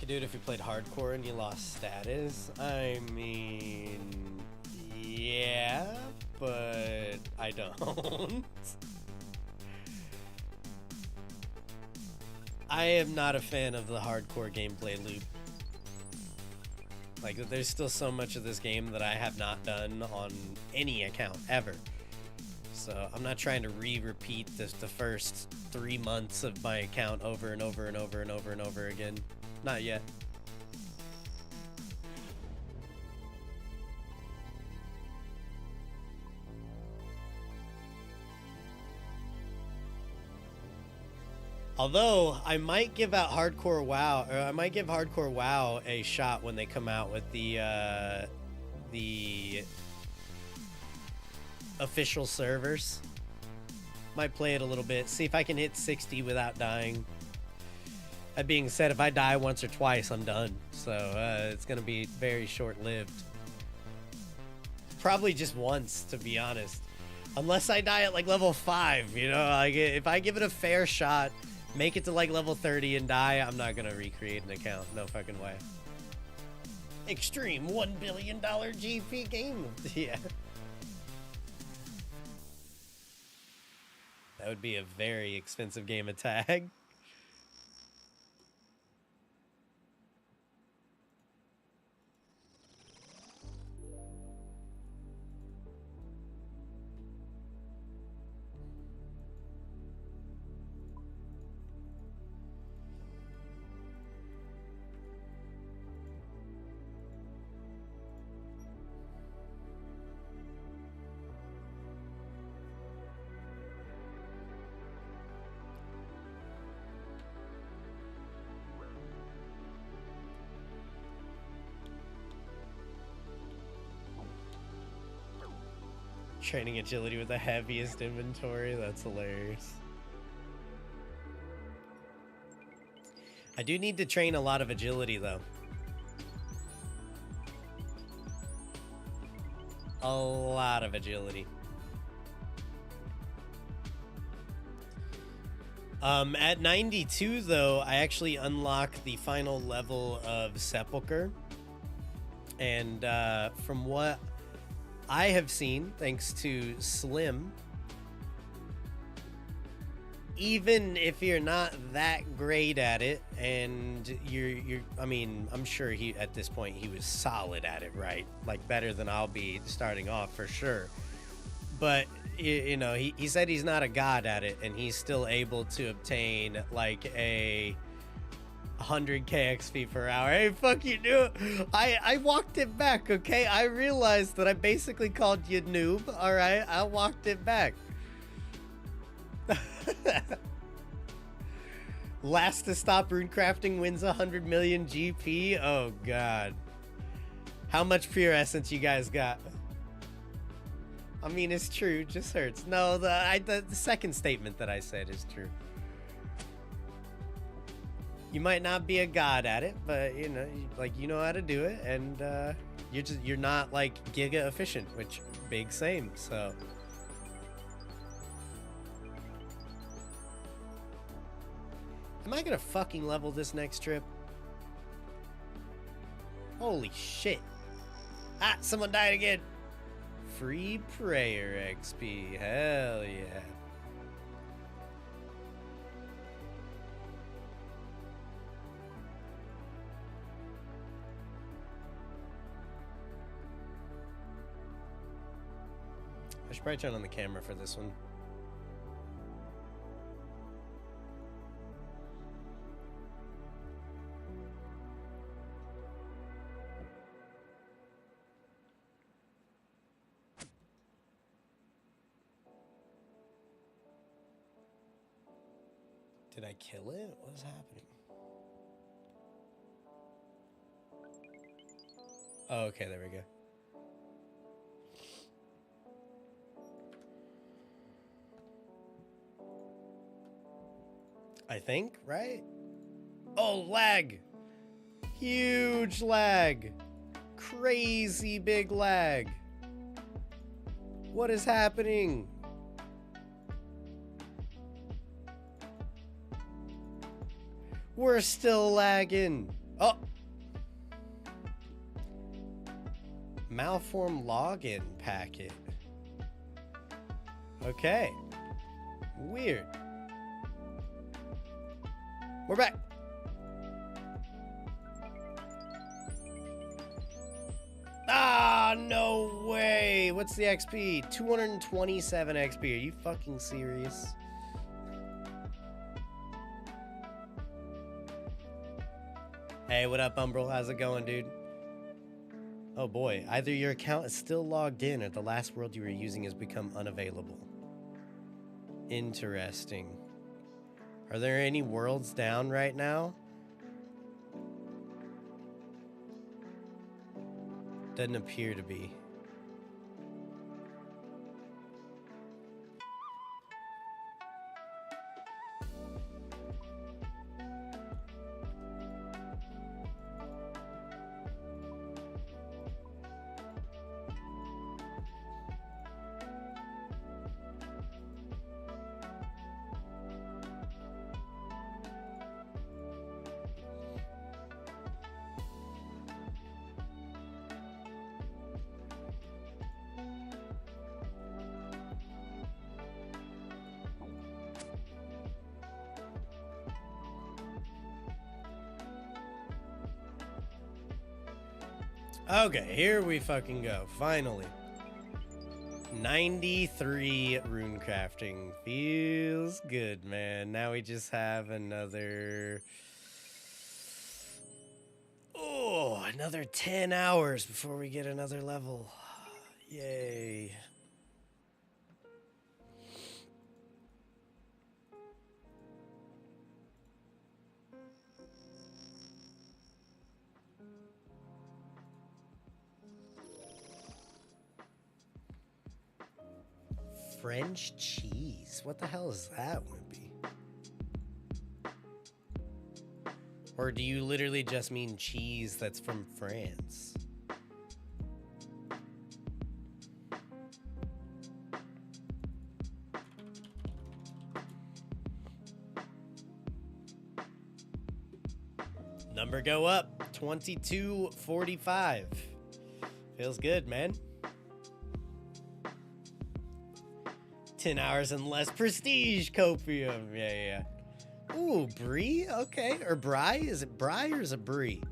could do it if you played hardcore and you lost status. I mean, yeah, but I don't. I am not a fan of the hardcore gameplay loop. Like, there's still so much of this game that I have not done on any account ever. So I'm not trying to repeat the first 3 months of my account over and over and over and over and over again. Not yet. Although I might give out Hardcore WoW, or I might give Hardcore WoW a shot when they come out with the official servers. Might play it a little bit, see if I can hit 60 without dying. That being said, if I die once or twice, I'm done. So it's gonna be very short-lived. Probably just once, to be honest. Unless I die at like level 5, you know? Like, if I give it a fair shot, make it to like level 30 and die, I'm not gonna recreate an account. No fucking way. Extreme $1 billion GP game. Yeah. That would be a very expensive game of tag. Training agility with the heaviest inventory. That's hilarious. I do need to train a lot of agility, though. A lot of agility. At 92, though, I actually unlock the final level of Sepulcher. And from what I have seen, thanks to Slim, even if you're not that great at it, and I mean, I'm sure he, at this point, he was solid at it, right? Like, better than I'll be starting off, for sure. But, you know, he said he's not a god at it, and he's still able to obtain, like, a 100k XP per hour. Hey, fuck you, noob. I walked it back, okay? I realized that I basically called you noob, alright? I walked it back. Last to stop runecrafting wins 100 million GP. Oh god. How much pure essence you guys got? I mean, it's true, just hurts. No, the second statement that I said is true. You might not be a god at it, but you know, like, you know how to do it, and you're not like giga efficient, which big same. So am I gonna fucking level this next trip? Holy shit. Ah, someone died again. Free prayer XP. Hell yeah. I should probably turn on the camera for this one. Did I kill it? What is happening? Oh, okay, there we go. I think, right? Oh, lag! Huge lag! Crazy big lag! What is happening? We're still lagging. Oh! Malform login packet. Okay. Weird. We're back. Ah, no way. What's the XP? 227 XP. Are you fucking serious? Hey, what up, Umbral? How's it going, dude? Oh boy, either your account is still logged in or the last world you were using has become unavailable. Interesting. Are there any worlds down right now? Doesn't appear to be. Okay, here we fucking go. Finally. 93 rune crafting. Feels good, man. Now we just have another... Oh, another 10 hours before we get another level. Yay. French cheese? What the hell is that, Wimpy? Or do you literally just mean cheese that's from France? Number go up, 2245. Feels good, man. 10 hours and less prestige copium. Yeah. Ooh, brie? Okay. Or brie? Is it brie or is it brie?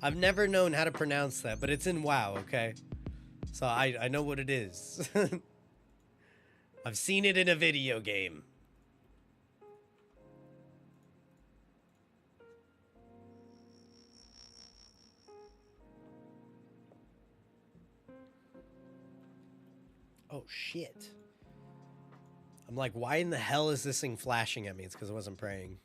I've never known how to pronounce that, but it's in WoW, okay? So I know what it is. I've seen it in a video game. Oh, shit. I'm like, why in the hell is this thing flashing at me? It's because I wasn't praying.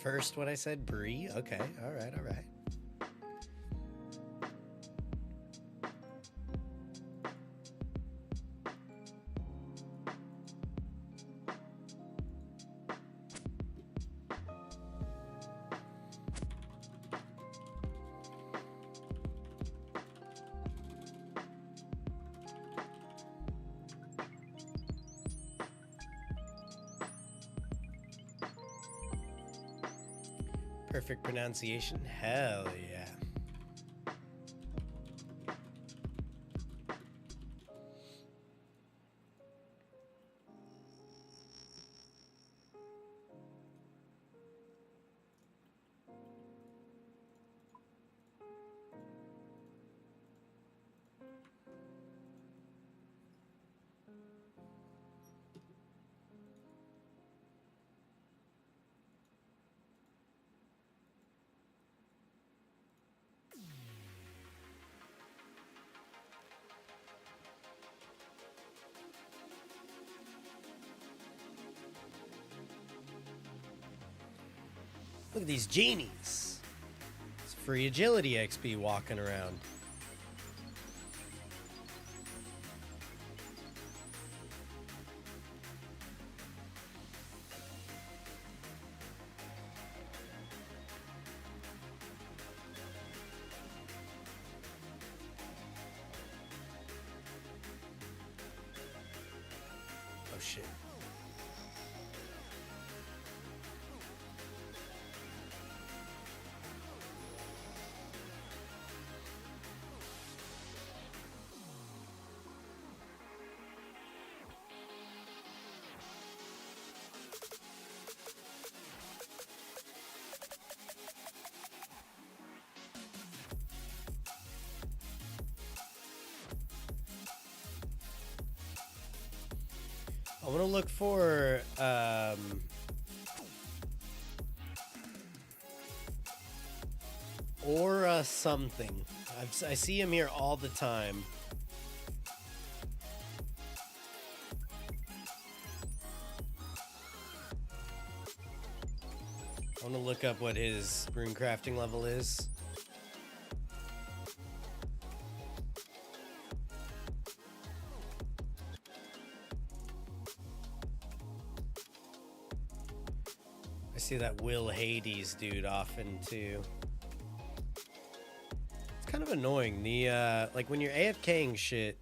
First, what I said, brie? Okay, all right. Perfect pronunciation? Hell yeah. Look at these genies. It's free agility XP walking around. shit. I want to look for Aura something. I see him here all the time. I want to look up what his rune crafting level is. I see that Will Hades dude often too. It's kind of annoying. The like when you're AFKing shit,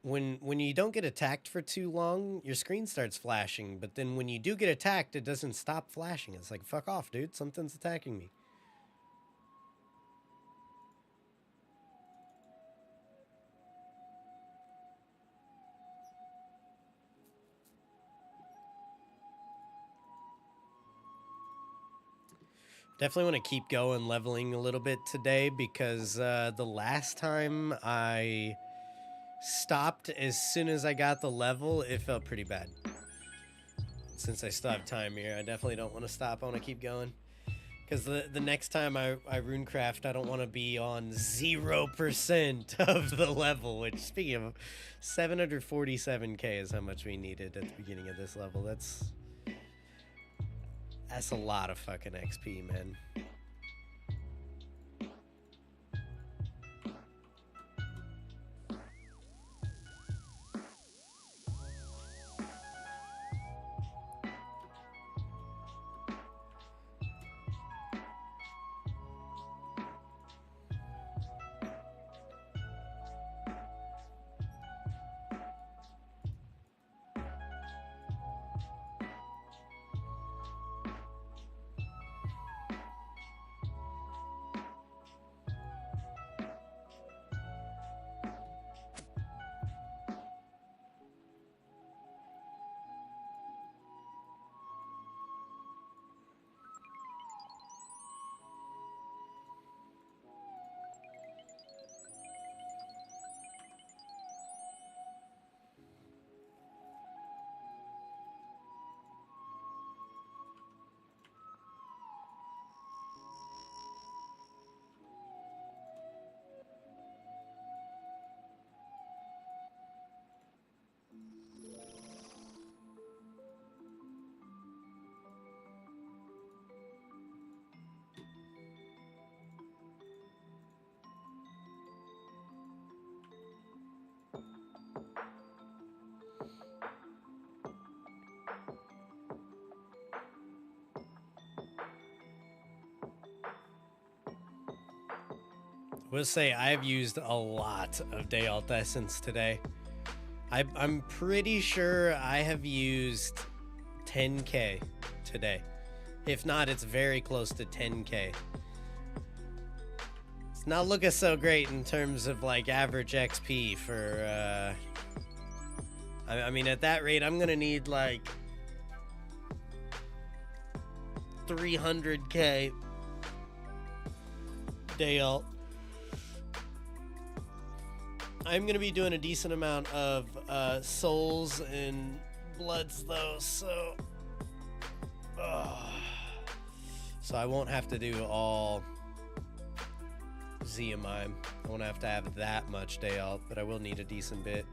when you don't get attacked for too long, your screen starts flashing, but then when you do get attacked, it doesn't stop flashing. It's like, fuck off, dude. Something's attacking me. Definitely want to keep going, leveling a little bit today, because the last time I stopped as soon as I got the level, it felt pretty bad. Since I still have time here, I definitely don't want to stop. I want to keep going. Because the next time I runecraft, I don't want to be on 0% of the level, which, speaking of, 747k is how much we needed at the beginning of this level. That's a lot of fucking XP, man. I will say I've used a lot of Day Alt Essence today. I'm pretty sure I have used 10k today. If not, it's very close to 10k. It's not looking so great in terms of like average XP for I mean, at that rate, I'm gonna need like 300k Day Alt. I'm going to be doing a decent amount of souls and bloods, though, so I won't have to do all ZMI. I won't have to have that much Day Alt, but I will need a decent bit.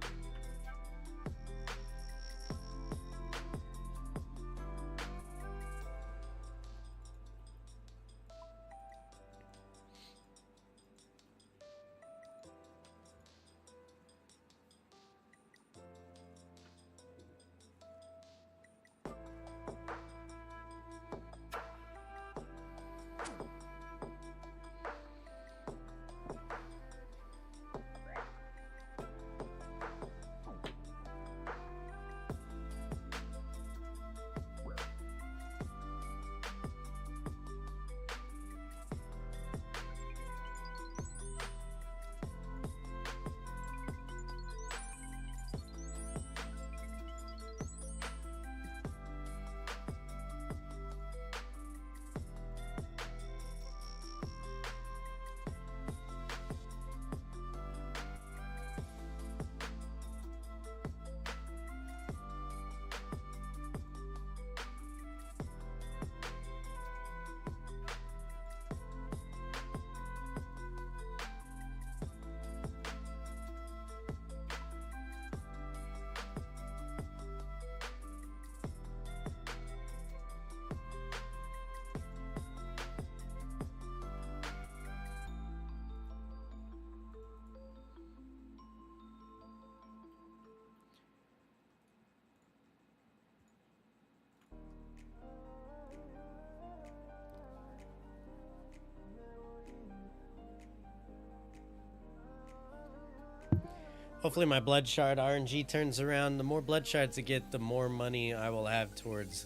Hopefully my blood shard RNG turns around. The more blood shards I get, the more money I will have towards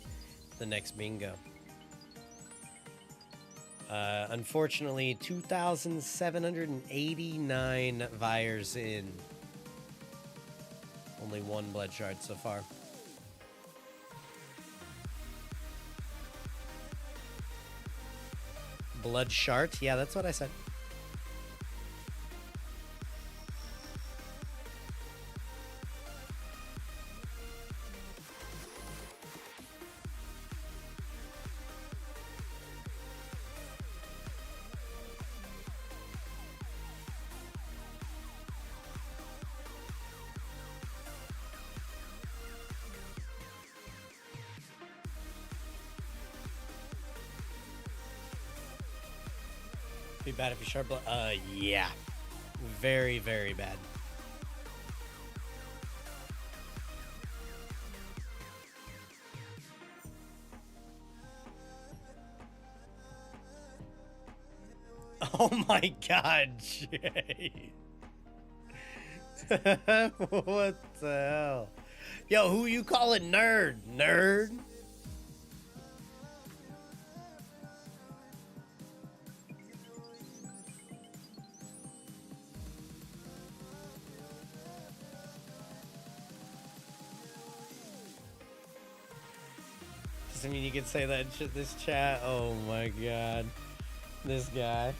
the next bingo. Unfortunately, 2,789 Vires in. Only one blood shard so far. Blood shard? Yeah, that's what I said. Be bad if you sharp blood. Yeah. Very, very bad. Oh my god, Jay. What the hell? Yo, who you calling nerd? Nerd? I mean, you could say that in this chat. Oh my god. This guy.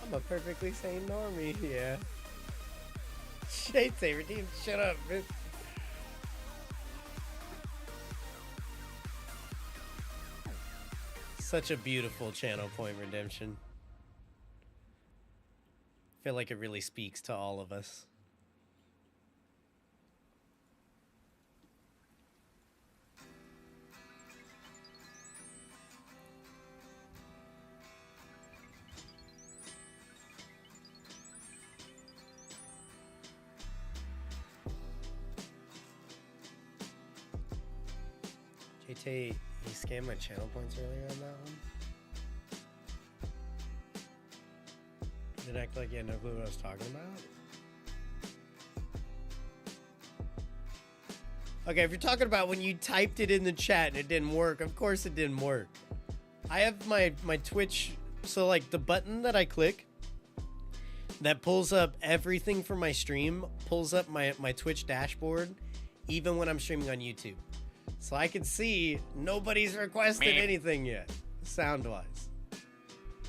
I'm a perfectly sane normie, yeah. Shade Saver team, shut up, bitch. Such a beautiful channel point redemption. I feel like it really speaks to all of us. JT, he scammed my channel points earlier on that one. Didn't act like you had no clue what I was talking about. Okay, if you're talking about when you typed it in the chat and it didn't work, of course it didn't work. I have my Twitch, so like the button that I click that pulls up everything from my stream, pulls up my Twitch dashboard, even when I'm streaming on YouTube. So I can see nobody's requested anything yet, sound-wise.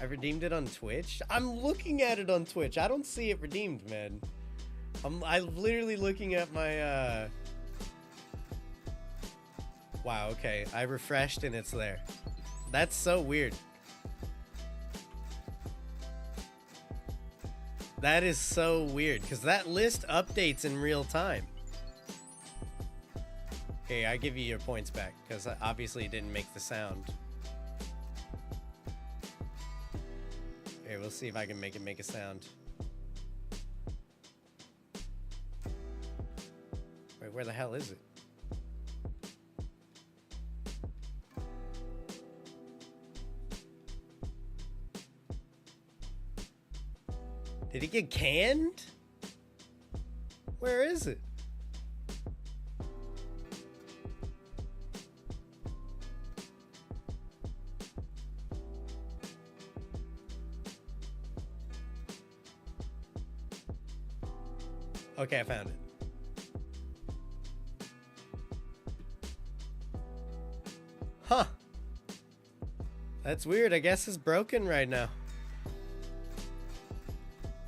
I redeemed it on Twitch? I'm looking at it on Twitch. I don't see it redeemed, man. I'm literally looking at my, Wow, okay. I refreshed and it's there. That's so weird. That is so weird, because that list updates in real time. Okay, I give you your points back, because obviously it didn't make the sound. Okay, we'll see if I can make it make a sound. Wait, where the hell is it? Did it get canned? Where is it? Okay, I found it. Huh. That's weird. I guess it's broken right now.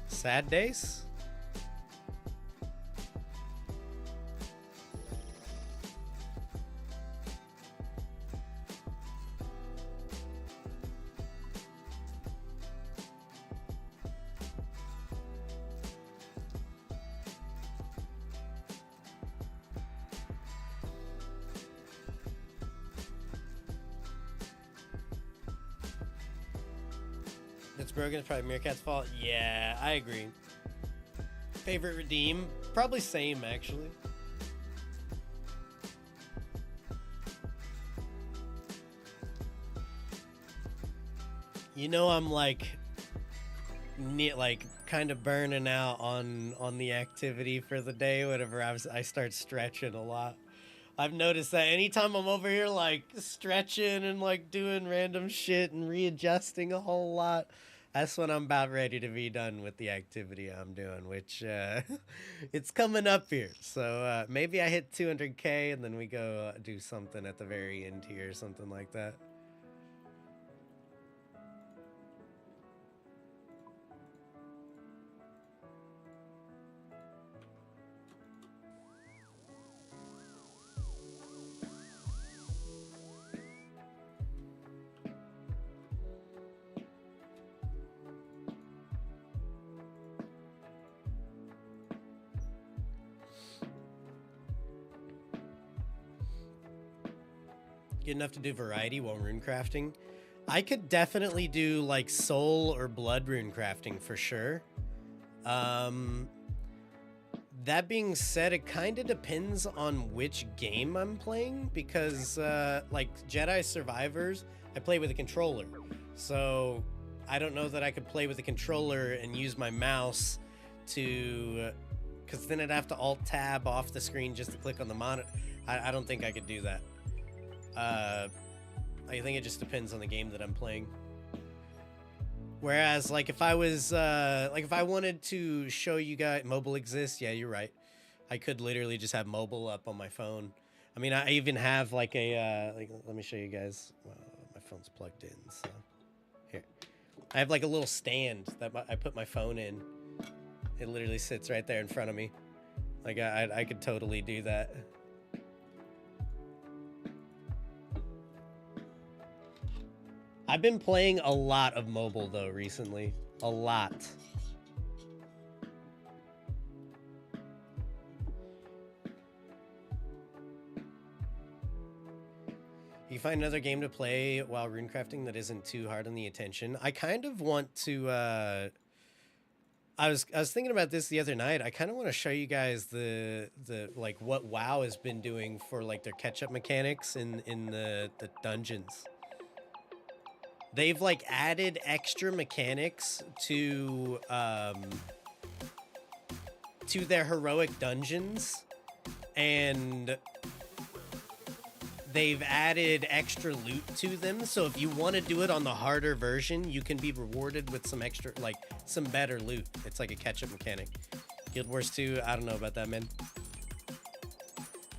Sad days? It's broken. It's probably Meerkat's fault. Yeah, I agree. Favorite redeem? Probably same, actually. You know, I'm like kind of burning out on the activity for the day whenever I start stretching a lot. I've noticed that anytime I'm over here like stretching and like doing random shit and readjusting a whole lot, that's when I'm about ready to be done with the activity I'm doing, which it's coming up here. So maybe I hit 200K and then we go do something at the very end here or something like that. Good enough to do variety while rune crafting. I could definitely do like soul or blood rune crafting for sure. That being said, it kind of depends on which game I'm playing because like Jedi Survivors, I play with a controller. So I don't know that I could play with a controller and use my mouse to, because then I'd have to alt tab off the screen just to click on the monitor. I don't think I could do that. I think it just depends on the game that I'm playing. Whereas, like, if I was, like, if I wanted to show you guys mobile exists, yeah, you're right. I could literally just have mobile up on my phone. I mean, I even have, like, a, like, let me show you guys. Well, my phone's plugged in, so. Here. I have, like, a little stand that I put my phone in. It literally sits right there in front of me. Like, I could totally do that. I've been playing a lot of mobile, though, recently. A lot. You find another game to play while runecrafting that isn't too hard on the attention. I kind of want to, I was thinking about this the other night. I kind of want to show you guys the like what WoW has been doing for like their catch-up mechanics in the dungeons. They've like added extra mechanics to their heroic dungeons, and they've added extra loot to them. So if you want to do it on the harder version, you can be rewarded with some extra, like some better loot. It's like a catch-up mechanic. Guild Wars 2, I don't know about that, man.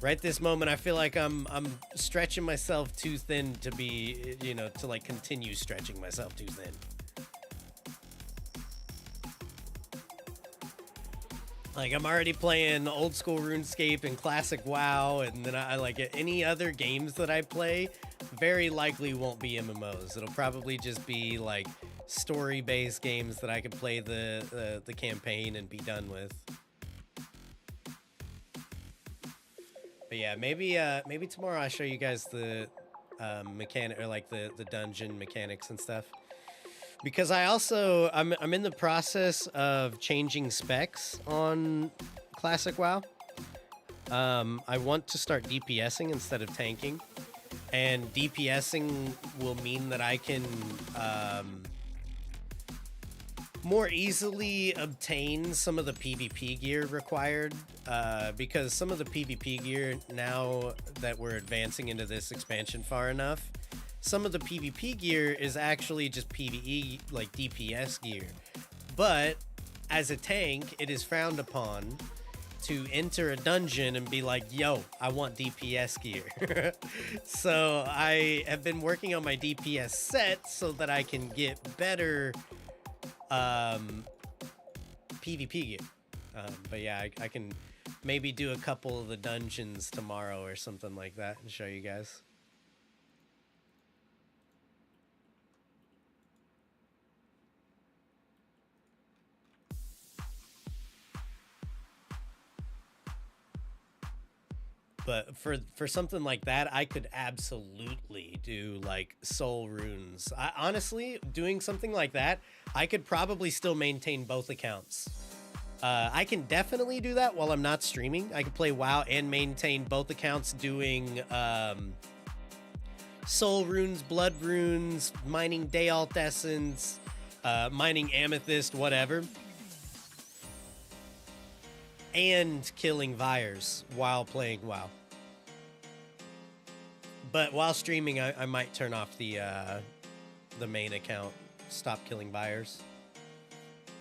Right this moment, I feel like I'm stretching myself too thin to be, you know, to like continue stretching myself too thin. Like I'm already playing old school RuneScape and classic WoW, and then I like any other games that I play very likely won't be MMOs. It'll probably just be like story-based games that I could play the campaign and be done with. But yeah, maybe tomorrow I'll show you guys the mechanic or like the dungeon mechanics and stuff. Because I'm in the process of changing specs on classic WoW. I want to start DPSing instead of tanking, and DPSing will mean that I can more easily obtain some of the PvP gear required, because some of the PvP gear, now that we're advancing into this expansion far enough, some of the PvP gear is actually just PvE, like DPS gear. But as a tank, it is frowned upon to enter a dungeon and be like, yo, I want DPS gear. So I have been working on my DPS set so that I can get better PvP gear. But yeah, I can maybe do a couple of the dungeons tomorrow or something like that and show you guys. But for something like that, I could absolutely do like soul runes. Honestly, doing something like that, I could probably still maintain both accounts. I can definitely do that while I'm not streaming. I can play WoW and maintain both accounts doing soul runes, blood runes, mining Dayalt Essence, mining Amethyst, whatever. And killing Vyres while playing WoW. But while streaming, I might turn off the main account. Stop killing Vyres.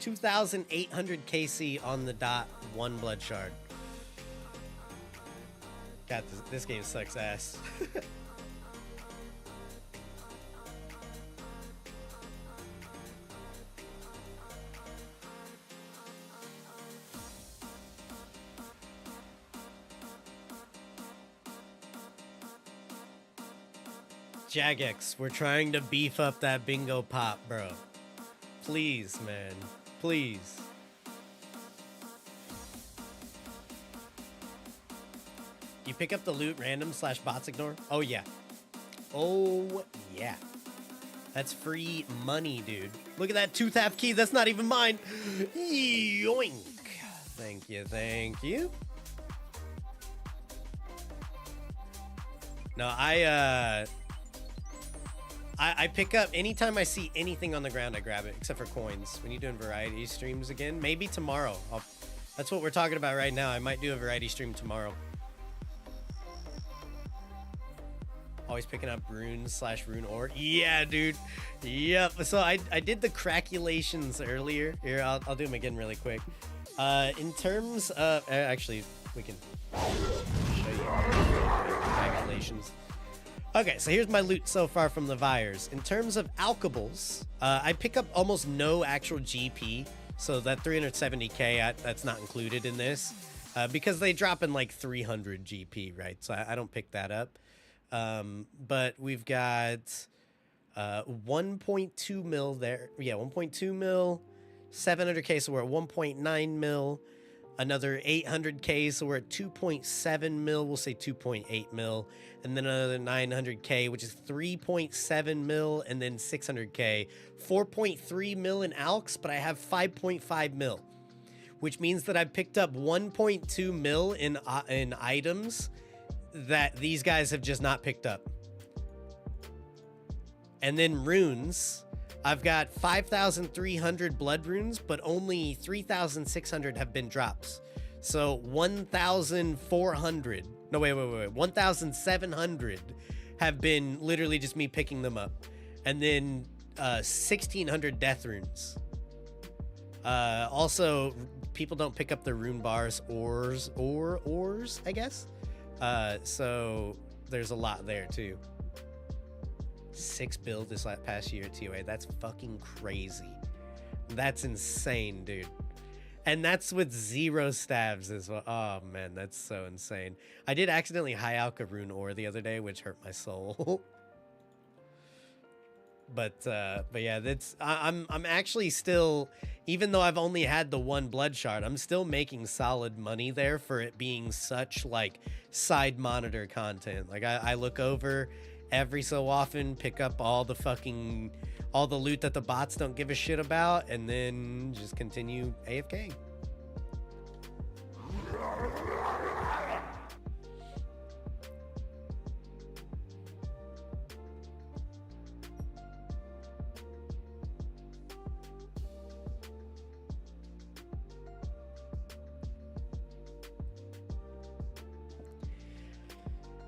2,800 KC on the dot, 1 blood shard. God, this game sucks ass. Jagex, we're trying to beef up that bingo pop, bro. Please, man. Please. You pick up the loot random / bots ignore? Oh, yeah. Oh, yeah. That's free money, dude. Look at that tooth half key. That's not even mine. Yoink. Thank you. Thank you. No, I pick up anytime I see anything on the ground, I grab it, except for coins. When you doing variety streams again, maybe tomorrow. That's what we're talking about right now. I might do a variety stream tomorrow. Always picking up runes / rune ore. Yeah, dude. Yep. So I did the calculations earlier. Here, I'll do them again really quick. In terms of actually, we can show you calculations. Okay, so here's my loot so far from the Vyres. In terms of alkables, I pick up almost no actual GP, so that 370k, that's not included in this, because they drop in like 300 GP, right? So I don't pick that up. But we've got 1.2 mil there. Yeah, 1.2 mil, 700k, so we're at 1.9 mil. Another 800k, so we're at 2.7 mil. We'll say 2.8 mil. And then another 900k, which is 3.7 mil. And then 600k. 4.3 mil in alks, but I have 5.5 mil. Which means that I picked up 1.2 mil in items that these guys have just not picked up. And then runes. I've got 5,300 blood runes, but only 3,600 have been drops. So 1,400. No, wait. 1,700 have been literally just me picking them up. And then 1,600 death runes. Also, people don't pick up the rune bars ores, I guess. So there's a lot there too. 6 build this past year at TOA. That's fucking crazy. That's insane, dude. And that's with 0 stabs as well. Oh man, that's so insane. I did accidentally high alka rune ore the other day, which hurt my soul. But yeah, that's I'm actually still, even though I've only had the 1 blood shard, I'm still making solid money there for it being such like side monitor content. Like I look over every so often, pick up all the loot that the bots don't give a shit about, and then just continue AFK.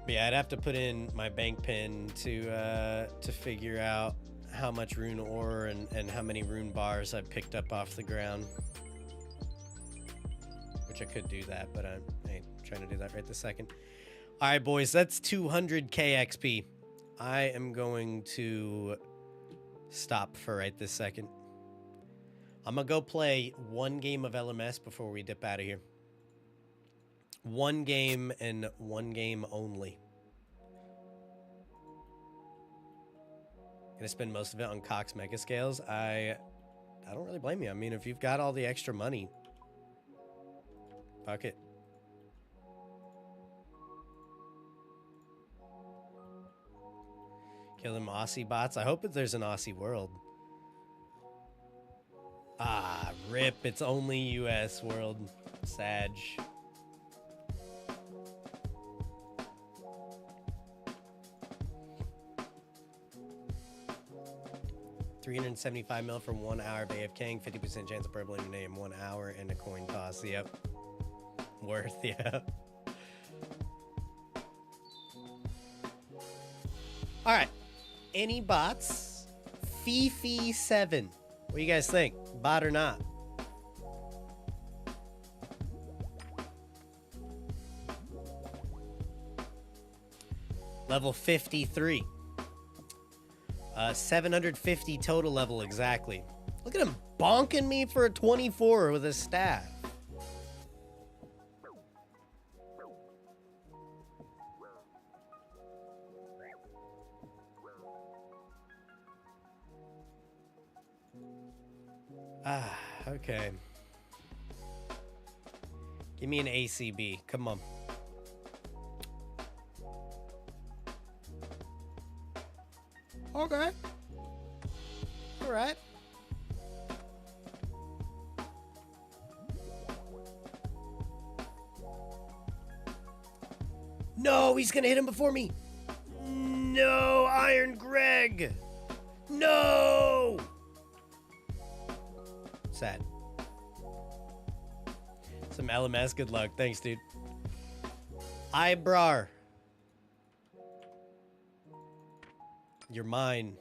But yeah, I'd have to put in my bank pin to figure out how much rune ore and how many rune bars I've picked up off the ground. Which I could do that, but I ain't trying to do that right this second. All right, boys, that's 200k XP. I am going to stop for right this second. I'm gonna go play 1 game of LMS before we dip out of here. 1 game and 1 game only. Gonna spend most of it on Cox Mega Scales. I don't really blame you. I mean, if you've got all the extra money, fuck it. Kill them Aussie bots. I hope that there's an Aussie world. Ah, rip. It's only US world. Sag. 375 mil from 1 hour of AFKing, 50% chance of purple in your name, 1 hour, and a coin toss. Yep. Worth, yeah. All right. Any bots? Fifi7. What do you guys think? Bot or not? Level 53. 750 total level exactly. Look at him bonking me for a 24 with his staff. Ah, okay. Give me an ACB. Come on. Okay. All right. No, he's gonna hit him before me. No, Iron Greg. No. Sad. Some LMS. Good luck. Thanks, dude. Eyebrow. You're mine.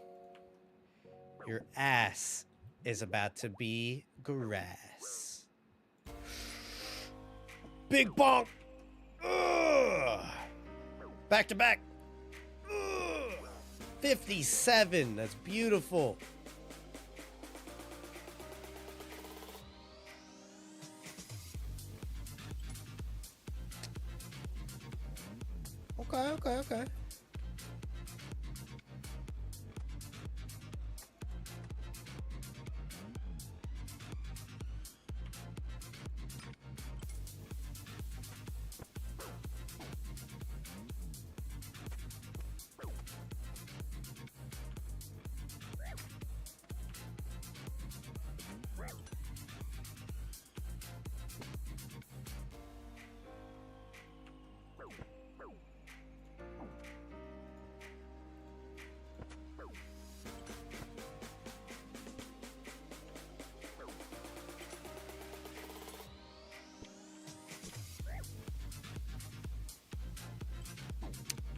Your ass is about to be grass. Big bonk. Ugh. Back to back. Ugh. 57. That's beautiful. Okay.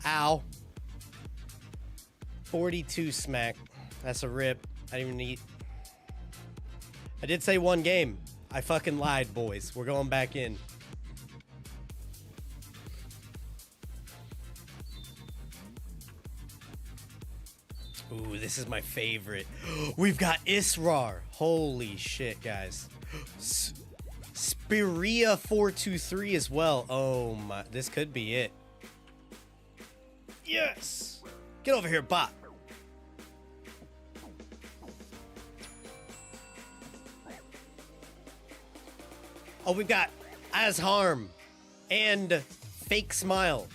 Ow. 42 smack. That's a rip. I didn't even need... I did say one game. I fucking lied, boys. We're going back in. Ooh, this is my favorite. We've got Israr. Holy shit, guys. Spiria 423 as well. Oh my, this could be it. Yes! Get over here, bot. Oh, we've got Azharm and Fake Smile.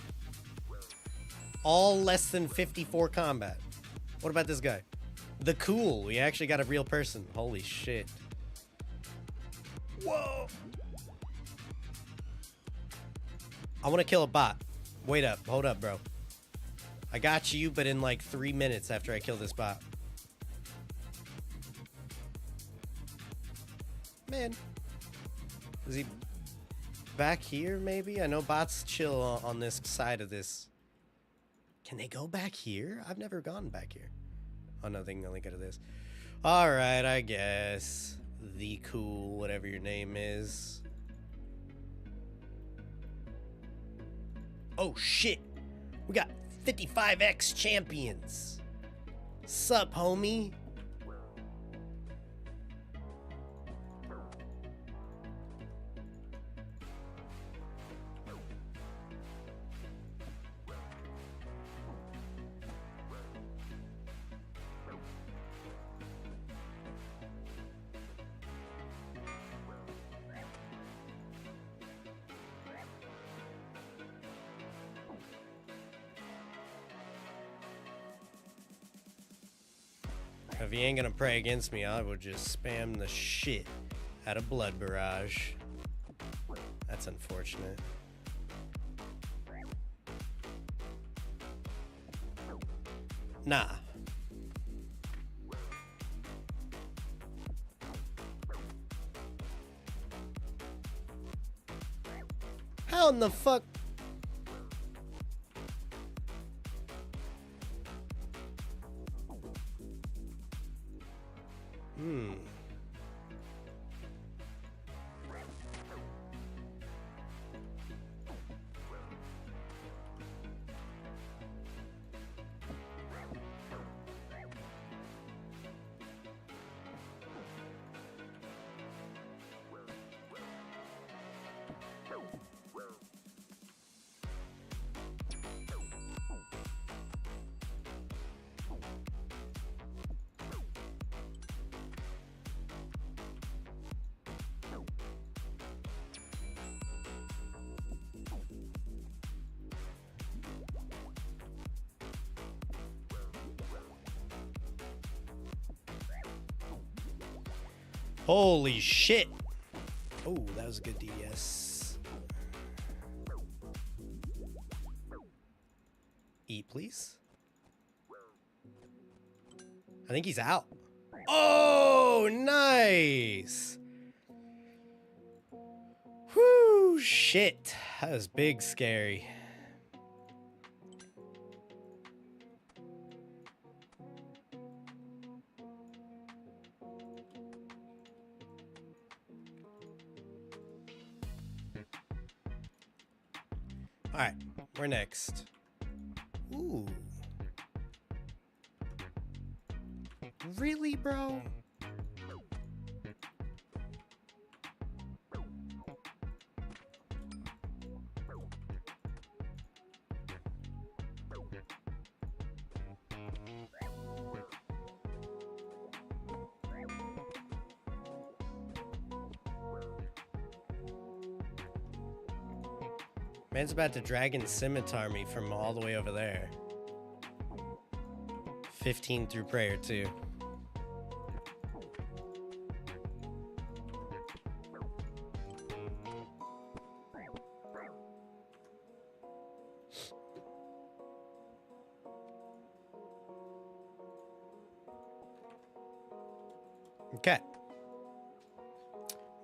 All less than 54 combat. What about this guy? The Cool. We actually got a real person. Holy shit. Whoa. I want to kill a bot. Wait up. Hold up, bro. I got you, but in like 3 minutes after I kill this bot. Man. Is he back here, maybe? I know bots chill on this side of this. Can they go back here? I've never gone back here. Oh, no, they can only go to this. All right, I guess. The Cool, whatever your name is. Oh, shit. We got 55X champions. Sup, homie? If he ain't gonna pray against me, I would just spam the shit out of Blood Barrage. That's unfortunate. Nah. How in the fuck? Holy shit. Oh, that was a good DDS. Eat, please. I think he's out. Oh, nice. Whoo, shit. That was big scary. All right, we're next. Ooh. Really, bro? Man's about to dragon scimitar me from all the way over there. 15 through prayer too. Okay.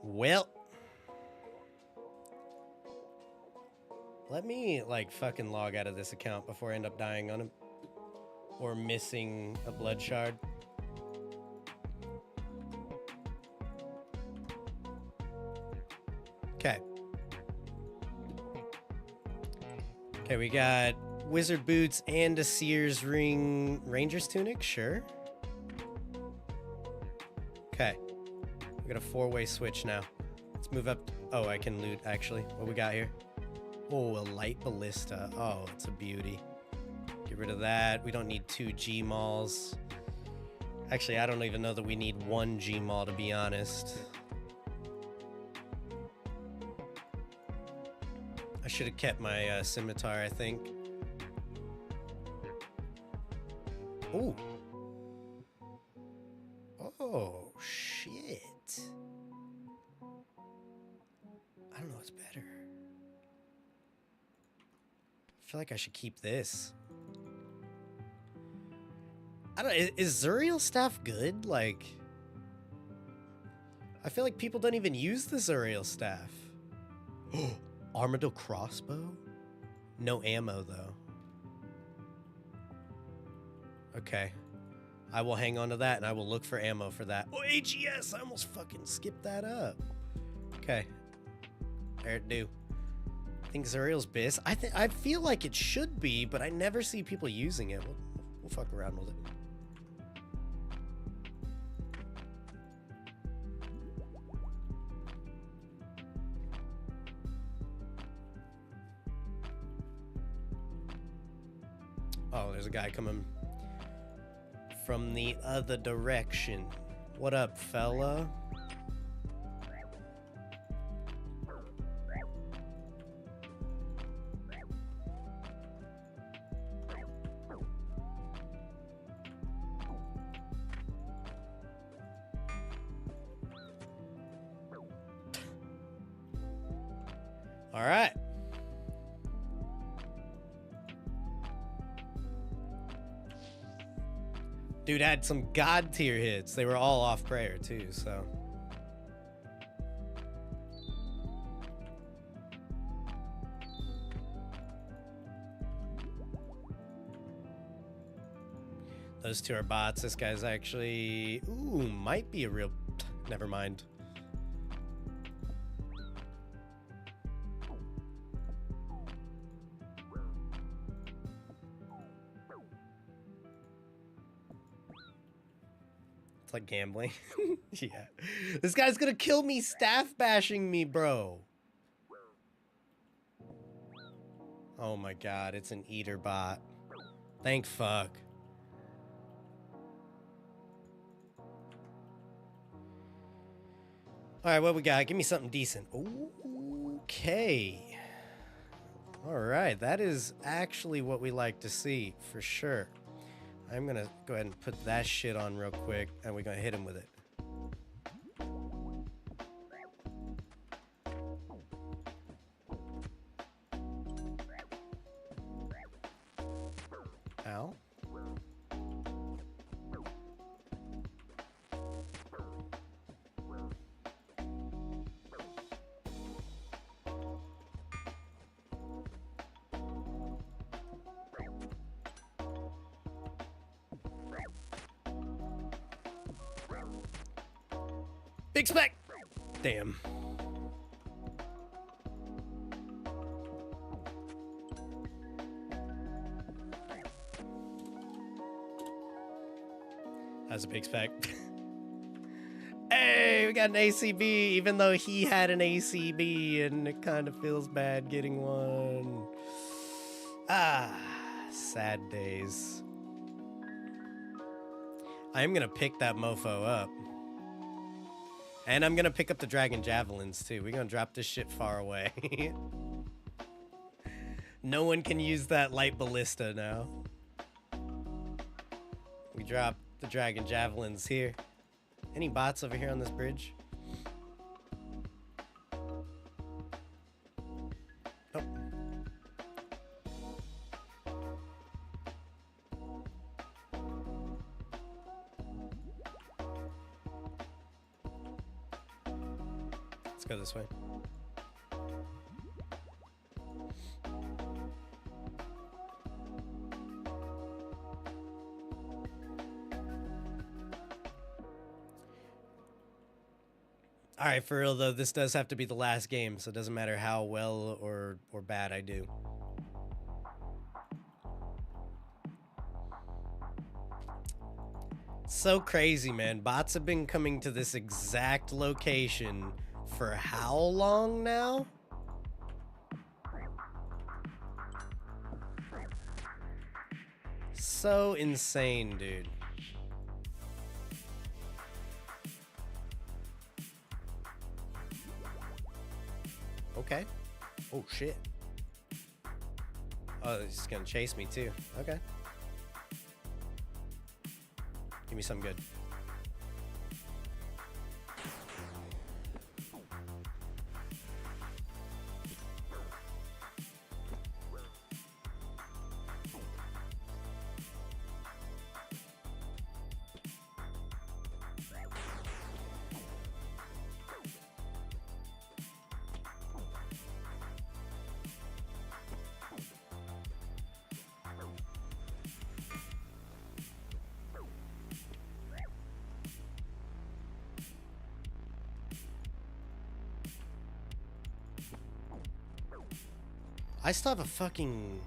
Well, let me like fucking log out of this account before I end up dying on him or missing a blood shard. Okay. Okay, we got wizard boots and a Sears ring ranger's tunic, sure. Okay. We got a 4-way switch now. Let's move up. Oh, I can loot actually. What we got here? Oh, a light ballista. Oh, it's a beauty. Get rid of that. We don't need 2 G-Mauls. Actually, I don't even know that we need 1 G-Maul, to be honest. I should have kept my scimitar, I think. Ooh. Oh, shit. I don't know what's better. I feel like I should keep this. I don't. Is Zuriel staff good? Like, I feel like people don't even use the Zuriel staff. Armadillo crossbow? No ammo though. Okay. I will hang on to that and I will look for ammo for that. Oh, HES! I almost fucking skipped that up. Okay. There it do. I think Zuriel's bis. I feel like it should be, but I never see people using it. We'll fuck around with it. Oh, there's a guy coming from the other direction. What up, fella? All right. Dude had some god tier hits. They were all off prayer too, so. Those two are bots. This guy's actually... Ooh, might be a real... Never mind. It's like gambling. Yeah. This guy's gonna kill me staff bashing me, bro. Oh my god, it's an eater bot. Thank fuck. Alright, what we got? Give me something decent. Okay. Alright, that is actually what we like to see, for sure. I'm gonna go ahead and put that shit on real quick, and we're gonna hit him with it. Ow. Big spec! Damn. That's a big spec. Hey, we got an ACB, even though he had an ACB, and it kind of feels bad getting one. Ah, sad days. I'm gonna pick that mofo up. And I'm gonna pick up the dragon javelins too. We're gonna drop this shit far away. No one can use that light ballista now. We dropped the dragon javelins here. Any bots over here on this bridge? Nope. Let's go this way. All right, for real though, this does have to be the last game, so it doesn't matter how well or bad I do. So crazy, man. Bots have been coming to this exact location for how long now? So insane, dude. Okay. Oh, shit. Oh, he's gonna chase me, too. Okay. Give me something good. I still have a fucking...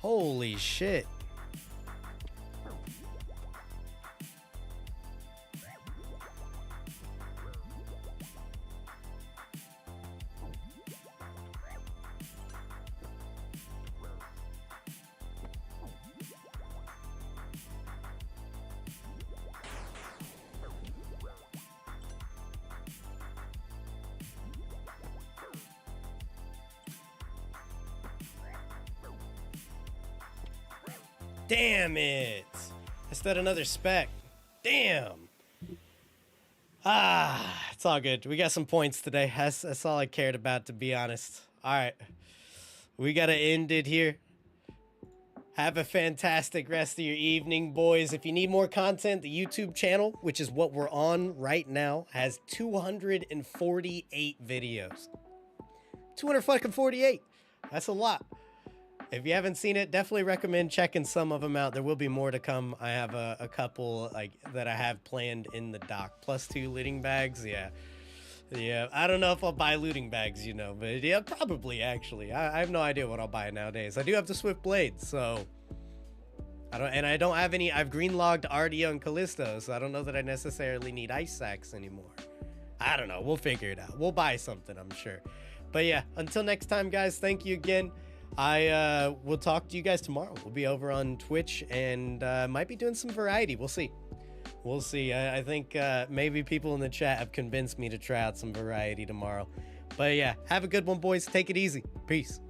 Holy shit. Damn it. I said another spec. Damn. Ah, it's all good. We got some points today. That's all I cared about, to be honest. All right. We got to end it here. Have a fantastic rest of your evening, boys. If you need more content, the YouTube channel, which is what we're on right now, has 248 videos. 248. That's a lot. If you haven't seen it, definitely recommend checking some of them out. There will be more to come. I have a couple that I have planned in the dock. +2 looting bags. Yeah. I don't know if I'll buy looting bags, but yeah, probably actually. I have no idea what I'll buy nowadays. I do have the Swift Blades, so I don't have any. I've green logged Ardio and Callisto, so I don't know that I necessarily need ice sacks anymore. I don't know. We'll figure it out. We'll buy something, I'm sure. But yeah, until next time, guys, thank you again. I will talk to you guys tomorrow. We'll be over on Twitch and might be doing some variety. We'll see. We'll see. I think maybe people in the chat have convinced me to try out some variety tomorrow. But yeah, have a good one, boys. Take it easy. Peace.